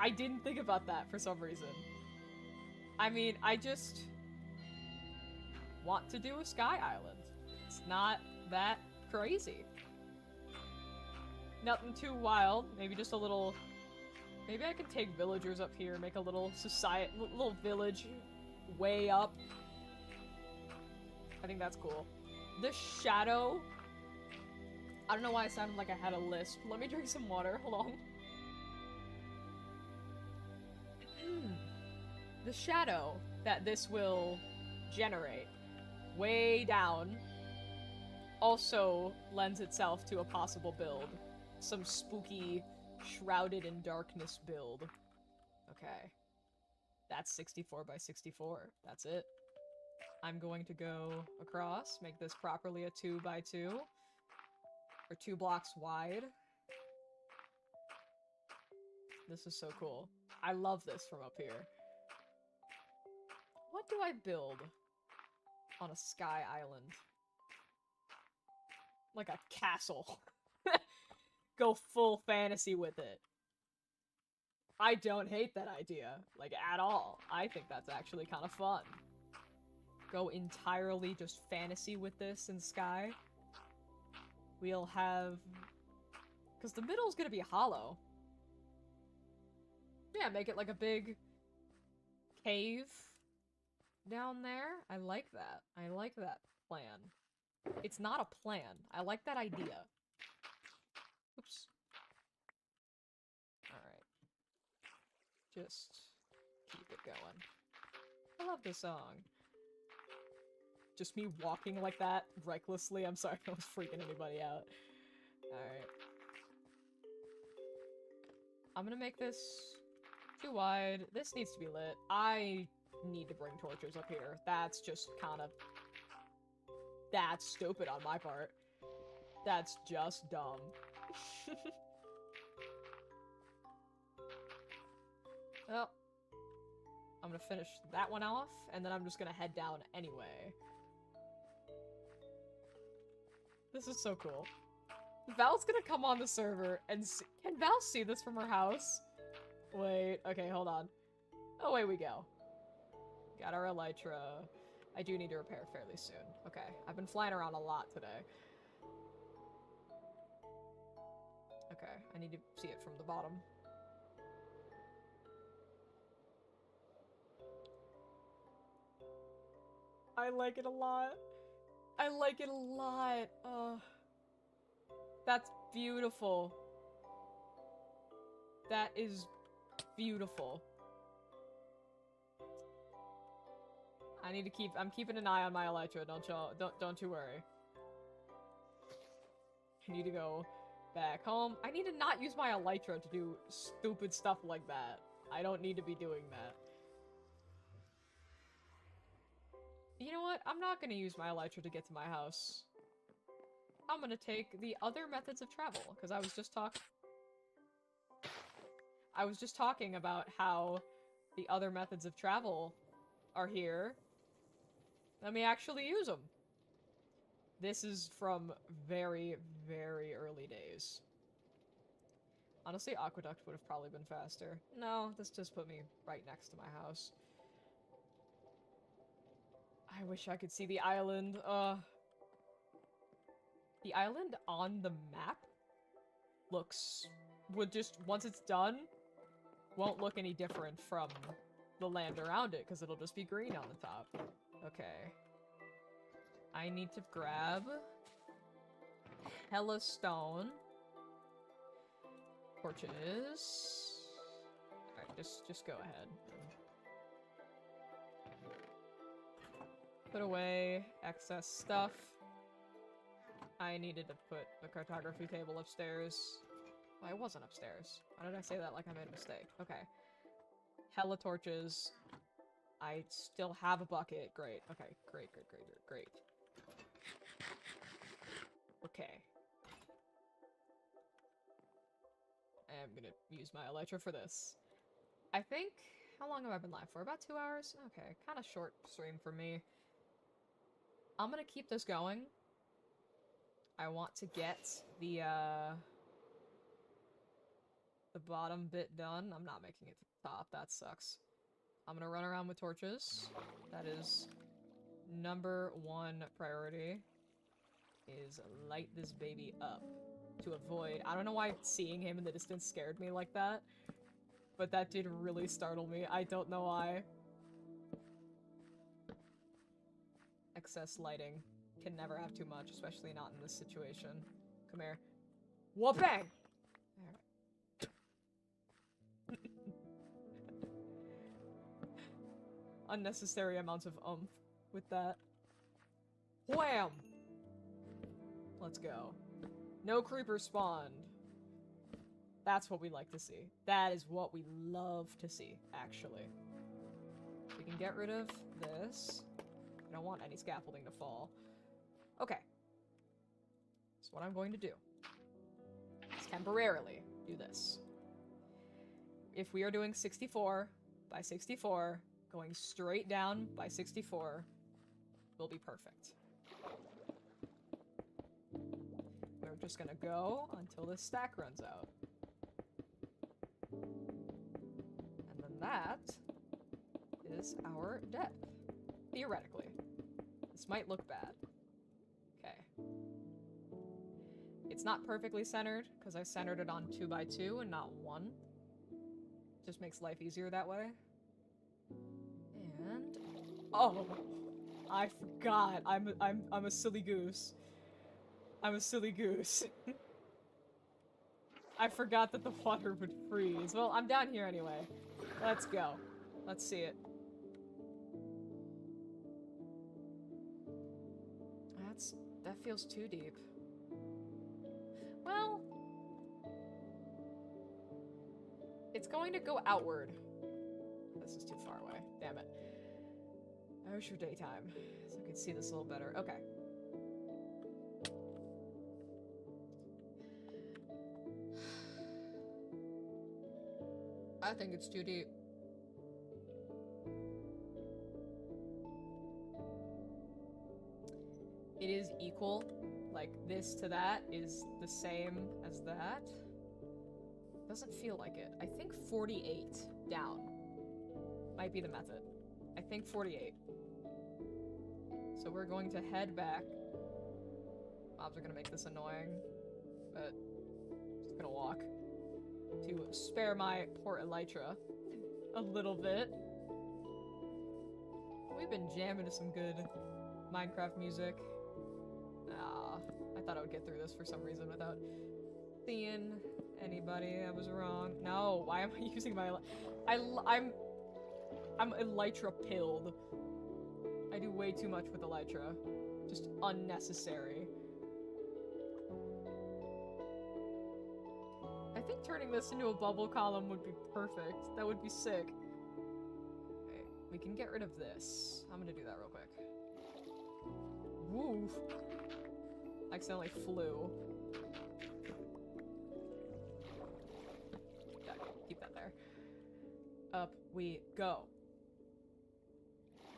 I didn't think about that for some reason. I mean, I just want to do a sky island. It's not that crazy. Nothing too wild, maybe just a little... Maybe I could take villagers up here, make a little little village way up. I think that's cool. This shadow... I don't know why I sounded like I had a lisp. Let me drink some water, hold on. The shadow that this will generate way down also lends itself to a possible build. Some spooky, shrouded in darkness build. Okay. That's 64 by 64. That's it. I'm going to go across, make this properly a 2 by 2. Or 2 blocks wide. This is so cool. I love this from up here. What do I build on a sky island? like a castle. Go full fantasy with it. I don't hate that idea, like, at all. I think that's actually kind of fun. Go entirely just fantasy with this in Sky. We'll have... Because the middle's gonna be hollow. Yeah, make it like a big cave down there. I like that. I like that plan. It's not a plan. I like that idea. Oops. Alright. Just keep it going. I love this song. Just me walking like that, recklessly. I'm sorry, I was freaking anybody out. Alright. I'm gonna make this too wide. This needs to be lit. I need to bring torches up here. That's just kind of... That's stupid on my part. That's just dumb. Well, I'm gonna finish that one off, and then I'm just gonna head down anyway. This is so cool. Val's gonna come on the server and see— Can Val see this from her house? Wait, okay, hold on. Oh, away we go. Got our elytra. I do need to repair fairly soon. Okay, I've been flying around a lot today. Okay, I need to see it from the bottom. I like it a lot. I like it a lot. That's beautiful. That is beautiful. I need to keep— I'm keeping an eye on my elytra, don't you worry. I need to go back home. I need to not use my elytra to do stupid stuff like that. I don't need to be doing that. You know what? I'm not gonna use my elytra to get to my house. I'm gonna take the other methods of travel, because I was just talking about how the other methods of travel are here. Let me actually use them. This is from very, very early days. Honestly, Aqueduct would have probably been faster. No, this just put me right next to my house. I wish I could see the island. The island on the map would just, once it's done, won't look any different from the land around it, because it'll just be green on the top. Okay. I need to grab hella stone. Torches. Alright, just go ahead. Put away excess stuff. I needed to put the cartography table upstairs. Well, it wasn't upstairs. Why did I say that like I made a mistake? Okay. Hella torches. I still have a bucket. Great. Okay, great. Okay. I'm gonna use my elytra for this. I think... How long have I been live for? About 2 hours? Okay, kind of short stream for me. I'm gonna keep this going. I want to get the bottom bit done. I'm not making it to the top. That sucks. I'm gonna run around with torches. That is number 1 priority. Is light this baby up to avoid— I don't know why seeing him in the distance scared me like that, but that did really startle me. I don't know why. Excess lighting. Can never have too much, especially not in this situation. Come here. Whoopang! Alright. Unnecessary amounts of oomph with that. Wham! Let's go. No creepers spawned. That's what we like to see. That is what we love to see, actually. We can get rid of this. I don't want any scaffolding to fall. Okay. So what I'm going to do is temporarily do this. If we are doing 64 by 64, going straight down by 64 will be perfect. we're just gonna go until this stack runs out. And then that is our depth. Theoretically. This might look bad. Okay. It's not perfectly centered, because I centered it on 2x2 and not 1. Just makes life easier that way. And... oh! I forgot. I'm a silly goose. I'm a silly goose. I forgot that the water would freeze. Well, I'm down here anyway. Let's go. Let's see it. That feels too deep. Well... it's going to go outward. This is too far away. Damn it. I wish for daytime, so I could see this a little better. Okay. I think it's too deep. It is equal. Like, this to that is the same as that. Doesn't feel like it. I think 48 down might be the method. I think 48. So we're going to head back. Mobs are gonna make this annoying, but I'm just gonna walk to spare my poor Elytra a little bit. We've been jamming to some good Minecraft music. Ah, I thought I would get through this for some reason without seeing anybody. I was wrong. No, why am I using my... I'm Elytra pilled. I do way too much with Elytra. Just unnecessary. I think turning this into a bubble column would be perfect. That would be sick. Okay, we can get rid of this. I'm gonna do that real quick. Woo! Accidentally flew. Yeah, keep that there. Up we go.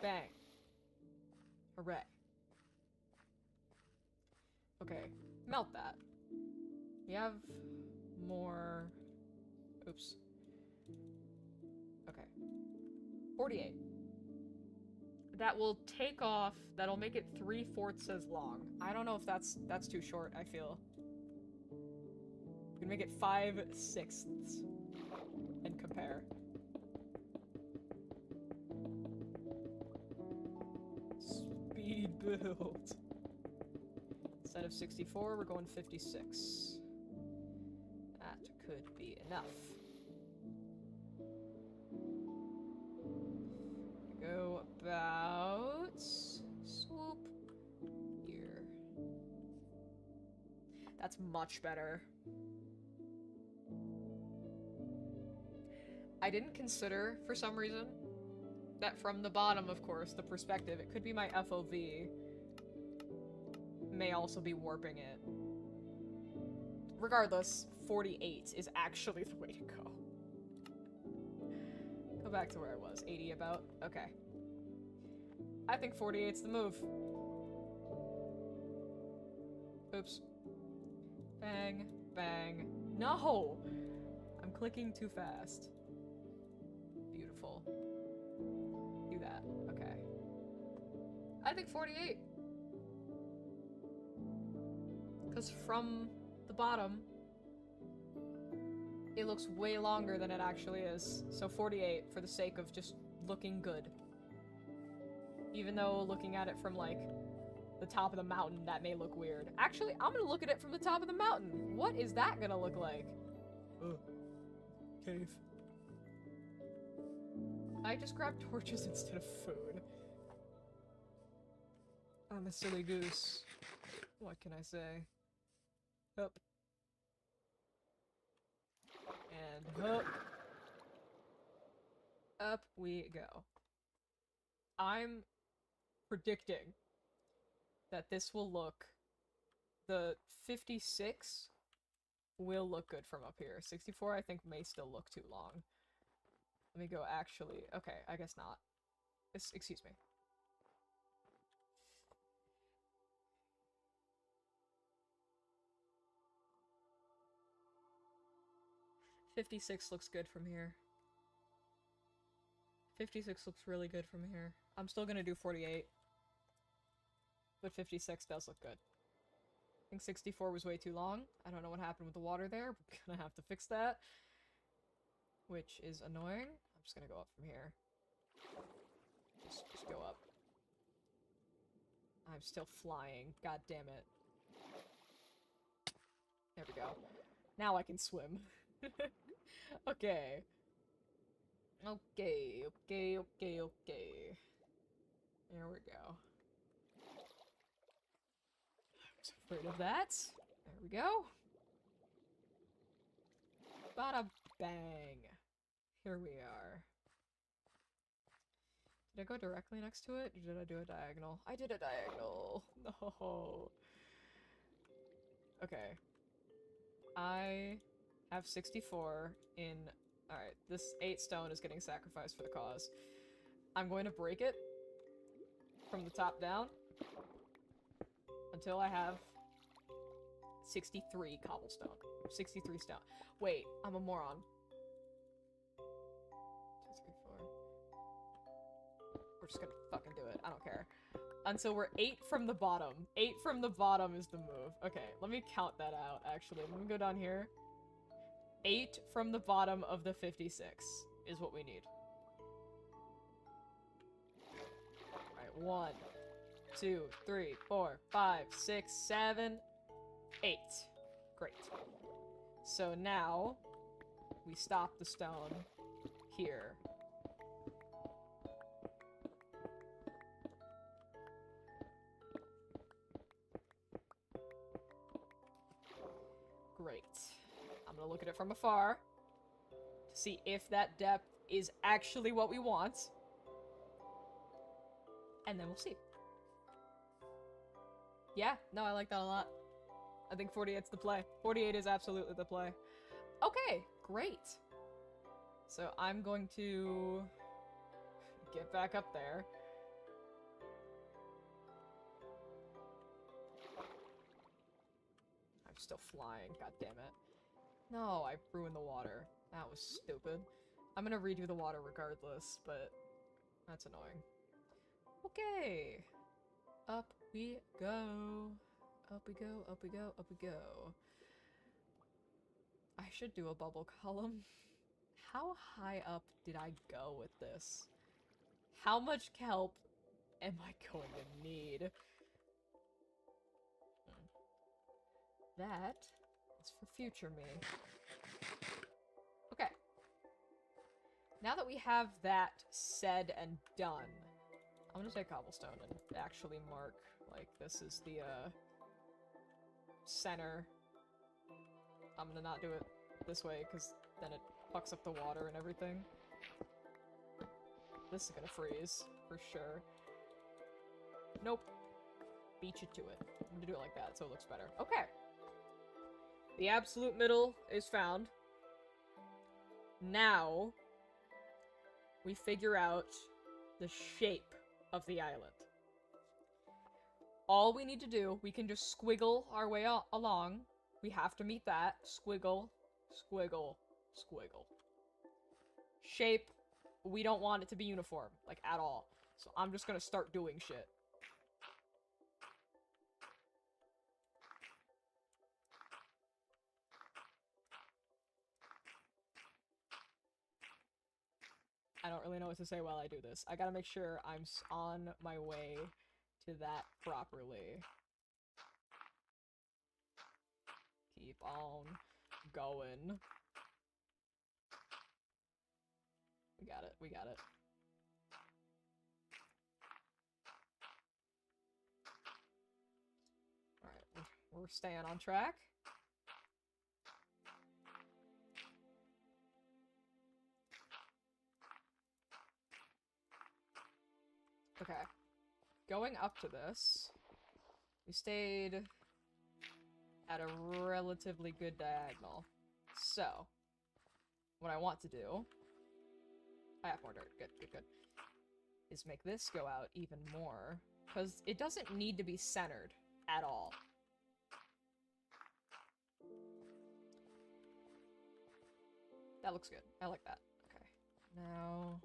Bang. Hooray. Okay, melt that. We have more... oops. Okay. 48. That will take off, that'll make it 3/4 as long. I don't know if that's too short, I feel. We can make it 5/6 and compare. Speed build. Instead of 64, we're going 56. That could be enough. Go about... swoop here. That's much better. I didn't consider, for some reason, that from the bottom, of course, the perspective, it could be my FOV, may also be warping it. Regardless, 48 is actually the way to go. Go back to where I was. 80 about? Okay. I think 48's the move. Oops. Bang. Bang. No! I'm clicking too fast. Beautiful. Do that. Okay. I think 48. Because from the bottom, it looks way longer than it actually is. So 48 for the sake of just looking good. Even though looking at it from, like, the top of the mountain, that may look weird. Actually, I'm gonna look at it from the top of the mountain. What is that gonna look like? Cave. I just grabbed torches instead of food. I'm a silly goose. What can I say? Up. And up. Up we go. I'm predicting that this will look... the 56 will look good from up here. 64 I think may still look too long. Let me go actually... okay, I guess not. Excuse me. 56 looks good from here. 56 looks really good from here. I'm still gonna do 48. But 56 does look good. I think 64 was way too long. I don't know what happened with the water there. We're gonna have to fix that. Which is annoying. I'm just gonna go up from here. Just go up. I'm still flying. God damn it. There we go. Now I can swim. Okay. Okay, okay, okay, okay. There we go. I was afraid of that. There we go. Bada bang. Here we are. Did I go directly next to it, or did I do a diagonal? I did a diagonal! No! Okay. I have 64 in... Alright, this 8 stone is getting sacrificed for the cause. I'm going to break it from the top down until I have 63 cobblestone. 63 stone. Wait, I'm a moron. 2, 3, 4. We're just gonna fucking do it. I don't care. Until we're 8 from the bottom. 8 from the bottom is the move. Okay, let me count that out, actually. Let me go down here. 8 from the bottom of the 56 is what we need. Alright, 1, 2, 3, 4, 5, 6, 7, 8. Great. So now, we stop the stone here. Great. I'm gonna look at it from afar to see if that depth is actually what we want. And then we'll see. Yeah, no, I like that a lot. I think 48's the play. 48 is absolutely the play. Okay, great. So I'm going to get back up there. I'm still flying, god damn it. No, I ruined the water. That was stupid. I'm gonna redo the water regardless, but that's annoying. Okay. Up we go. Up we go, up we go, up we go. I should do a bubble column. How high up did I go with this? How much kelp am I going to need? That is for future me. Okay. Now that we have that said and done, I'm gonna take cobblestone and actually mark, like, this is the, center. I'm gonna not do it this way, because then it fucks up the water and everything. This is gonna freeze, for sure. Nope. Beat you to it. I'm gonna do it like that, so it looks better. Okay. The absolute middle is found. Now, we figure out the shape of the island. All we need to do, we can just squiggle our way along. We have to meet that. Squiggle, squiggle, squiggle. Shape, we don't want it to be uniform, like, at all. So I'm just gonna start doing shit. I don't really know what to say while I do this. I gotta make sure I'm on my way to that properly. Keep on going. We got it, we got it. Alright, we're staying on track. Okay. Going up to this, we stayed at a relatively good diagonal. So, what I want to do... I have more dirt. Good, good, good. Is make this go out even more. Because it doesn't need to be centered at all. That looks good. I like that. Okay. Now,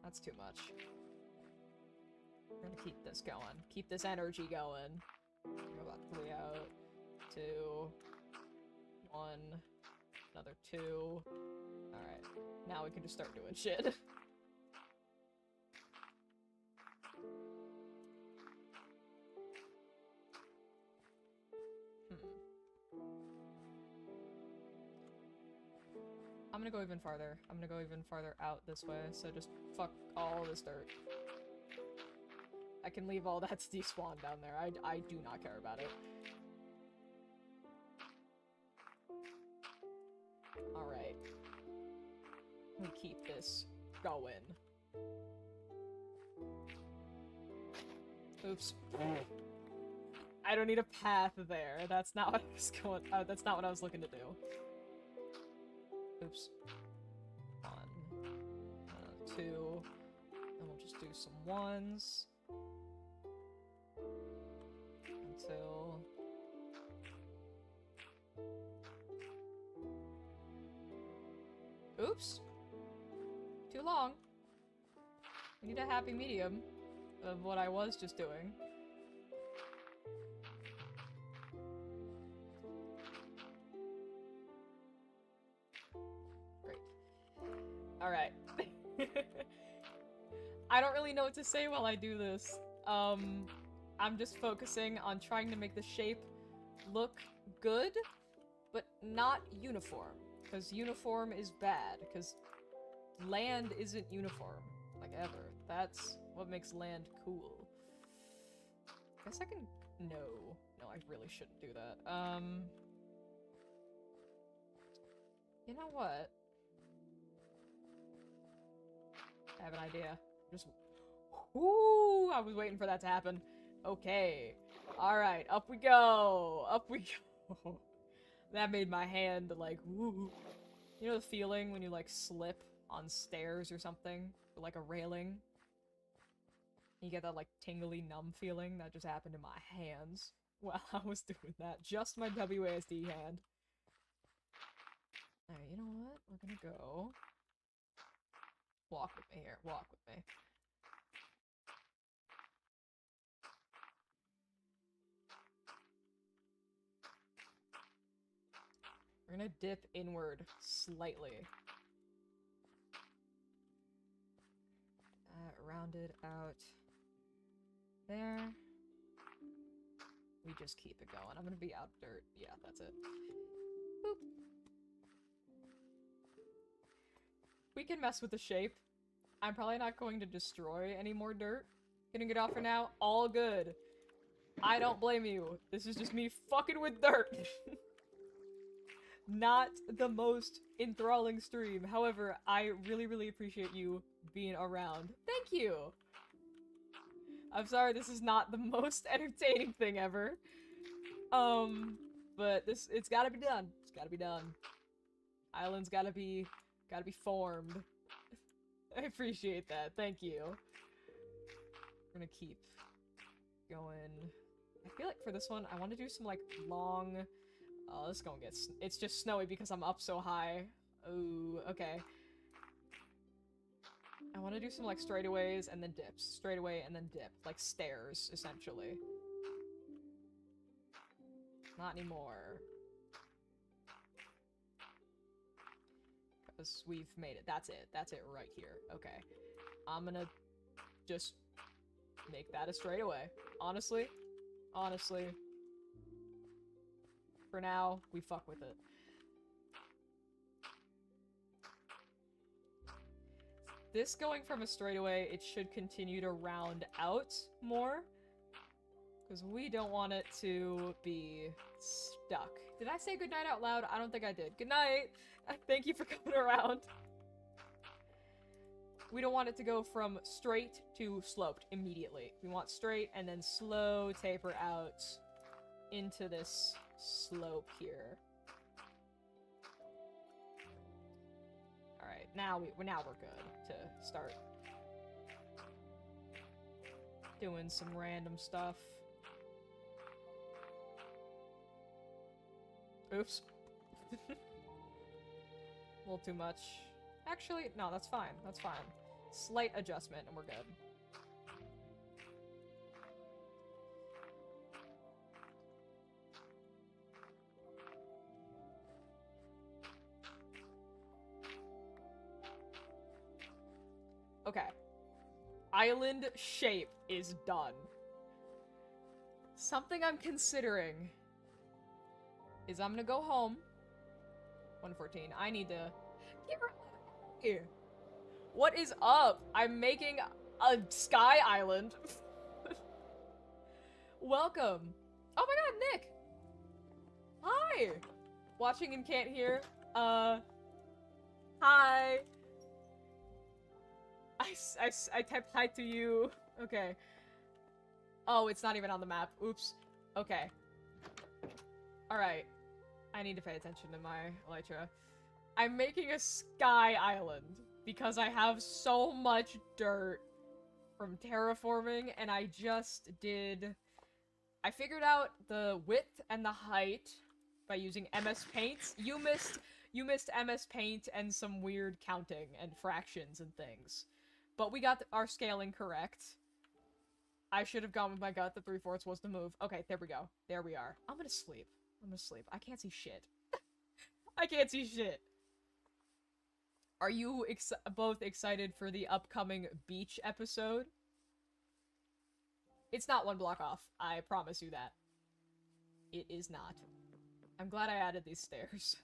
that's too much. We're gonna keep this going. Keep this energy going. Go about 3 out. 2. 1. Another 2. Alright. Now we can just start doing shit. I'm gonna go even farther. I'm gonna go even farther out this way, so just fuck all this dirt. I can leave all that despawn down there. I do not care about it. Alright. We keep this going. Oops. I don't need a path there. That's not what I was going- that's not what I was looking to do. Oops. 1. 2. And we'll just do some 1s. Until... Oops! Too long. We need a happy medium of what I was just doing. Great. Alright. I don't really know what to say while I do this. I'm just focusing on trying to make the shape look good, but not uniform. Because uniform is bad, because land isn't uniform, like ever. That's what makes land cool. Guess I can... No. No, I really shouldn't do that. You know what? I have an idea. Just... Ooh, I was waiting for that to happen. Okay. Alright, up we go! Up we go! That made my hand, like, woo. You know the feeling when you, like, slip on stairs or something? Or, like, a railing? You get that, like, tingly, numb feeling that just happened in my hands while I was doing that. Just my WASD hand. Alright, you know what? We're gonna go... Walk with me here. Walk with me. We're gonna dip inward slightly. Rounded out there. We just keep it going. I'm gonna be out dirt. Yeah, that's it. Boop. We can mess with the shape. I'm probably not going to destroy any more dirt. Gonna get off for now. All good. I don't blame you. This is just me fucking with dirt. Not the most enthralling stream. However, I really, really appreciate you being around. Thank you! I'm sorry this is not the most entertaining thing ever. But it's gotta be done. It's gotta be done. Island's gotta be formed. I appreciate that. Thank you. We're gonna keep going. I feel like for this one, I want to do some, like, long... Oh, this is gonna get... It's just snowy because I'm up so high. Ooh, okay. I want to do some, like, straightaways and then dips. Straightaway and then dip. Like stairs, essentially. Not anymore. Because we've made it. That's it. That's it right here. Okay. I'm gonna just make that a straightaway. Honestly. Honestly. For now, we fuck with it. This going from a straightaway, it should continue to round out more. Because we don't want it to be stuck. Did I say goodnight out loud? I don't think I did. Good night! Thank you for coming around. We don't want it to go from straight to sloped immediately. We want straight and then slow taper out into this slope here. Alright, now we're good to start doing some random stuff. Oops. A little too much. Actually, no, that's fine. That's fine. Slight adjustment and we're good. Okay. Island shape is done. Something I'm considering is I'm gonna go home. 114. I need to get here. What is up? I'm making a sky island. Welcome. Oh my god, Nick. Hi. Watching and can't hear. Hi. I typed hi to you. Okay. Oh, it's not even on the map. Oops. Okay. Alright. I need to pay attention to my elytra. I'm making a sky island because I have so much dirt from terraforming, and I just did... I figured out the width and the height by using MS Paint. You missed MS Paint and some weird counting and fractions and things. But we got our scaling correct. I should have gone with my gut. The 3/4 was the move. Okay, there we go. There we are. I'm gonna sleep. I'm gonna sleep. I can't see shit. I can't see shit. Are you both excited for the upcoming beach episode? It's not one block off. I promise you that. It is not. I'm glad I added these stairs.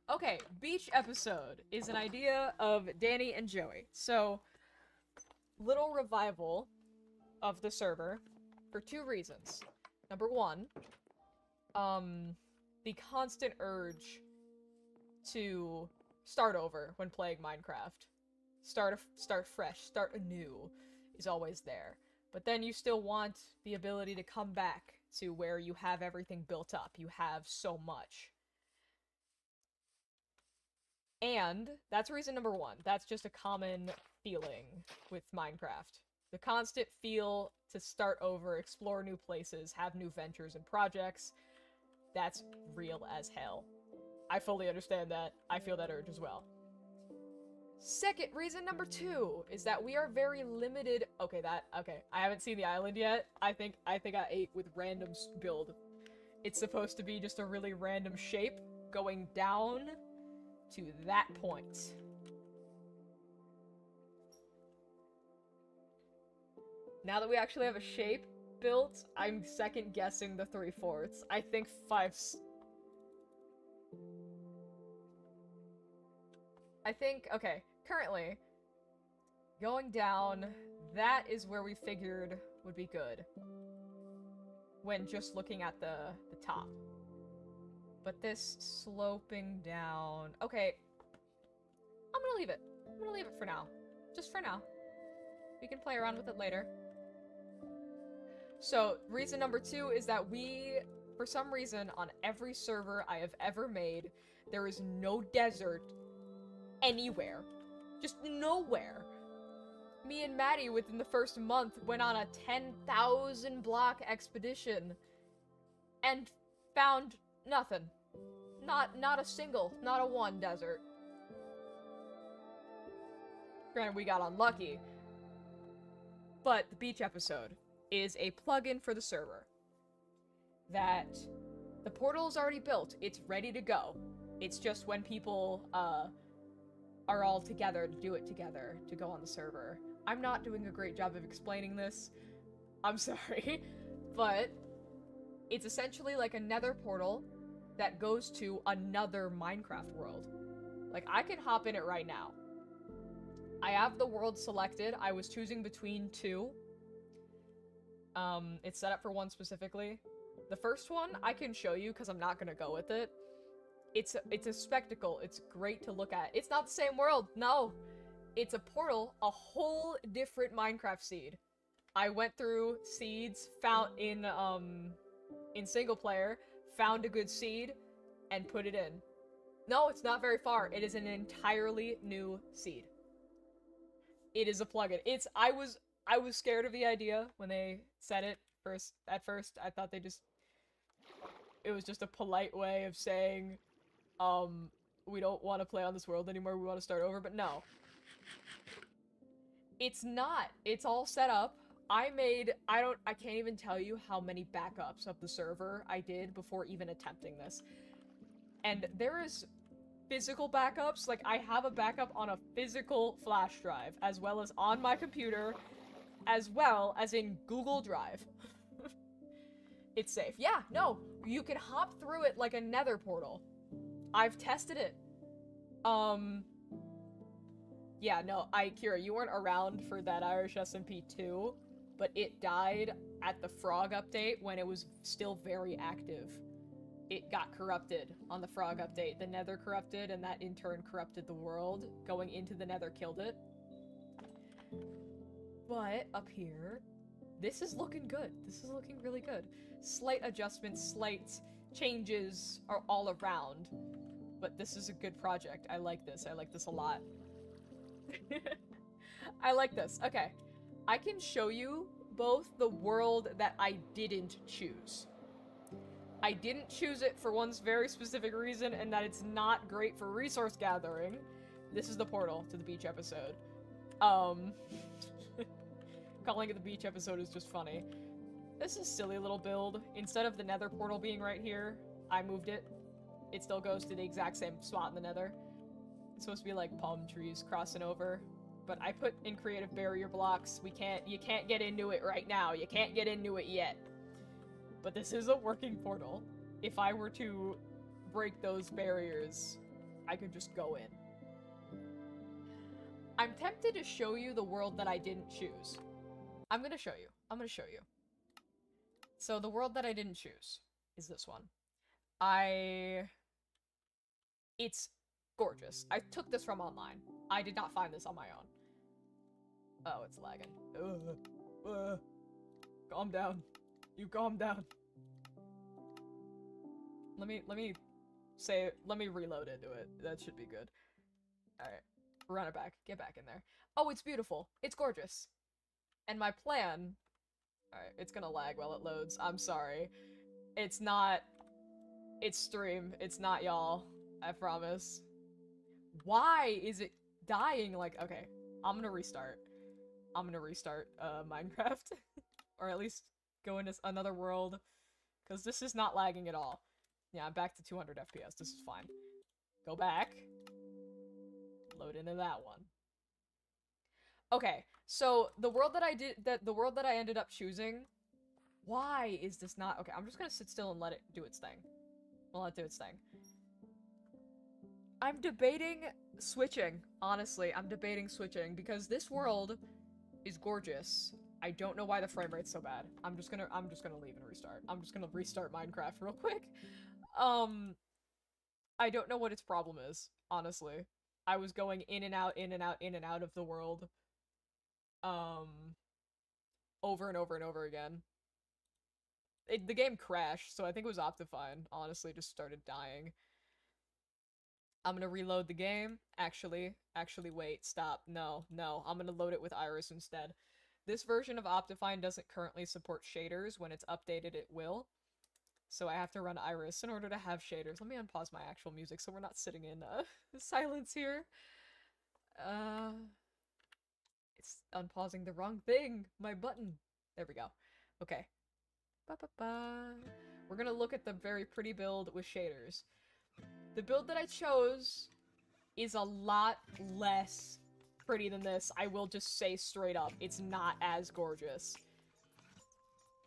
Okay, beach episode is an idea of Danny and Joey. So, little revival of the server for 2 reasons. Number 1, the constant urge to start over when playing Minecraft. Start fresh, start anew is always there. But then you still want the ability to come back to where you have everything built up. You have so much. And that's reason number 1. That's just a common feeling with Minecraft. The constant feel to start over, explore new places, have new ventures and projects. That's real as hell. I fully understand that. I feel that urge as well. Second, reason number 2 is that we are very limited. Okay, I haven't seen the island yet. I think I ate with random build. It's supposed to be just a really random shape going down to that point. Now that we actually have a shape built, I'm second guessing the 3/4. I think 5. I think, okay, currently, going down, that is where we figured would be good. When just looking at the top. But this sloping down... Okay. I'm gonna leave it. I'm gonna leave it for now. Just for now. We can play around with it later. So, reason number 2 is that we, for some reason, on every server I have ever made, there is no desert anywhere. Just nowhere. Me and Maddie, within the first month, went on a 10,000 block expedition and found nothing. Not a single, not a one desert. Granted, we got unlucky. But the beach episode is a plugin for the server. That the portal is already built. It's ready to go. It's just when people are all together to do it together to go on the server. I'm not doing a great job of explaining this. I'm sorry. But it's essentially like a nether portal that goes to another Minecraft world. Like, I can hop in it right now. I have the world selected. I was choosing between 2. It's set up for 1 specifically. The first one I can show you because I'm not gonna go with it. It's a spectacle. It's great to look at. It's not the same world. No. It's a portal, a whole different Minecraft seed. I went through seeds, found in single player, found a good seed, and put it in. No, it's not very far. It is an entirely new seed. It is a plugin. I was scared of the idea when they said it at first. I thought it was just a polite way of saying, We don't want to play on this world anymore, we want to start over, but no. It's not. It's all set up. I can't even tell you how many backups of the server I did before even attempting this. And there is physical backups, like I have a backup on a physical flash drive, as well as on my computer, as well as in Google Drive. It's safe. Yeah, no, you can hop through it like a nether portal. I've tested it. Yeah, no, Kira, you weren't around for that Irish SMP 2, but it died at the Frog update when it was still very active. It got corrupted on the Frog update. The Nether corrupted, and that in turn corrupted the world. Going into the Nether killed it. But up here, this is looking good. This is looking really good. Slight adjustments, slight changes are all around. But this is a good project. I like this. I like this a lot. I like this. Okay. I can show you both the world that I didn't choose. I didn't choose it for one very specific reason, and that it's not great for resource gathering. This is the portal to the beach episode. Calling it the beach episode is just funny. This is a silly little build. Instead of the nether portal being right here, I moved it. It still goes to the exact same spot in the nether. It's supposed to be like palm trees crossing over. But I put in creative barrier blocks. You can't get into it right now. You can't get into it yet. But this is a working portal. If I were to break those barriers, I could just go in. I'm tempted to show you the world that I didn't choose. I'm gonna show you. I'm gonna show you. So the world that I didn't choose is this one. It's gorgeous. I took this from online. I did not find this on my own. Oh, it's lagging. Calm down. You calm down. Let me reload into it. That should be good. Alright. Run it back. Get back in there. Oh, it's beautiful. It's gorgeous. And my plan... Alright, it's gonna lag while it loads. I'm sorry. It's not... It's stream. It's not y'all. I promise. Why is it dying like... Okay, I'm gonna restart. I'm gonna restart Minecraft. Or at least go into another world. Because this is not lagging at all. Yeah, I'm back to 200 FPS. This is fine. Go back. Load into that one. Okay, so the world that I ended up choosing... Why is this not... Okay, I'm just gonna sit still and let it do its thing. I'll let it do its thing. I'm debating switching, honestly. I'm debating switching, because this world is gorgeous. I don't know why the frame rate's so bad. I'm just gonna leave and restart. I'm just gonna restart Minecraft real quick. I don't know what its problem is, honestly. I was going in and out, in and out, in and out of the world. Over and over and over again. The game crashed, so I think it was Optifine, honestly, just started dying. I'm gonna reload the game. Actually, wait, stop. No, I'm gonna load it with Iris instead. This version of Optifine doesn't currently support shaders. When it's updated, it will. So I have to run Iris in order to have shaders. Let me unpause my actual music so we're not sitting in silence here. It's unpausing the wrong thing. My button. There we go. Okay. We're gonna look at the very pretty build with shaders. The build that I chose is a lot less pretty than this. I will just say straight up, it's not as gorgeous.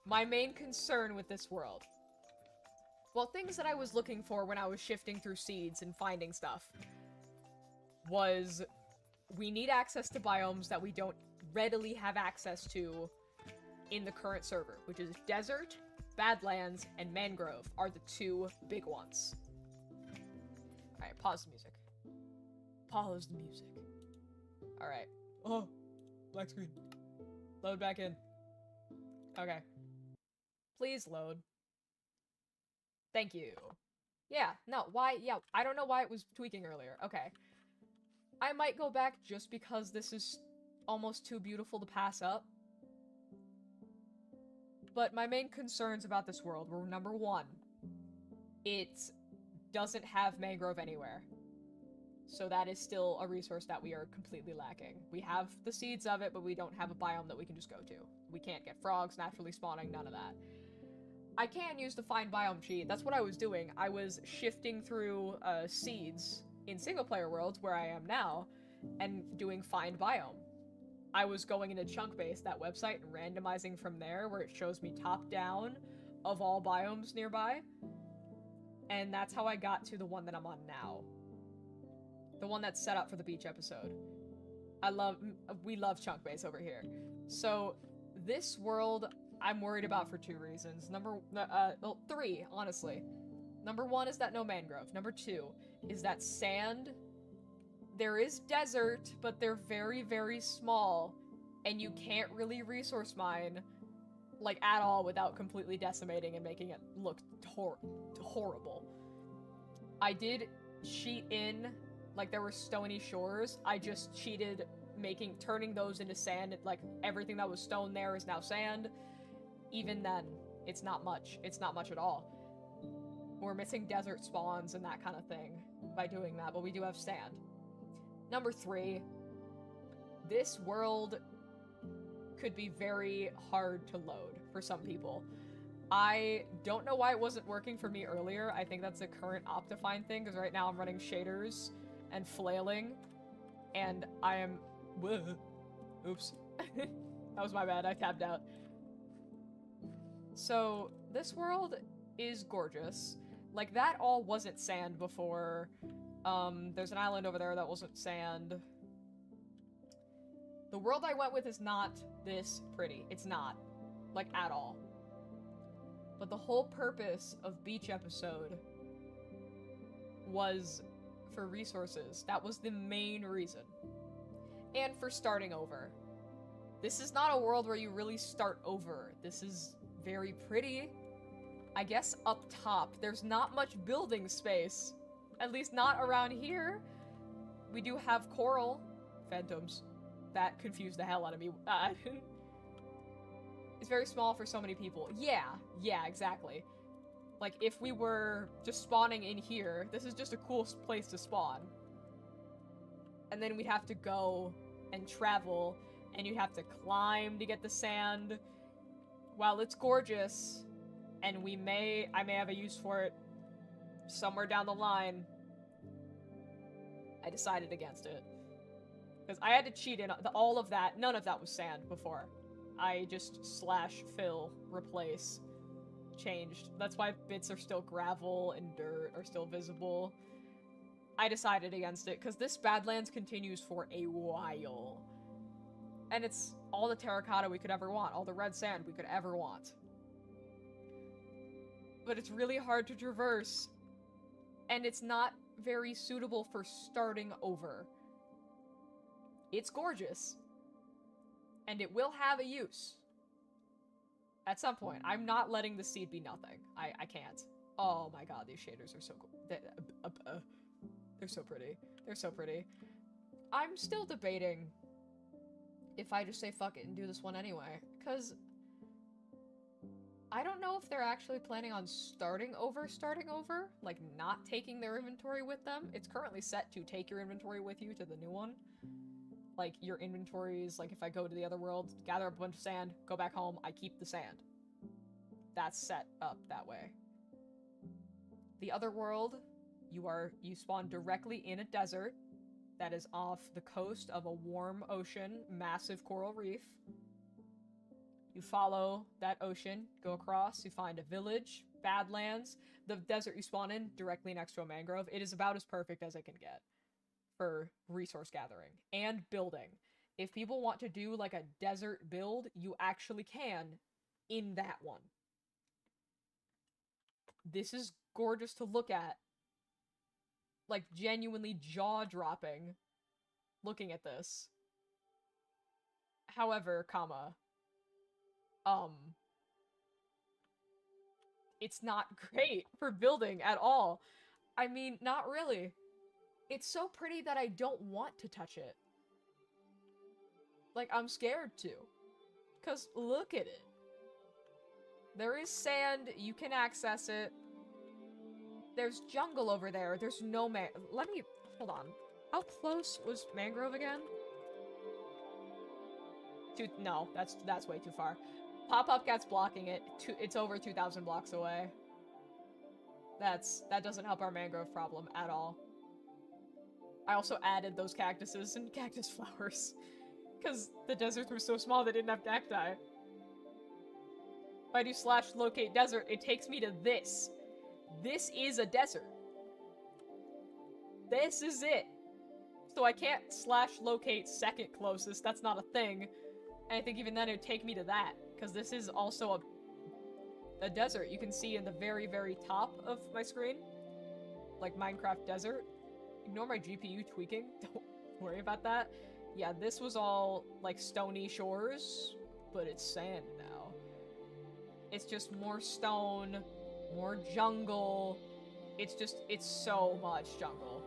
My main concern with this world, well, things that I was looking for when I was shifting through seeds and finding stuff, was we need access to biomes that we don't readily have access to in the current server, which is desert, badlands, and mangrove are the two big ones. Alright, pause the music. Pause the music. Alright. Oh, black screen. Load back in. Okay. Please load. Thank you. Yeah, no, why? Yeah, I don't know why it was tweaking earlier. Okay. I might go back just because this is almost too beautiful to pass up. But my main concerns about this world were, number one, it's doesn't have mangrove anywhere. So that is still a resource that we are completely lacking. We have the seeds of it, but we don't have a biome that we can just go to. We can't get frogs naturally spawning, none of that. I can use the find biome cheat. That's what I was doing. I was shifting through seeds in single player worlds where I am now and doing find biome. I was going into Chunkbase, that website, and randomizing from there where it shows me top down of all biomes nearby. And that's how I got to the one that I'm on now. The one that's set up for the beach episode. We love Chunkbase over here. So this world I'm worried about for 2 reasons. Well, 3, honestly. Number 1 is that no mangrove. Number 2 is that sand. There is desert, but they're very, very small, and you can't really resource mine, like, at all without completely decimating and making it look horrible. I did cheat in, like, there were stony shores. I just cheated turning those into sand. Like, everything that was stone there is now sand. Even then, it's not much. It's not much at all. We're missing desert spawns and that kind of thing by doing that, but we do have sand. Number 3, this world could be very hard to load for some people. I don't know why it wasn't working for me earlier. I think that's a current Optifine thing, because right now I'm running shaders and flailing, and I am... Oops. That was my bad, I tabbed out. So, this world is gorgeous. Like, that all wasn't sand before. There's an island over there that wasn't sand. The world I went with is not this pretty. It's not. Like, at all. But the whole purpose of Beach episode was for resources. That was the main reason. And for starting over. This is not a world where you really start over. This is very pretty. I guess up top, there's not much building space. At least not around here. We do have coral phantoms. That confused the hell out of me. It's very small for so many people. Yeah, exactly. Like, if we were just spawning in here, this is just a cool place to spawn. And then we'd have to go and travel, and you'd have to climb to get the sand. While it's gorgeous, and I may have a use for it somewhere down the line, I decided against it. Because I had to cheat in all of that. None of that was sand before. I just / fill, replace, changed. That's why bits are still gravel and dirt are still visible. I decided against it, because this Badlands continues for a while. And it's all the terracotta we could ever want, all the red sand we could ever want. But it's really hard to traverse, and it's not very suitable for starting over. It's gorgeous, and it will have a use. At some point. I'm not letting the seed be nothing. I can't. Oh my god, these shaders are so cool. They're so pretty. They're so pretty. I'm still debating if I just say fuck it and do this one anyway, because I don't know if they're actually planning on starting over, like not taking their inventory with them. It's currently set to take your inventory with you to the new one. Like, your inventories, like if I go to the other world, gather a bunch of sand, go back home, I keep the sand. That's set up that way. The other world, you spawn directly in a desert that is off the coast of a warm ocean, massive coral reef. You follow that ocean, go across, you find a village, Badlands. The desert you spawn in, directly next to a mangrove. It is about as perfect as it can get for resource gathering and building. If people want to do like a desert build, you actually can in that one. This is gorgeous to look at. Like, genuinely jaw-dropping looking at this. However, it's not great for building at all. I mean, not really. It's so pretty that I don't want to touch it. Like, I'm scared to. 'Cause look at it. There is sand, you can access it. There's jungle over there. There's no Let me... Hold on. How close was mangrove again? No, that's way too far. Pop-Up Cat's blocking it. It's over 2,000 blocks away. That doesn't help our mangrove problem at all. I also added those cactuses and cactus flowers. Because the deserts were so small they didn't have cacti. If I do /locate desert, it takes me to this. This is a desert. This is it. So I can't /locate second closest, that's not a thing. And I think even then it'd take me to that, because this is also a desert. You can see in the very, very top of my screen. Like Minecraft desert. Ignore my GPU tweaking, don't worry about that. Yeah, this was all, like, stony shores, but it's sand now. It's just more stone, more jungle. It's so much jungle.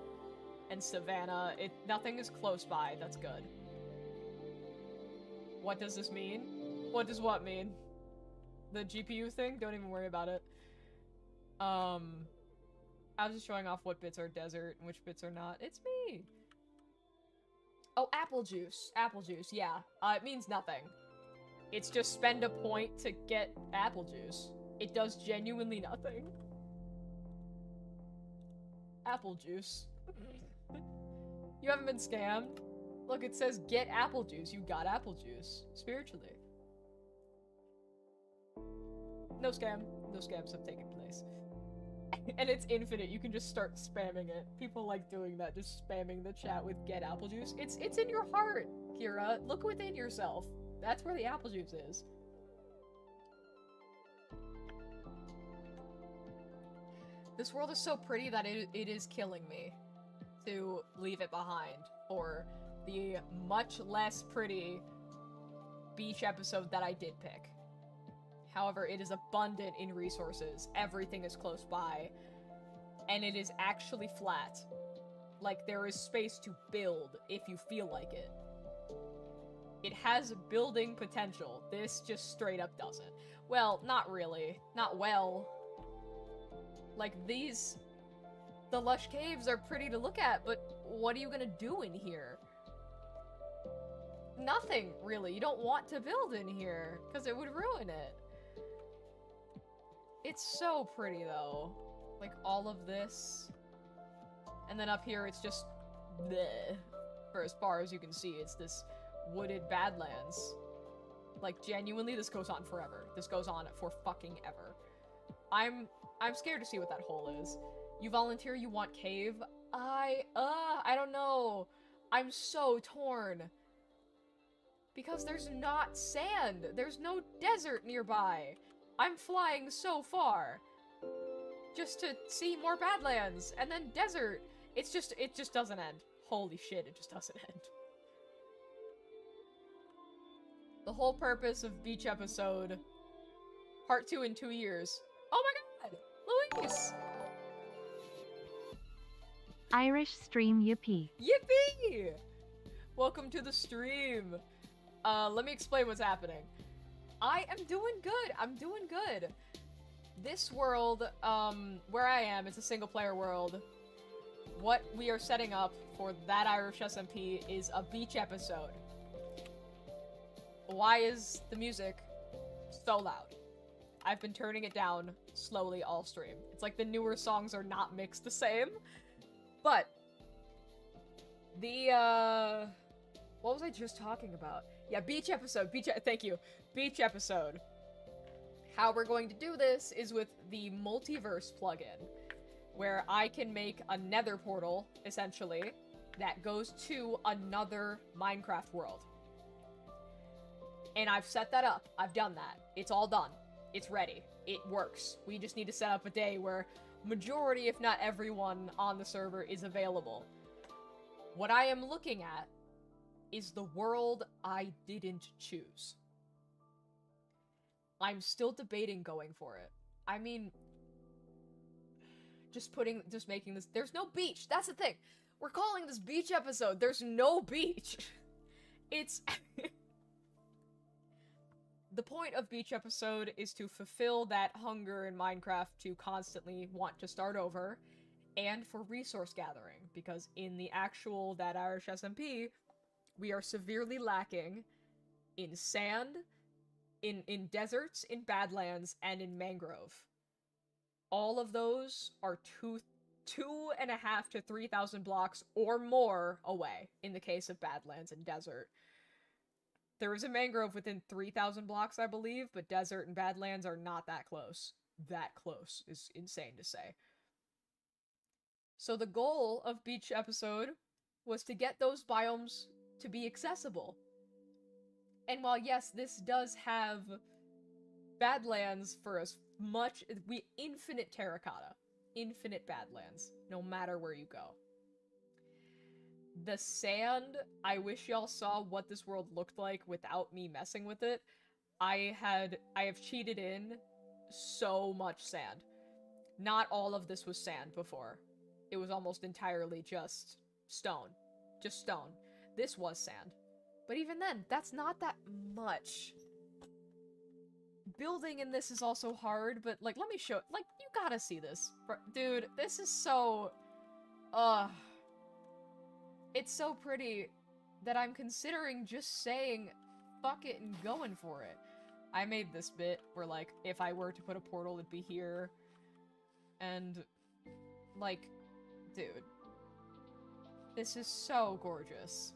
And savanna. Nothing is close by, that's good. What does this mean? What does what mean? The GPU thing? Don't even worry about it. I was just showing off what bits are desert and which bits are not. It's me! Oh, apple juice. Apple juice, yeah. It means nothing. It's just spend a point to get apple juice. It does genuinely nothing. Apple juice. You haven't been scammed? Look, it says get apple juice. You got apple juice. Spiritually. No scam. No scams have taken place. And it's infinite. You can just start spamming it. People like doing that, just spamming the chat with get apple juice. It's in your heart, Kira. Look within yourself. That's where the apple juice is. This world is so pretty that it is killing me to leave it behind for the much less pretty beach episode that I did pick. However, it is abundant in resources, everything is close by, and it is actually flat. Like, there is space to build if you feel like it. It has building potential. This just straight up doesn't. Well, not really. Not well. Like, the lush caves are pretty to look at, but what are you gonna do in here? Nothing, really. You don't want to build in here, because it would ruin it. It's so pretty, though. Like, all of this. And then up here, it's just bleh. For as far as you can see, it's this wooded badlands. Like, genuinely, this goes on forever. This goes on for fucking ever. I'm scared to see what that hole is. You volunteer, you want cave? I don't know. I'm so torn. Because there's not sand. There's no desert nearby. I'm flying so far. Just to see more badlands, and then desert. It just doesn't end. Holy shit, it just doesn't end. The whole purpose of beach episode, part 2 in 2 years. Oh my god! Luis! Irish stream yippee. Yippee! Welcome to the stream. Let me explain what's happening. I am doing good. I'm doing good. This world, where I am, it's a single-player world. What we are setting up for that Irish SMP is a beach episode. Why is the music so loud? I've been turning it down slowly all stream. It's like the newer songs are not mixed the same. But, what was I just talking about? Yeah, beach episode, thank you. Beach episode. How we're going to do this is with the multiverse plugin, where I can make a nether portal, essentially, that goes to another Minecraft world. And I've set that up. I've done that. It's all done. It's ready. It works. We just need to set up a day where majority, if not everyone on the server is available. What I am looking at is the world I didn't choose. I'm still debating going for it. I mean, just making this, there's no beach, that's the thing. We're calling this beach episode, there's no beach. It's, the point of Beach Episode is to fulfill that hunger in Minecraft to constantly want to start over, and for resource gathering, because in the actual That Irish SMP, we are severely lacking in sand, in deserts, in Badlands, and in mangrove. All of those are 2.5 to 3,000 blocks or more away in the case of Badlands and desert. There is a mangrove within 3,000 blocks, I believe, but desert and Badlands are not that close. That close is insane to say. So the goal of Beach Episode was to get those biomes to be accessible. And while yes, this does have Badlands for as much, infinite terracotta, infinite Badlands, no matter where you go. The sand, I wish y'all saw what this world looked like without me messing with it. I have cheated in so much sand. Not all of this was sand before. It was almost entirely just stone. Just stone. This was sand. But even then, that's not that much. Building in this is also hard, but, like, let me show- like, you gotta see this. Dude, this is so... It's so pretty that I'm considering just saying fuck it and going for it. I made this bit where, like, if I were to put a portal, it'd be here. And, like, dude. This is so gorgeous.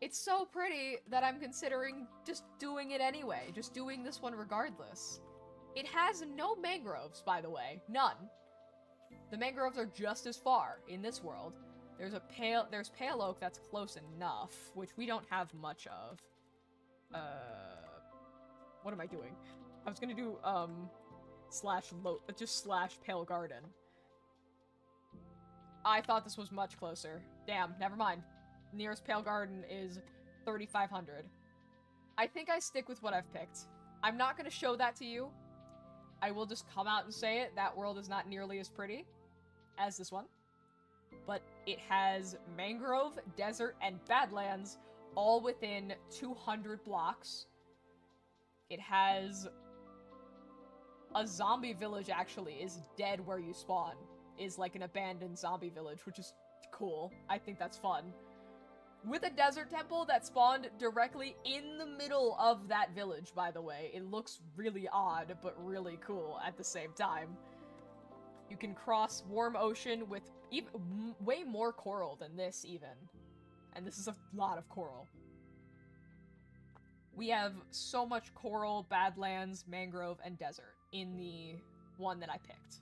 It's so pretty that I'm considering just doing it anyway. Just doing this one regardless. It has no mangroves, by the way. None. The mangroves are just as far in this world. There's pale oak that's close enough, which we don't have much of. What am I doing? I was gonna do, slash pale garden. I thought this was much closer. Damn, never mind. Nearest pale garden is 3,500. I think I stick with what I've picked. I'm not gonna show that to you. I will just come out and say it. That world is not nearly as pretty as this one. But it has mangrove, desert, and Badlands all within 200 blocks. It has a zombie village, actually, is dead where you spawn. Is like an abandoned zombie village, which is cool. I think that's fun. With a desert temple that spawned directly in the middle of that village, by the way. It looks really odd, but really cool at the same time. You can cross warm ocean with way more coral than this, even. And this is a lot of coral. We have so much coral, Badlands, mangrove, and desert in the one that I picked.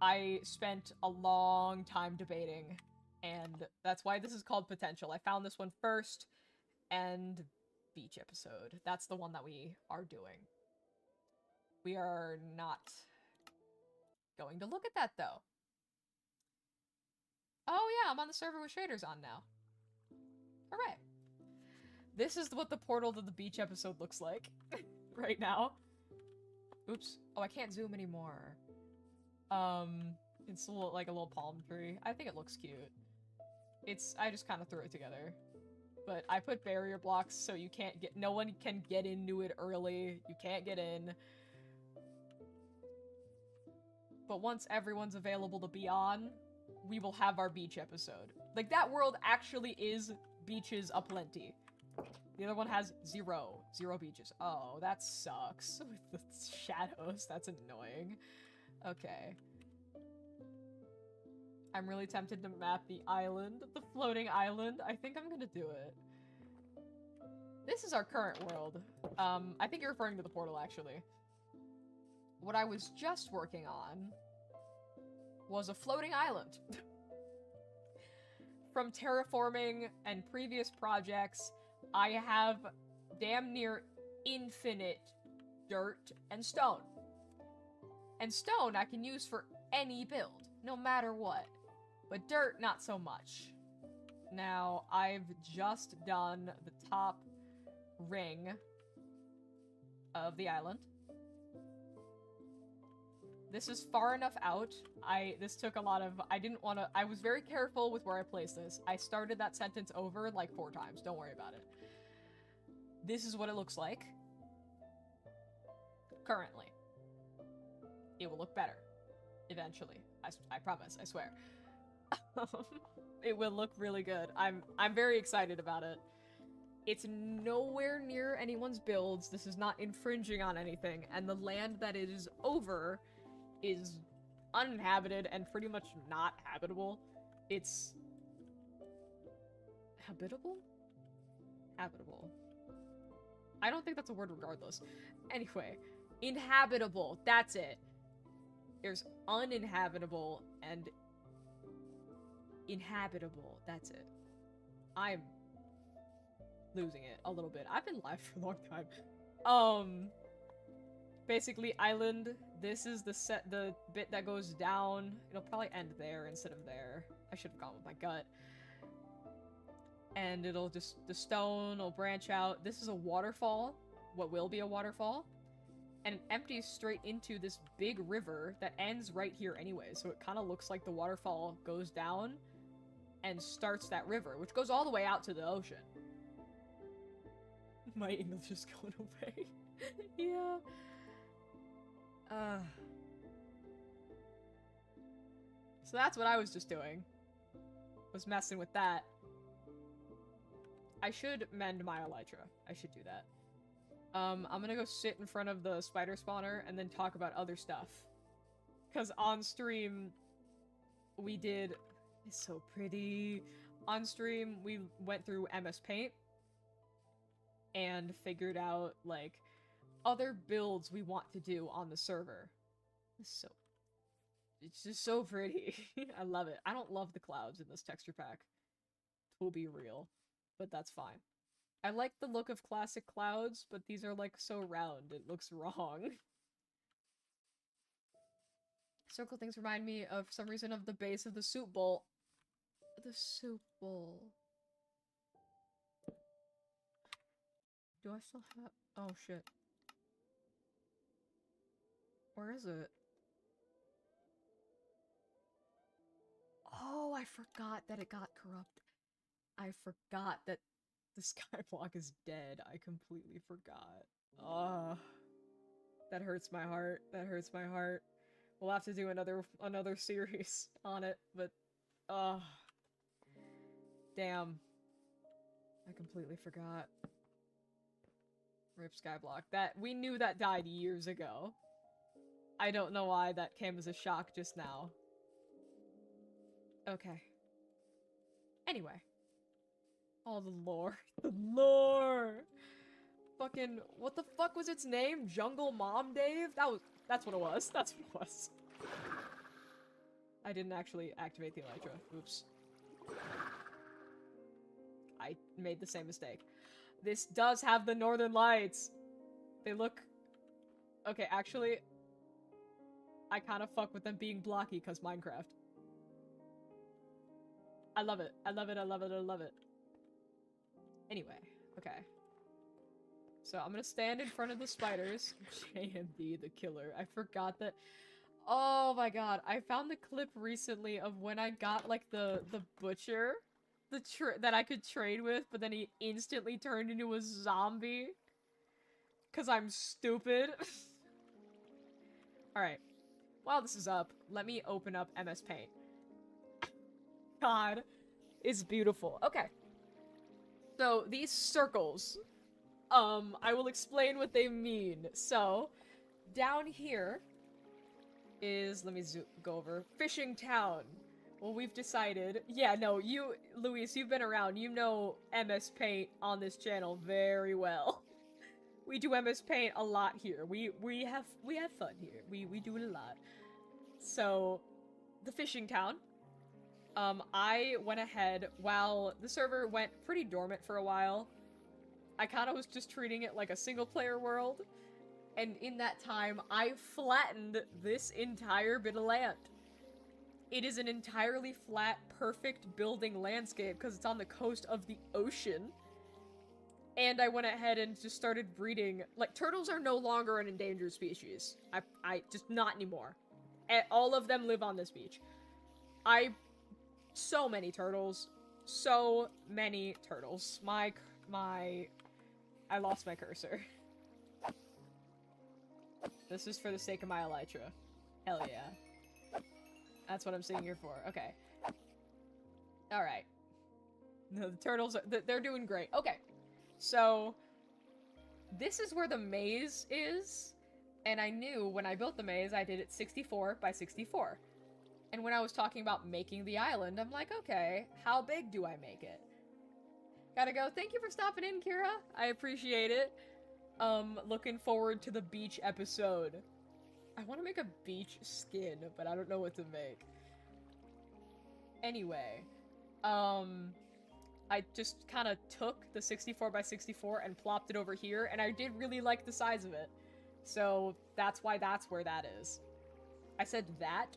I spent a long time debating, and that's why this is called Potential. I found this one first, and Beach Episode. That's the one that we are doing. We are not going to look at that, though. Oh yeah, I'm on the server with shaders on now. Hooray. This is what the portal to the Beach Episode looks like right now. Oops. Oh, I can't zoom anymore. It's like a little palm tree. I think it looks cute. I just kind of threw it together. But I put barrier blocks so you can't get- no one can get into it early. You can't get in. But once everyone's available to be on, we will have our Beach Episode. Like, that world actually is beaches aplenty. The other one has zero beaches. Oh, that sucks. With the shadows, that's annoying. Okay. I'm really tempted to map the island, the floating island. I think I'm gonna do it. This is our current world. I think you're referring to the portal, actually. What I was just working on was a floating island. From terraforming and previous projects, I have damn near infinite dirt and stone. And stone I can use for any build, no matter what. But dirt, not so much. Now, I've just done the top ring of the island. This is far enough out. This took a lot of- I didn't want to- I was very careful with where I placed this. I started that sentence over like 4 times. Don't worry about it. This is what it looks like. Currently. It will look better. Eventually. I promise, I swear. It will look really good. I'm very excited about it. It's nowhere near anyone's builds. This is not infringing on anything, and the land that it is over is uninhabited and pretty much not habitable. It's habitable? Habitable. I don't think that's a word regardless. Anyway, inhabitable. That's it. There's uninhabitable and inhabitable. That's it. I'm losing it a little bit. I've been live for a long time. Basically, island. This is the bit that goes down. It'll probably end there instead of there. I should have gone with my gut. And it'll just, the stone will branch out. This is a waterfall. What will be a waterfall. And it empties straight into this big river that ends right here anyway. So it kind of looks like the waterfall goes down and starts that river, which goes all the way out to the ocean. My English is going away. Yeah. So that's what I was just doing. Was messing with that. I should mend my elytra. I should do that. I'm gonna go sit in front of the spider spawner and then talk about other stuff. Cause on stream, we did... It's so pretty. On stream, we went through MS Paint and figured out, like, other builds we want to do on the server. It's just so pretty. I love it. I don't love the clouds in this texture pack. To be real. But that's fine. I like the look of classic clouds, but these are, like, so round. It looks wrong. Circle things remind me, of some reason, of the base of the soup bowl. The soup bowl. Do I still have... Oh, shit. Where is it? Oh, I forgot that it got corrupted. I forgot that the skyblock is dead. I completely forgot. Ugh. That hurts my heart. That hurts my heart. We'll have to do another series on it, but... Ugh. Damn. I completely forgot. RIP Skyblock. We knew that died years ago. I don't know why that came as a shock just now. Okay. Anyway. Oh, the lore. The lore! Fucking, what the fuck was its name? Jungle Mom Dave? That's what it was. That's what it was. I didn't actually activate the elytra. Oops. I made the same mistake. This does have the Northern Lights. They look... Okay, actually... I kind of fuck with them being blocky because Minecraft. I love it. I love it, I love it, I love it. Anyway, okay. So I'm gonna stand in front of the spiders. JMD, the killer. I forgot that... Oh my god, I found the clip recently of when I got, like, the butcher that I could trade with, but then he instantly turned into a zombie. Cause I'm stupid. Alright. While this is up, let me open up MS Paint. God, it's beautiful. Okay. So, these circles, I will explain what they mean. So, down here is, let me go over, Fishing Town. Well, we've decided, yeah, no, Luis, you've been around, you know MS Paint on this channel very well. We do MS Paint a lot here. We have fun here. We do it a lot. So, the Fishing Town. I went ahead, while the server went pretty dormant for a while, I kind of was just treating it like a single-player world, and in that time, I flattened this entire bit of land. It is an entirely flat, perfect building landscape, because it's on the coast of the ocean, and I went ahead and just started breeding, like, turtles are no longer an endangered species. I just not anymore. All of them live on this beach. So many turtles. So many turtles. My I lost my cursor. This is for the sake of my elytra. Hell yeah. That's what I'm sitting here for. Okay. Alright. No, the turtles, they're doing great. Okay. So, this is where the maze is. And I knew when I built the maze, I did it 64 by 64. And when I was talking about making the island, I'm like, okay, how big do I make it? Gotta go. Thank you for stopping in, Kira. I appreciate it. Looking forward to the beach episode. I want to make a beach skin, but I don't know what to make. Anyway, I just kind of took the 64 by 64 and plopped it over here, and I did really like the size of it. So that's why that's where that is. I said that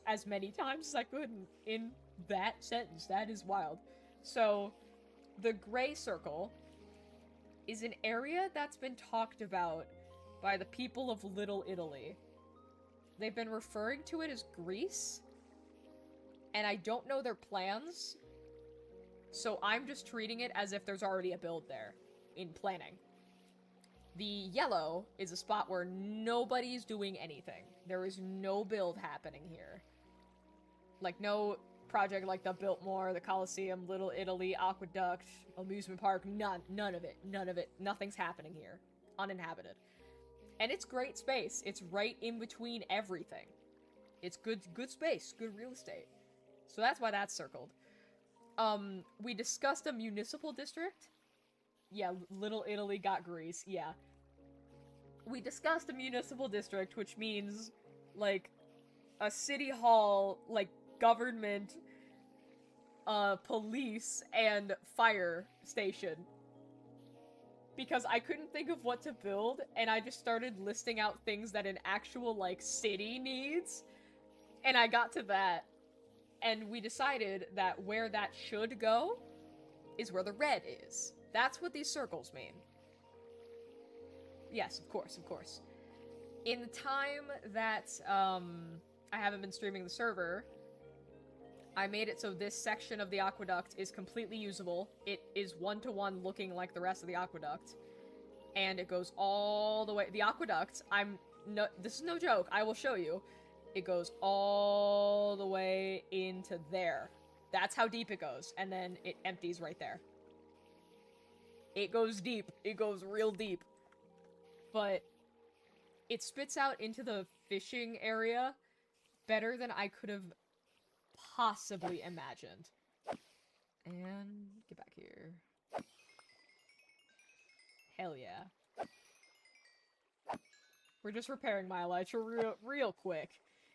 as many times as I could in that sentence. That is wild. So, the gray circle is an area that's been talked about by the people of Little Italy. They've been referring to it as Greece, and I don't know their plans, so I'm just treating it as if there's already a build there in planning. The yellow is a spot where nobody's doing anything. There is no build happening here. Like, no project like the Biltmore, the Coliseum, Little Italy, Aqueduct, amusement park, none of it. None of it. Nothing's happening here. Uninhabited. And it's great space. It's right in between everything. It's good space, good real estate. So that's why that's circled. We discussed a municipal district. Yeah, Little Italy got Greece, yeah. We discussed a municipal district, which means, like, a city hall, like, government, police, and fire station. Because I couldn't think of what to build, and I just started listing out things that an actual, like, city needs. And I got to that. And we decided that where that should go is where the red is. That's what these circles mean. Yes, of course, of course. In the time that, I haven't been streaming the server, I made it so this section of the aqueduct is completely usable. It is one-to-one looking like the rest of the aqueduct. And it goes all the way... The aqueduct, this is no joke, I will show you. It goes all the way into there. That's how deep it goes. And then it empties right there. It goes deep. It goes real deep. But it spits out into the fishing area better than I could have possibly imagined. And get back here. Hell yeah. We're just repairing my elytra real quick.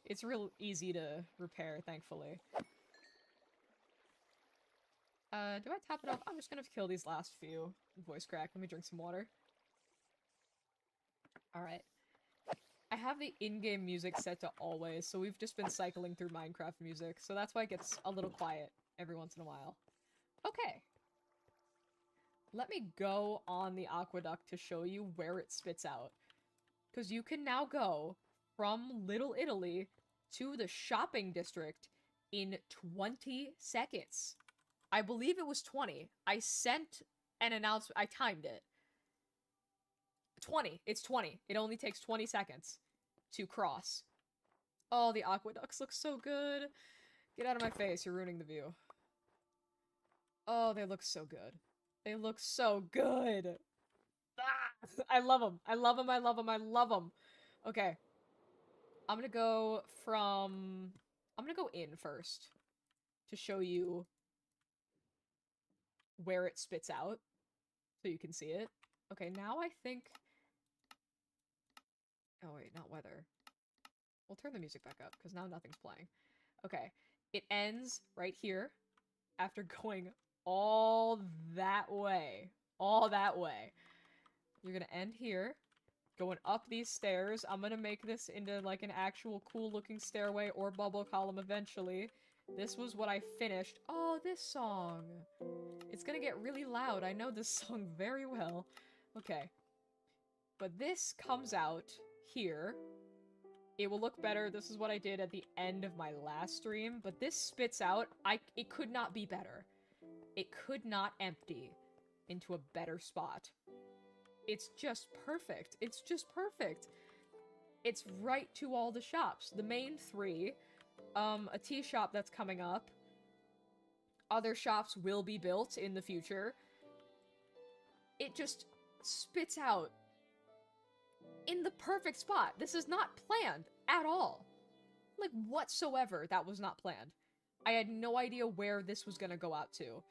It's real easy to repair, thankfully. Do I top it off? I'm just gonna kill these last few. Voice crack. Let me drink some water. Alright. I have the in-game music set to always, so we've just been cycling through Minecraft music, so that's why it gets a little quiet every once in a while. Okay. Let me go on the aqueduct to show you where it spits out. Because you can now go from Little Italy to the shopping district in 20 seconds. I believe it was 20. I sent an announcement. I timed it. 20. It's 20. It only takes 20 seconds to cross. Oh, the aqueducts look so good. Get out of my face. You're ruining the view. Oh, they look so good. They look so good. Ah, I love them. I love them. I love them. I love them. Okay. I'm gonna go from... I'm gonna go in first to show you where it spits out so you can see it. Okay, now I think... Oh wait, not weather. We'll turn the music back up because now nothing's playing. Okay, it ends right here after going all that way. All that way. You're gonna end here, going up these stairs. I'm gonna make this into like an actual cool looking stairway or bubble column eventually. This was what I finished. Oh, this song. It's gonna get really loud. I know this song very well. Okay. But this comes out here. It will look better. This is what I did at the end of my last stream. But this spits out. It could not be better. It could not empty into a better spot. It's just perfect. It's just perfect. It's right to all the shops. The main three, a tea shop that's coming up. Other shops will be built in the future. It just spits out in the perfect spot. This is not planned at all. Like, whatsoever, that was not planned. I had no idea where this was gonna go out to.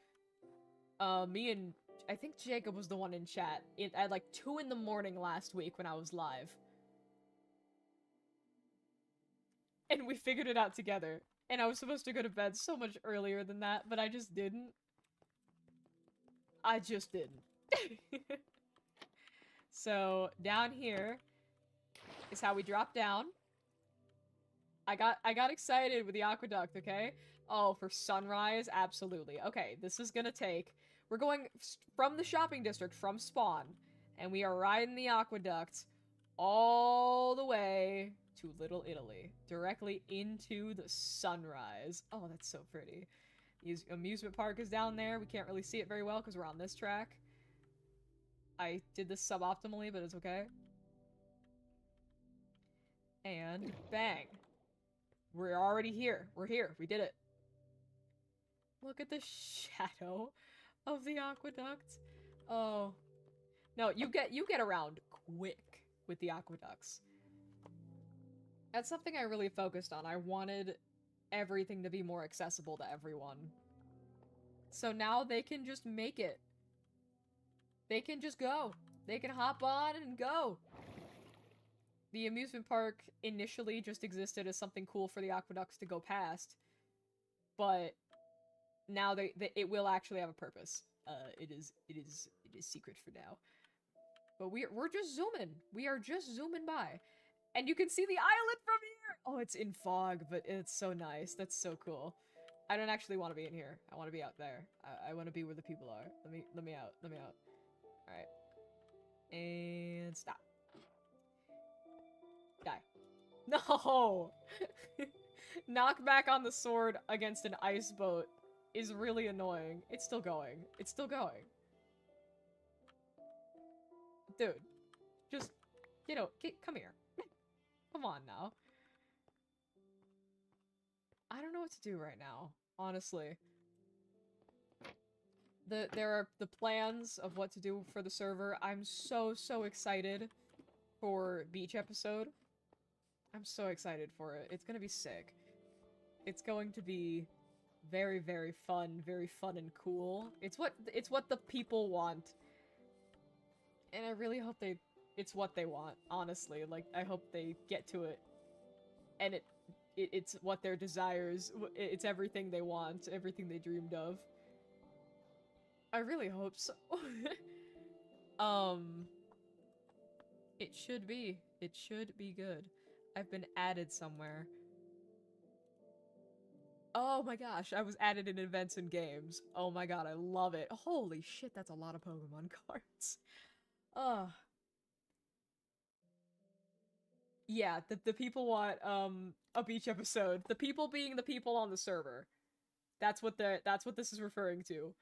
Me and I think Jacob was the one in chat at like 2 in the morning last week when I was live. And we figured it out together. And I was supposed to go to bed so much earlier than that, but I just didn't. I just didn't. So, down here is how we drop down. I got excited with the aqueduct, okay? Oh, for sunrise? Absolutely. Okay, this is gonna take... We're going from the shopping district, from Spawn, and we are riding the aqueduct all the way to Little Italy, directly into the sunrise. Oh, that's so pretty. The amusement park is down there. We can't really see it very well because we're on this track. I did this suboptimally, but it's okay. And bang. We're already here. We're here. We did it. Look at the shadow of the aqueduct. Oh. No, you get around quick with the aqueducts. That's something I really focused on. I wanted everything to be more accessible to everyone. So now they can just make it. They can just go. They can hop on and go. The amusement park initially just existed as something cool for the aqueducts to go past. But now it will actually have a purpose. It is secret for now. But we're just zooming. We are just zooming by. And you can see the island from here! Oh, it's in fog, but it's so nice. That's so cool. I don't actually want to be in here. I want to be out there. I want to be where the people are. Let me out. Let me out. Alright. And stop. Die. No! Knock back on the sword against an ice boat is really annoying. It's still going. It's still going. Dude. Just, you know, come here. Come on now. I don't know what to do right now, honestly. There are the plans of what to do for the server. I'm so excited for Beach episode. I'm so excited for it. It's gonna be sick. It's going to be very fun and cool. It's what the people want. And I really hope it's what they want, honestly. Like, I hope they get to it. And it's what their desires, it's everything they want, everything they dreamed of. I really hope so. It should be. It should be good. I've been added somewhere. Oh my gosh, I was added in events and games. Oh my god, I love it. Holy shit, that's a lot of Pokemon cards. Ugh. Yeah, the people want, a beach episode. The people being the people on the server. That's what this is referring to.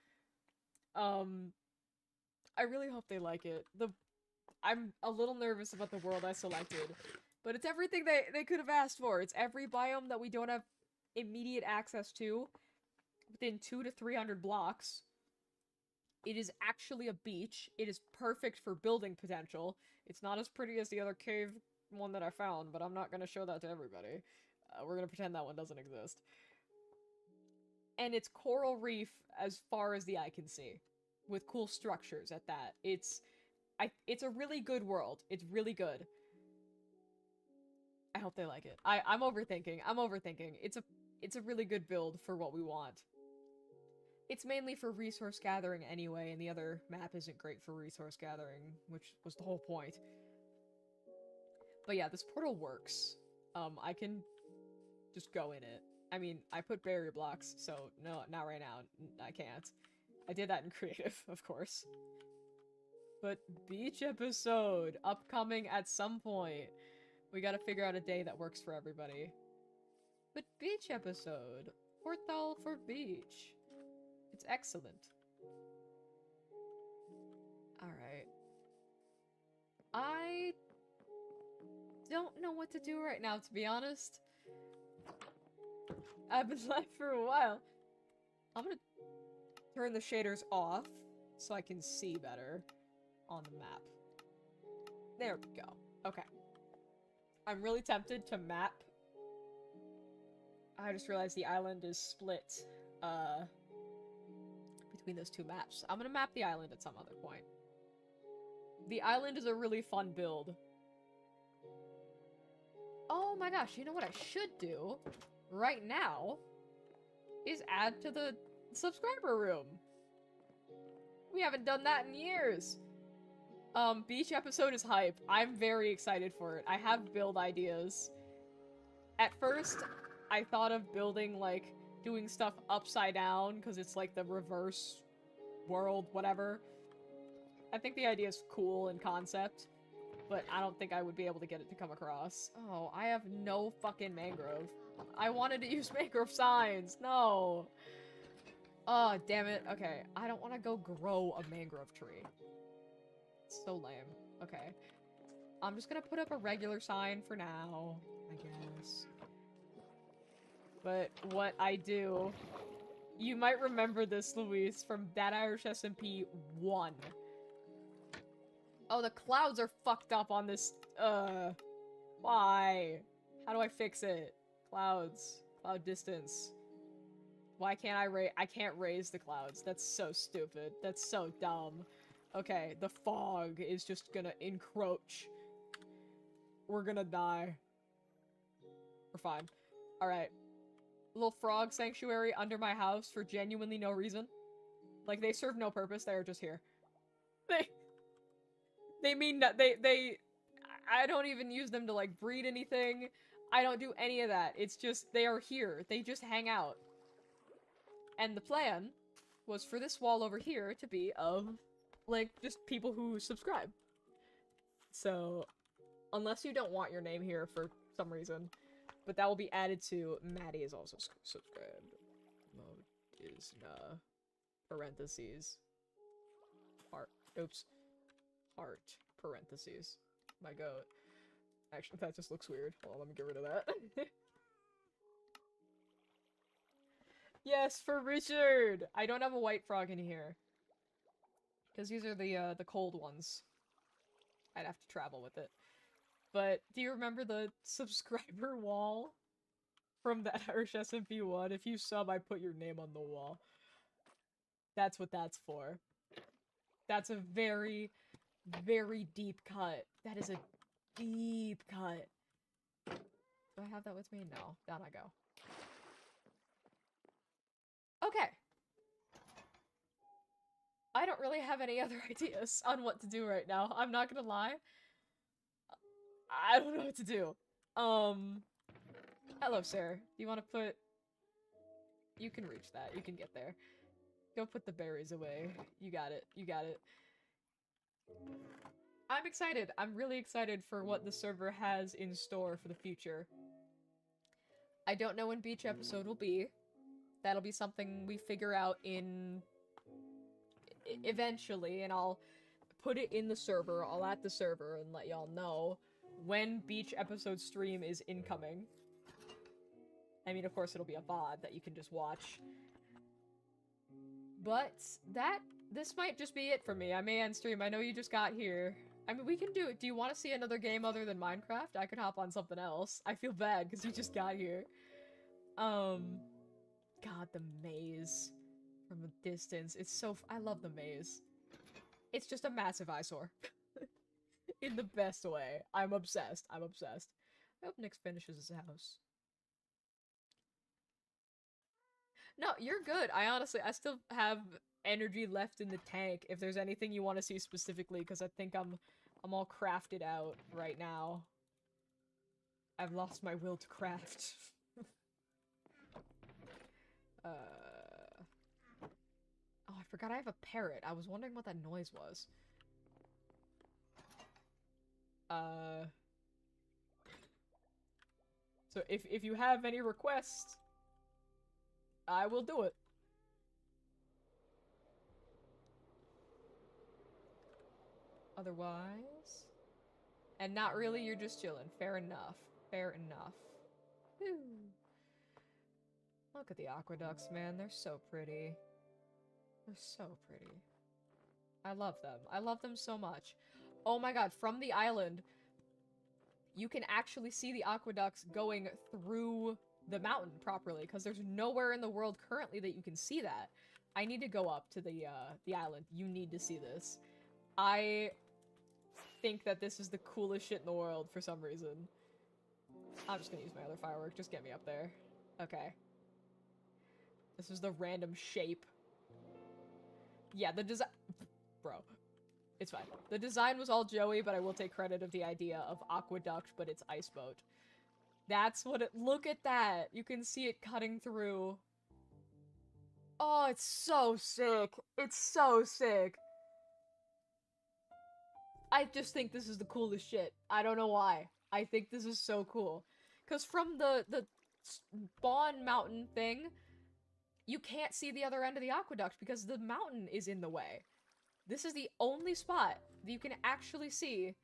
I really hope they like it. I'm a little nervous about the world I selected. But it's everything they could have asked for. It's every biome that we don't have immediate access to within 200 to 300 blocks. It is actually a beach. It is perfect for building potential. It's not as pretty as the other cave one that I found, but I'm not going to show that to everybody. We're going to pretend that one doesn't exist. And it's coral reef as far as the eye can see, with cool structures at that. It's a really good world. It's really good. I hope they like it. I'm overthinking. It's a really good build for what we want. It's mainly for resource gathering anyway, and the other map isn't great for resource gathering, which was the whole point. But yeah, this portal works. I can just go in it. I mean, I put barrier blocks, so no, not right now. I can't. I did that in creative, of course. But beach episode, upcoming at some point. We gotta figure out a day that works for everybody. But beach episode. Portal for beach. It's excellent. Alright. I don't know what to do right now, to be honest. I've been live for a while. I'm gonna turn the shaders off so I can see better on the map. There we go. Okay. I'm really tempted to map. I just realized the island is split, between those two maps. I'm gonna map the island at some other point. The island is a really fun build. Oh my gosh, you know what I should do right now is add to the subscriber room. We haven't done that in years. Beach episode is hype. I'm very excited for it. I have build ideas. At first, I thought of building, like, doing stuff upside down, because it's like the reverse world, whatever. I think the idea is cool in concept, but I don't think I would be able to get it to come across. Oh, I have no fucking mangrove. I wanted to use mangrove signs. No. Oh, damn it. Okay, I don't want to go grow a mangrove tree. It's so lame. Okay. I'm just gonna put up a regular sign for now, I guess. But what I do... You might remember this, Luis, from That Irish SMP 1. Oh, the clouds are fucked up on this, why? How do I fix it? Clouds. Cloud distance. Why can't I can't raise the clouds. That's so stupid. That's so dumb. Okay, the fog is just gonna encroach. We're gonna die. We're fine. Alright. Little frog sanctuary under my house for genuinely no reason. Like, they serve no purpose, they are just here. They mean that I don't even use them to, like, breed anything. I don't do any of that. It's just, they are here. They just hang out. And the plan was for this wall over here to be of, like, just people who subscribe. So, unless you don't want your name here for some reason, but that will be added to. Maddie is also subscribed. Mode is parentheses. Heart. Oops. Heart. Parentheses. My goat. Actually, that just looks weird. Hold on, let me get rid of that. Yes, for Richard! I don't have a white frog in here. Because these are the cold ones. I'd have to travel with it. But, do you remember the subscriber wall? From That Irish SMP 1? If you sub, I put your name on the wall. That's what that's for. That's a very, very deep cut. That is a deep cut. Do I have that with me? No. Down I go. Okay. I don't really have any other ideas on what to do right now. I'm not gonna lie. I don't know what to do. Hello, sir. Do you want to put... You can reach that. You can get there. Go put the berries away. You got it. You got it. I'm excited. I'm really excited for what the server has in store for the future. I don't know when Beach episode will be. That'll be something we figure out in... eventually, and I'll put it in the server. I'll add the server and let y'all know when Beach episode stream is incoming. I mean, of course, it'll be a VOD that you can just watch. But this might just be it for me. I may end stream. I know you just got here. I mean, we can do it. Do you want to see another game other than Minecraft? I could hop on something else. I feel bad because you just got here. God, the maze from a distance. It's so... I love the maze. It's just a massive eyesore. In the best way. I'm obsessed. I'm obsessed. I hope Nick finishes his house. No, you're good. I still have energy left in the tank if there's anything you want to see specifically, because I think I'm all crafted out right now. I've lost my will to craft. Oh, I forgot I have a parrot. I was wondering what that noise was. So if you have any requests, I will do it. Otherwise, And not really, you're just chilling. Fair enough. Fair enough. Whew. Look at the aqueducts, man. They're so pretty. They're so pretty. I love them. I love them so much. Oh my god, from the island, you can actually see the aqueducts going through the mountain properly, because there's nowhere in the world currently that you can see that. I need to go up to the island. You need to see this. I think that this is the coolest shit in the world for some reason. I'm just gonna use my other firework. Just get me up there. Okay. This is the random shape. Yeah, the design... Bro. It's fine. The design was all Joey, but I will take credit of the idea of aqueduct, but it's ice boat. That's what it- look at that! You can see it cutting through. Oh, it's so sick. It's so sick. I just think this is the coolest shit. I don't know why. I think this is so cool. Because from the spawn mountain thing, you can't see the other end of the aqueduct because the mountain is in the way. This is the only spot that you can actually see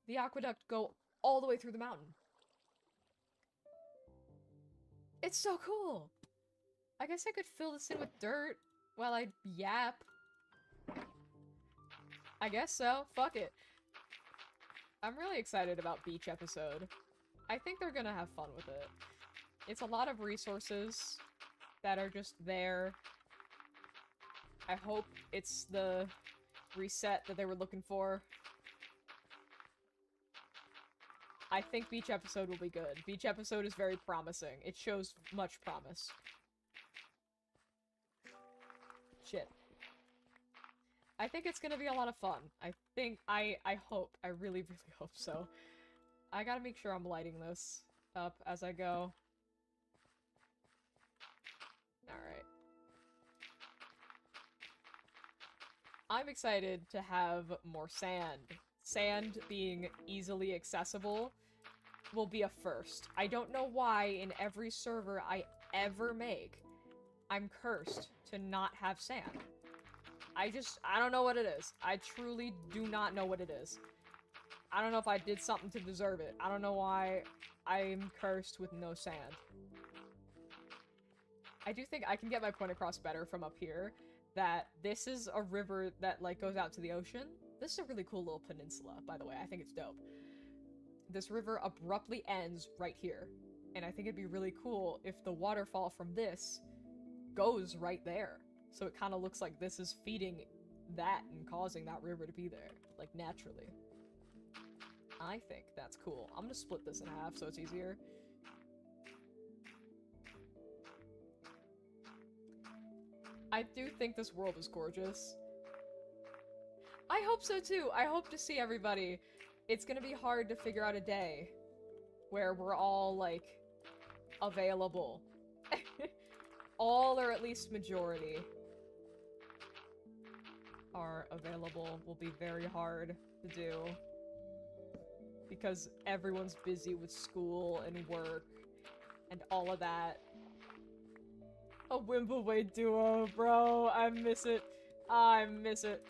the aqueduct go all the way through the mountain. It's so cool! I guess I could fill this in with dirt while I yap. I guess so. Fuck it. I'm really excited about Beach episode. I think they're gonna have fun with it. It's a lot of resources that are just there. I hope it's the reset that they were looking for. I think Beach episode will be good. Beach episode is very promising. It shows much promise. Shit. I think it's gonna be a lot of fun. I hope. I really, really hope so. I gotta make sure I'm lighting this up as I go. Alright. I'm excited to have more sand. Sand being easily accessible will be a first. I don't know why in every server I ever make, I'm cursed to not have sand. I don't know what it is. I truly do not know what it is. I don't know if I did something to deserve it. I don't know why I'm cursed with no sand. I do think I can get my point across better from up here, that this is a river that, like, goes out to the ocean. This is a really cool little peninsula, by the way. I think it's dope. This river abruptly ends right here. And I think it'd be really cool if the waterfall from this goes right there. So it kind of looks like this is feeding that and causing that river to be there, like, naturally. I think that's cool. I'm gonna split this in half so it's easier. I do think this world is gorgeous. I hope so too. I hope to see everybody. It's gonna be hard to figure out a day where we're all, like, available. All, or at least majority, are available. Will be very hard to do. Because everyone's busy with school and work and all of that. A Wimbaway duo, bro. I miss it. I miss it.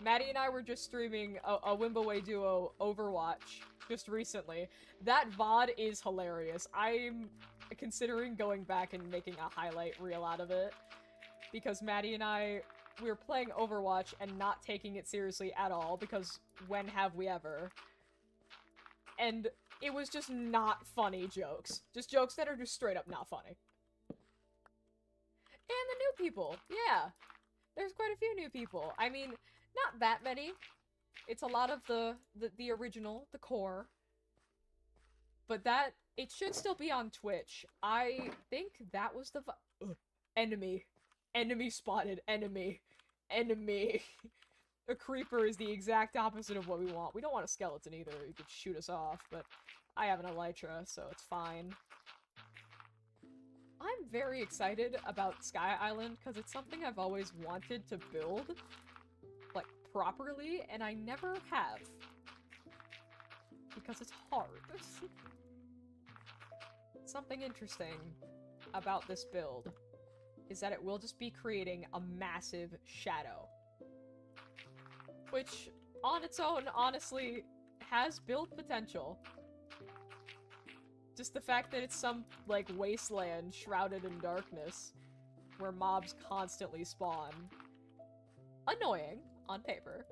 Maddie and I were just streaming a Wimbaway duo Overwatch just recently. That VOD is hilarious. I'm considering going back and making a highlight reel out of it. Because Maddie and I, we were playing Overwatch and not taking it seriously at all, because when have we ever? And it was just not funny jokes. Just jokes that are just straight up not funny. And the new people, yeah. There's quite a few new people. I mean, not that many. It's a lot of the original, the core. But that, it should still be on Twitch. I think that was the enemy. Enemy spotted. Enemy. Enemy. A creeper is the exact opposite of what we want. We don't want a skeleton either. You could shoot us off, but I have an elytra, so it's fine. I'm very excited about Sky Island because it's something I've always wanted to build, like, properly, and I never have. Because it's hard. Something interesting about this build is that it will just be creating a massive shadow. Which on its own, honestly, has build potential. Just the fact that it's some, like, wasteland shrouded in darkness where mobs constantly spawn. Annoying on paper,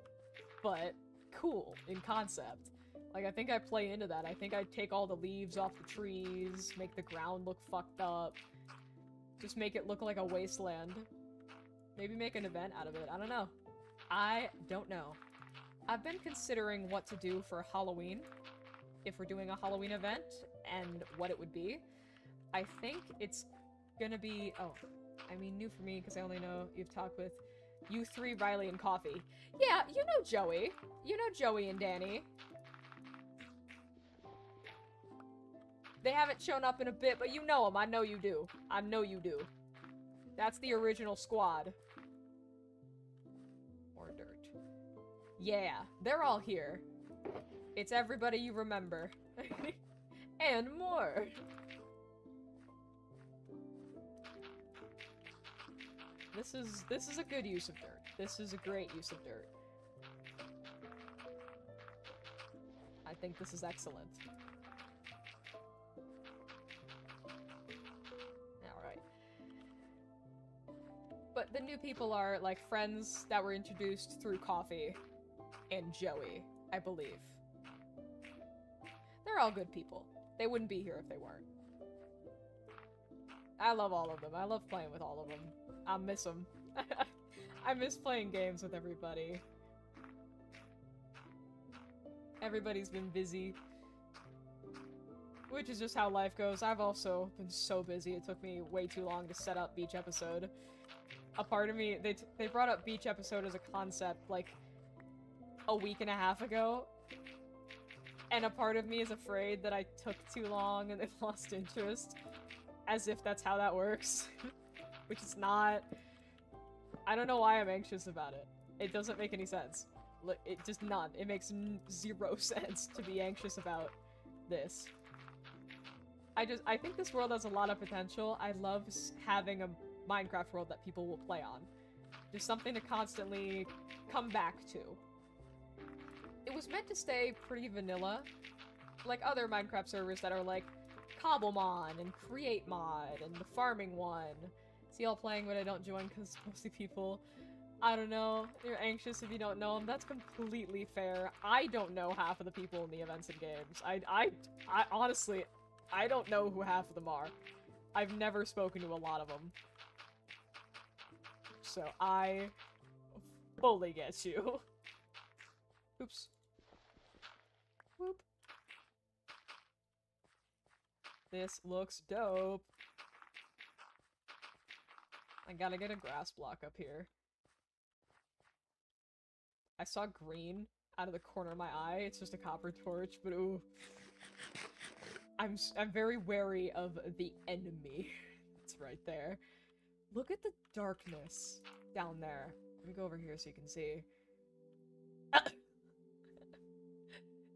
but cool in concept. Like, I think I play into that. I think I take all the leaves off the trees, make the ground look fucked up, just make it look like a wasteland. Maybe make an event out of it. I don't know. I don't know. I've been considering what to do for Halloween, if we're doing a Halloween event, and what it would be. I think it's gonna be, oh, I mean new for me because I only know you've talked with you three, Riley, and Coffee. Yeah, you know Joey. You know Joey and Danny. They haven't shown up in a bit, but you know them. I know you do. I know you do. That's the original squad. More dirt. Yeah, they're all here. It's everybody you remember. And more. This is a good use of dirt. This is a great use of dirt. I think this is excellent. Alright. But the new people are, like, friends that were introduced through Coffee and Joey, I believe. They're all good people. They wouldn't be here if they weren't. I love all of them. I love playing with all of them. I miss them. I miss playing games with everybody. Everybody's been busy. Which is just how life goes. I've also been so busy, it took me way too long to set up Beach Episode. A part of me, they brought up Beach Episode as a concept, like, a week and a half ago. And a part of me is afraid that I took too long and they've lost interest. As if that's how that works. Which is not. I don't know why I'm anxious about it. It doesn't make any sense. It just none. It makes zero sense to be anxious about this. I think this world has a lot of potential. I love having a Minecraft world that people will play on. Just something to constantly come back to. It was meant to stay pretty vanilla. Like other Minecraft servers that are like Cobblemon and Create Mod and the farming one. See y'all playing when I don't join because mostly people, I don't know, you're anxious if you don't know them. That's completely fair. I don't know half of the people in the events and games. I honestly, I don't know who half of them are. I've never spoken to a lot of them. So I fully get you. Oops. Whoop. This looks dope. I gotta get a grass block up here. I saw green out of the corner of my eye. It's just a copper torch, but ooh. I'm very wary of the enemy. It's right there. Look at the darkness down there. Let me go over here so you can see.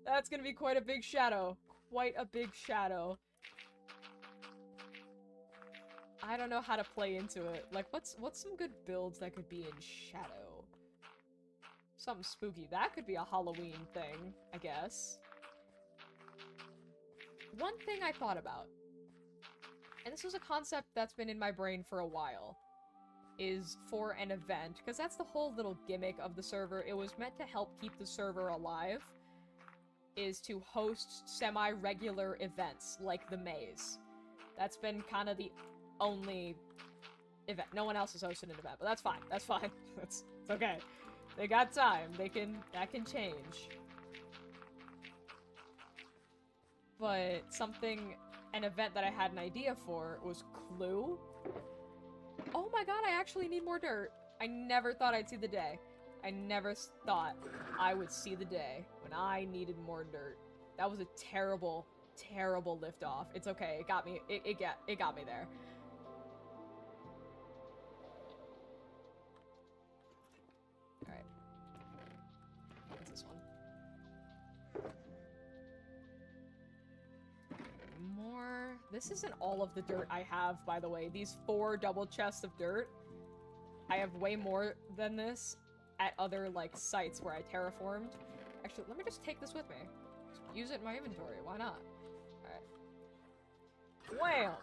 That's gonna be quite a big shadow. Quite a big shadow. I don't know how to play into it. Like, what's some good builds that could be in shadow? Something spooky. That could be a Halloween thing, I guess. One thing I thought about, and this was a concept that's been in my brain for a while, is for an event, because that's the whole little gimmick of the server. It was meant to help keep the server alive, is to host semi-regular events, like the maze. That's been kind of the only event. No one else has hosted an event, but that's fine. That's fine. It's okay. They got time. That can change. But an event that I had an idea for was Clue. Oh my god, I actually need more dirt. I never thought I'd see the day. I never thought I would see the day when I needed more dirt. That was a terrible, terrible liftoff. It's okay. It got me. It got me there. All right. What's this one? More. This isn't all of the dirt I have, by the way. These 4 double chests of dirt. I have way more than this. at other, like, sites where I terraformed. Actually, let me just take this with me. Just use it in my inventory. Why not? Alright. Wham!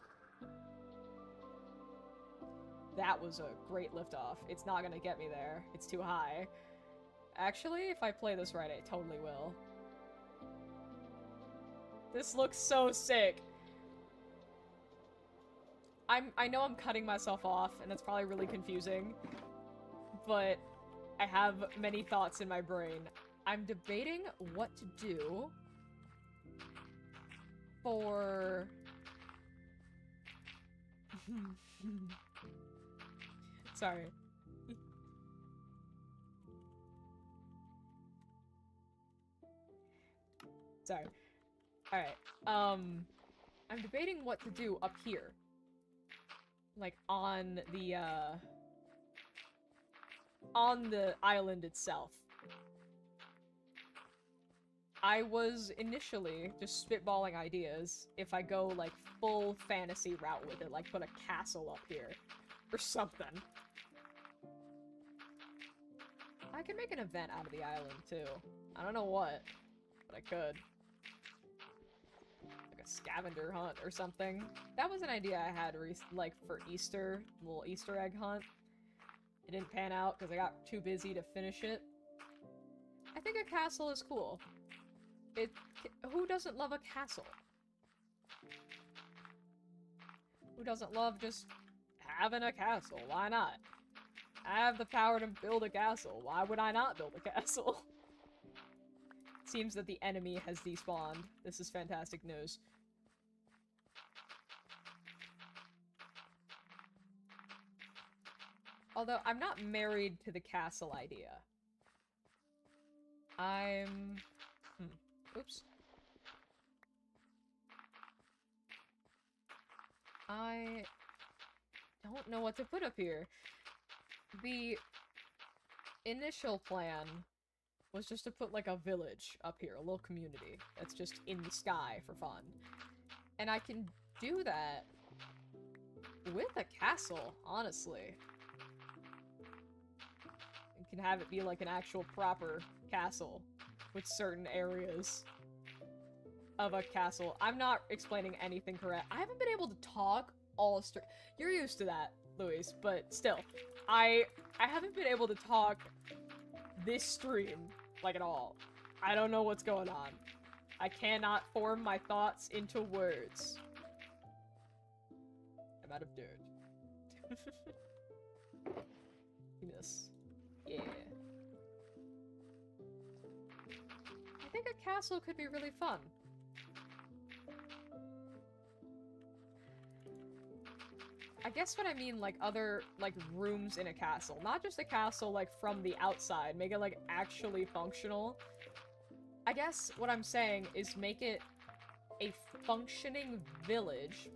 That was a great liftoff. It's not gonna get me there. It's too high. Actually, if I play this right, I totally will. This looks so sick. I know I'm cutting myself off, and that's probably really confusing, but I have many thoughts in my brain. I'm debating what to do for... Sorry. Sorry. Alright, I'm debating what to do up here. Like, on the island itself. I was initially just spitballing ideas if I go, like, full fantasy route with it, like put a castle up here. Or something. I could make an event out of the island, too. I don't know what, but I could. Scavenger hunt or something. That was an idea I had like for Easter, little Easter egg hunt. It didn't pan out because I got too busy to finish it. I think a castle is cool. Who doesn't love a castle? Who doesn't love just having a castle? Why not? I have the power to build a castle. Why would I not build a castle? Seems that the enemy has despawned. This is fantastic news. Although, I'm not married to the castle idea. I'm... Oops. I don't know what to put up here. The initial plan was just to put, like, a village up here, a little community that's just in the sky for fun. And I can do that with a castle, honestly. You can have it be, like, an actual proper castle with certain areas of a castle. I'm not explaining anything correct. I haven't been able to talk all straight. You're used to that, Luis, but still. I haven't been able to talk this stream, like, at all. I don't know what's going on. I cannot form my thoughts into words. I'm out of dirt. Give me this. Yeah. I think a castle could be really fun. I guess what I mean, like, other, like, rooms in a castle. Not just a castle, like, from the outside. Make it, like, actually functional. I guess what I'm saying is make it a functioning village.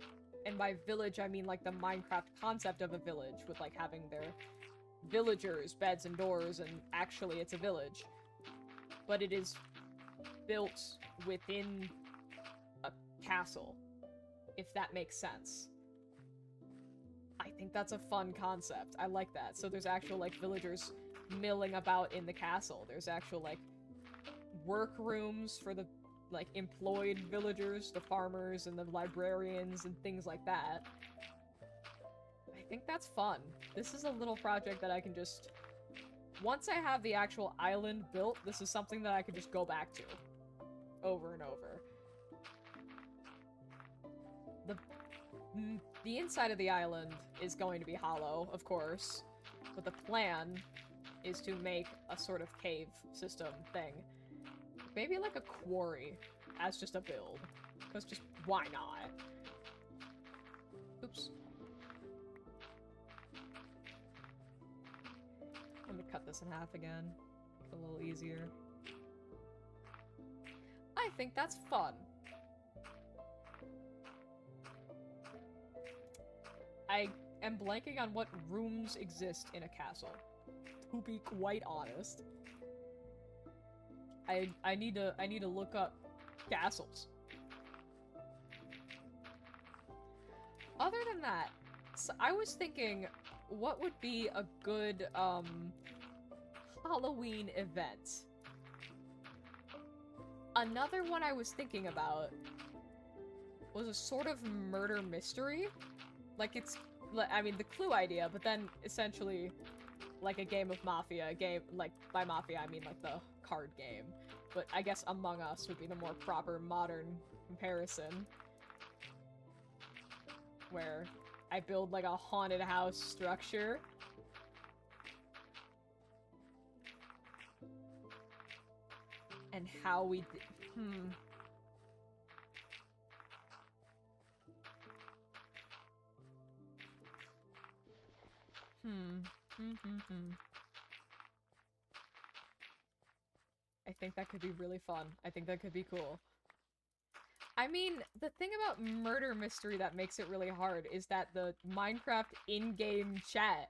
And by village, I mean, like, the Minecraft concept of a village. With, like, having their villagers, beds, and doors, and actually it's a village. But it is built within a castle. If that makes sense. I think that's a fun concept. I like that. So there's actual, like, villagers milling about in the castle. There's actual, like, workrooms for the, like, employed villagers, the farmers and the librarians and things like that. I think that's fun. This is a little project that I can just... Once I have the actual island built, this is something that I can just go back to. Over and over. The inside of the island is going to be hollow, of course, but the plan is to make a sort of cave system thing. Maybe like a quarry as just a build, because just why not? Oops. Let me cut this in half again, make it a little easier. I think that's fun. I am blanking on what rooms exist in a castle, to be quite honest. I need to look up castles. Other than that, so I was thinking what would be a good Halloween event. Another one I was thinking about was a sort of murder mystery. Like it's, I mean, the Clue idea, but then essentially like a game of Mafia. A game, like, by Mafia I mean like the card game. But I guess Among Us would be the more proper modern comparison. Where I build like a haunted house structure. And how we I think that could be really fun. I think that could be cool. I mean, the thing about murder mystery that makes it really hard is that the Minecraft in-game chat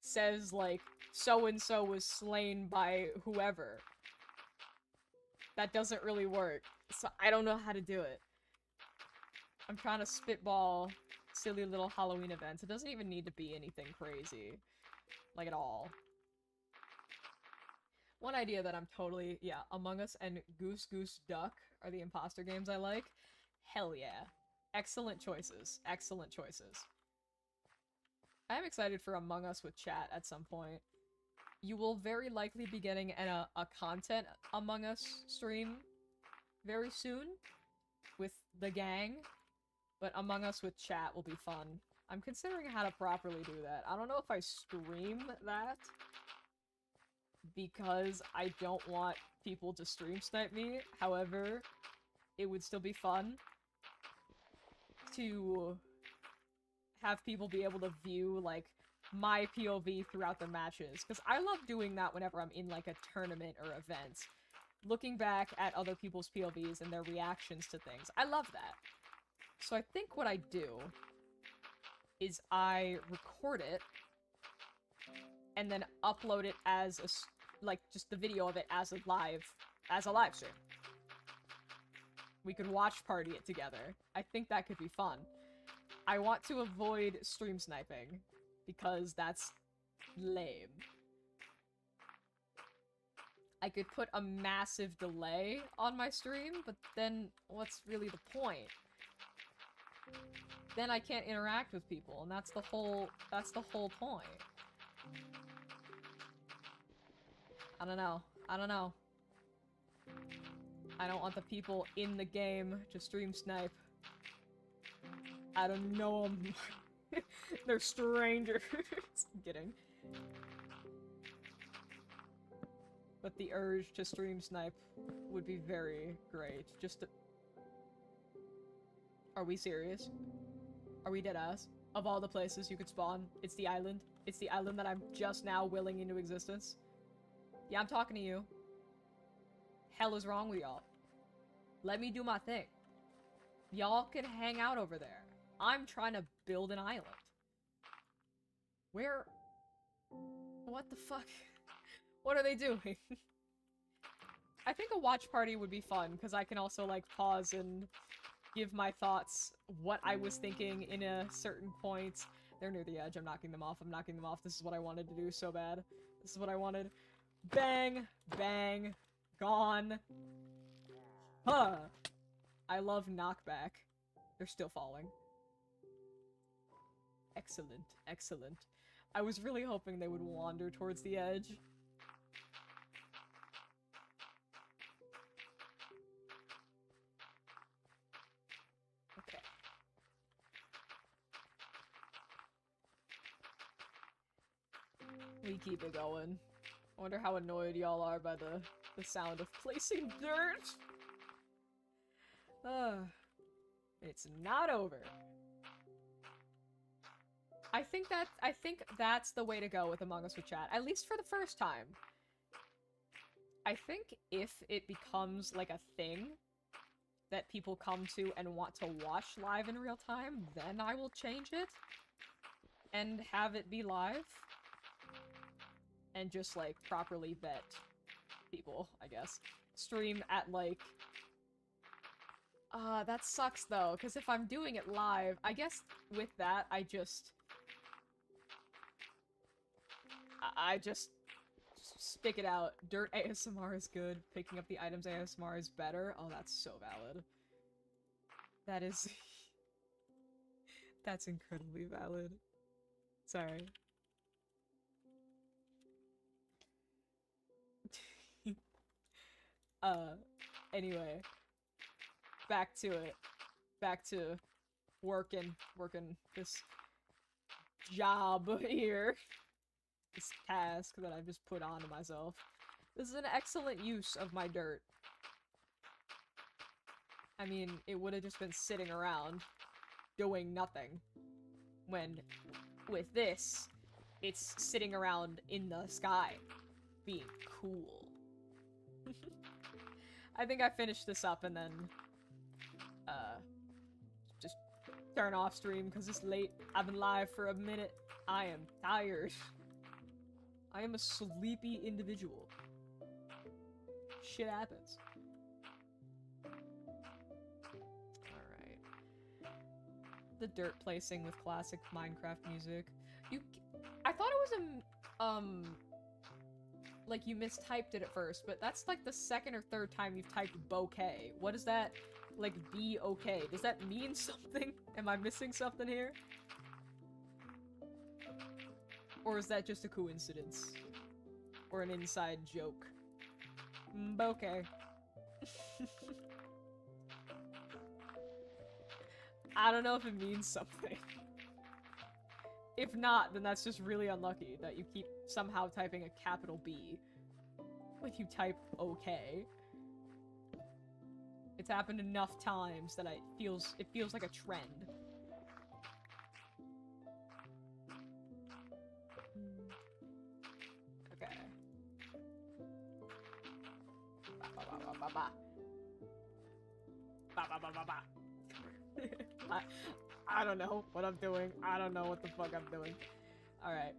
says, like, so-and-so was slain by whoever. That doesn't really work, so I don't know how to do it. I'm trying to spitball silly little Halloween events. It doesn't even need to be anything crazy. Like, at all. One idea that I'm totally, yeah, Among Us and Goose Goose Duck are the imposter games I like. Hell yeah. Excellent choices. Excellent choices. I am excited for Among Us with chat at some point. You will very likely be getting a content Among Us stream very soon with the gang, but Among Us with chat will be fun. I'm considering how to properly do that. I don't know if I stream that, because I don't want people to stream snipe me. However, it would still be fun to have people be able to view, like, my POV throughout the matches, because I love doing that whenever I'm in, like, a tournament or event. Looking back at other people's POVs and their reactions to things. I love that. So I think what I do is I record it and then upload it as a, like, just the video of it as a live stream. We could watch party it together. I think that could be fun. I want to avoid stream sniping, because that's lame. I could put a massive delay on my stream, but then what's really the point? Then I can't interact with people, and that's the whole point. I don't know. I don't know. I don't want the people in the game to stream snipe. I don't know them. They're strangers. I'm kidding. But the urge to stream snipe would be very great. Just to... Are we serious? Are we deadass? Of all the places you could spawn, it's the island? It's the island that I'm just now willing into existence? Yeah, I'm talking to you. Hell is wrong with y'all. Let me do my thing. Y'all can hang out over there. I'm trying to build an island. Where? What the fuck? What are they doing? I think a watch party would be fun, because I can also, like, pause and give my thoughts, what I was thinking in a certain point. They're near the edge. I'm knocking them off. I'm knocking them off. This is what I wanted to do so bad. This is what I wanted. Bang! Bang! Gone! Huh! I love knockback. They're still falling. Excellent. Excellent. I was really hoping they would wander towards the edge. Okay. We keep it going. I wonder how annoyed y'all are by the sound of placing dirt. It's not over. I think that's the way to go with Among Us with chat, at least for the first time. I think if it becomes like a thing that people come to and want to watch live in real time, then I will change it and have it be live and just like properly vet people, I guess. Stream at like that sucks though, because if I'm doing it live, I guess with that I just stick it out. Dirt ASMR is good. Picking up the items ASMR is better. Oh, that's so valid. That is... That's incredibly valid. Sorry. Anyway. Back to it. Back to working this job here. This task that I've just put onto myself. This is an excellent use of my dirt. I mean, it would have just been sitting around doing nothing. When, with this, it's sitting around in the sky, being cool. I think I finished this up and then, just turn off stream because it's late. I've been live for a minute. I am tired. I am a sleepy individual. Shit happens. Alright. The dirt placing with classic Minecraft music. I thought it was like you mistyped it at first, but that's like the second or third time you've typed bouquet. What does that, like, be okay? Does that mean something? Am I missing something here? Or is that just a coincidence? Or an inside joke? Bouquet. I don't know if it means something. If not, then that's just really unlucky that you keep somehow typing a capital B when you type okay. It's happened enough times that it feels like a trend. Okay. Ba ba ba ba ba ba. Ba ba ba ba ba. I don't know what I'm doing. I don't know what the fuck I'm doing. Alright.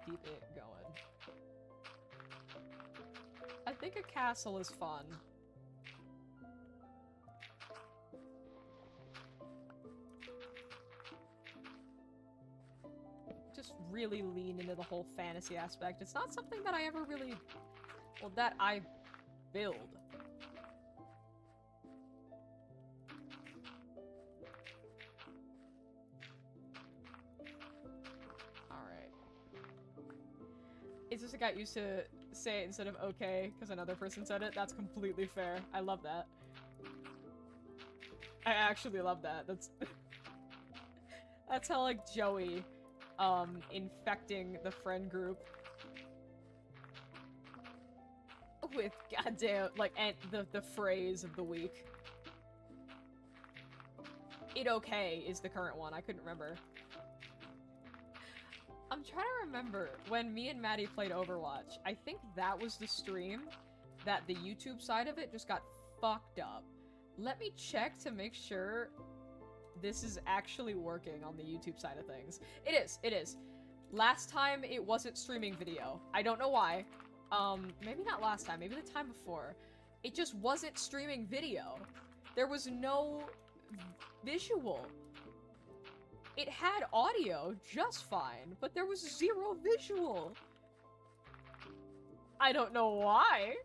Keep it going. I think a castle is fun. Just really lean into the whole fantasy aspect. It's not something that I ever really... Well, that I build. It's just I got used to say it instead of okay, because another person said it. That's completely fair. I love that. I actually love that. That's how, like, Joey, infecting the friend group with goddamn, like, and the phrase of the week. It okay is the current one. I couldn't remember. I'm trying to remember when me and Maddie played Overwatch. I think that was the stream that the YouTube side of it just got fucked up. Let me check to make sure this is actually working on the YouTube side of things. It is. Last time it wasn't streaming video. I don't know why. Maybe not last time, maybe the time before. It just wasn't streaming video. There was no visual. It had audio just fine, but there was zero visual. I don't know why.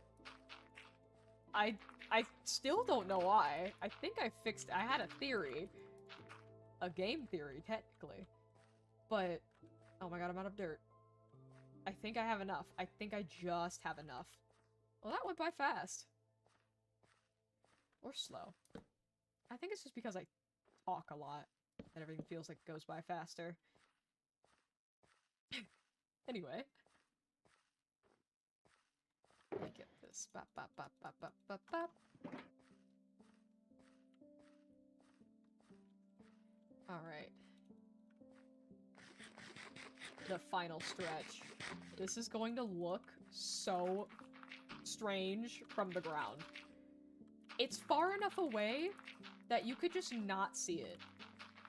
I still don't know why. I think I had a theory. A game theory, technically. But, oh my god, I'm out of dirt. I think I have enough. I think I just have enough. Well, that went by fast. Or slow. I think it's just because I talk a lot. And everything feels like it goes by faster. Anyway. Let me get this. Bop, bop, bop, bop, bop, bop, bop. Alright. The final stretch. This is going to look so strange from the ground. It's far enough away that you could just not see it.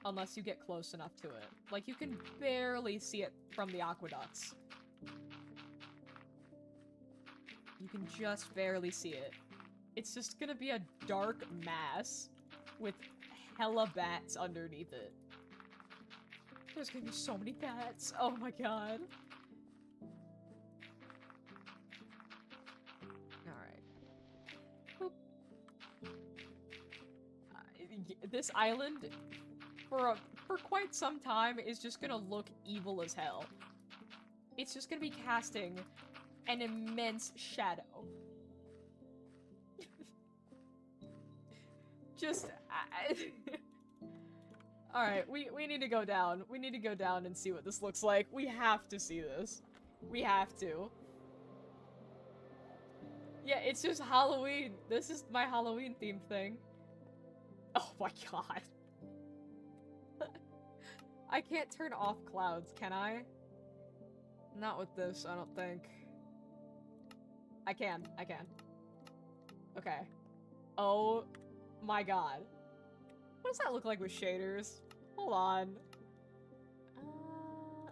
Unless you get close enough to it. Like, you can barely see it from the aqueducts. You can just barely see it. It's just gonna be a dark mass with hella bats underneath it. There's gonna be so many bats. Oh my god. this island for quite some time is just gonna look evil as hell. It's just gonna be casting an immense shadow. Just Alright, we need to go down. We need to go down and see what this looks like. We have to see this. We have to. Yeah, it's just Halloween. This is my Halloween themed thing. Oh my god. I can't turn off clouds, can I? Not with this, I don't think. I can. Okay. Oh my god. What does that look like with shaders? Hold on.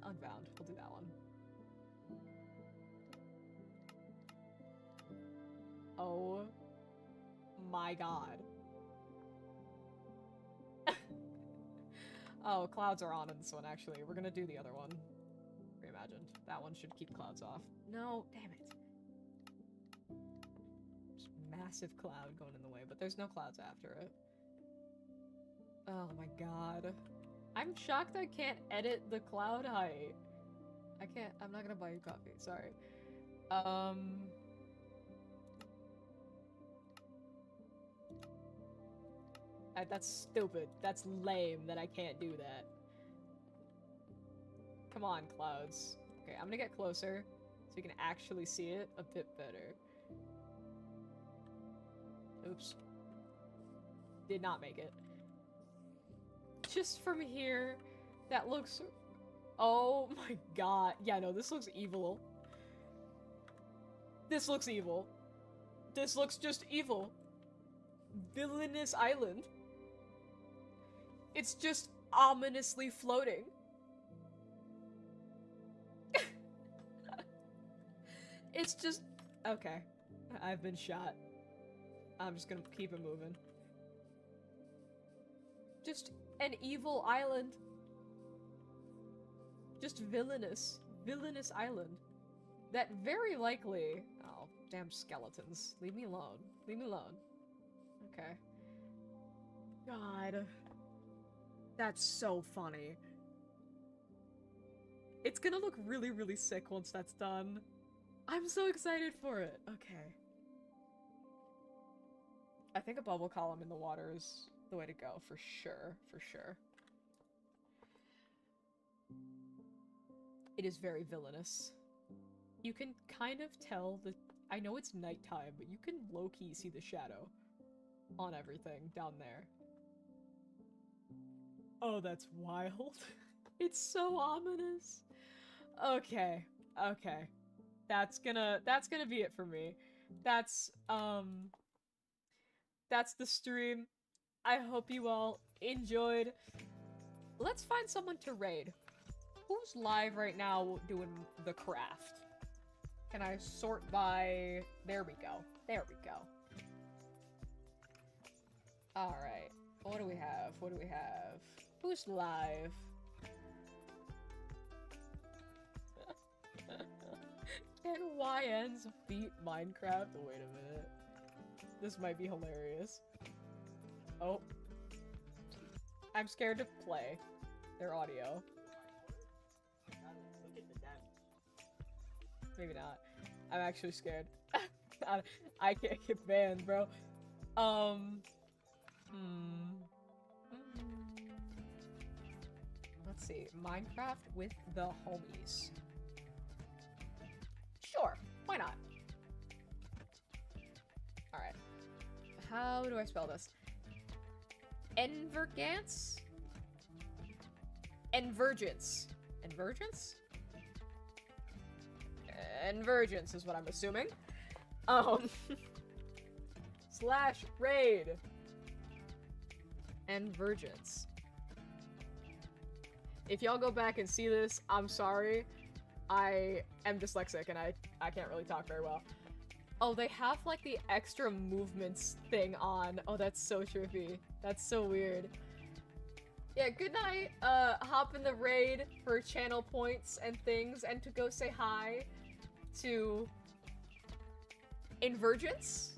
Unbound. We'll do that one. Oh my god. Oh, clouds are on in this one, actually. We're gonna do the other one. Reimagined. That one should keep clouds off. No, damn it. Just massive cloud going in the way, but there's no clouds after it. Oh my god. I'm shocked I can't edit the cloud height. I can't- I'm not gonna buy you coffee, sorry. That's stupid. That's lame that I can't do that. Come on, clouds. Okay, I'm gonna get closer so you can actually see it a bit better. Oops. Did not make it. Just from here, that looks... Oh my god. Yeah, no, this looks evil. This looks evil. This looks just evil. Villainous island. It's just ominously floating. It's just... Okay. I've been shot. I'm just gonna keep it moving. Just an evil island. Just villainous. Villainous island. That very likely... Oh, damn skeletons. Leave me alone. Leave me alone. Okay. God. That's so funny. It's gonna look really, really sick once that's done. I'm so excited for it. Okay. I think a bubble column in the water is the way to go, for sure. For sure. It is very villainous. You can kind of tell the... I know it's nighttime, but you can low-key see the shadow on everything down there. Oh, that's wild. It's so ominous. Okay. Okay. That's gonna be it for me. That's the stream. I hope you all enjoyed. Let's find someone to raid. Who's live right now doing the craft? Can I sort by... There we go. There we go. Alright. What do we have? What do we have? Who's live? Can YNs beat Minecraft? Wait a minute. This might be hilarious. Oh. I'm scared to play their audio. Maybe not. I'm actually scared. I can't get banned, bro. Let's see. Minecraft with the homies. Sure. Why not? Alright. How do I spell this? Envergance? Envergence. Envergence? Envergence is what I'm assuming. Slash raid. Envergence. If y'all go back and see this, I'm sorry. I am dyslexic and I can't really talk very well. Oh, they have like the extra movements thing on. Oh, that's so trippy. That's so weird. Yeah, good night. Hop in the raid for channel points and things and to go say hi to Invergence,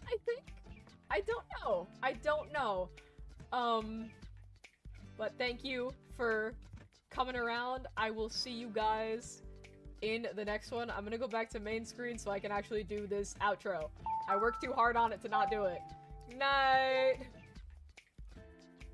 I think? I don't know. I don't know. But thank you for coming around. I will see you guys in the next one. I'm gonna go back to main screen so I can actually do this outro. I worked too hard on it to not do it. Good night!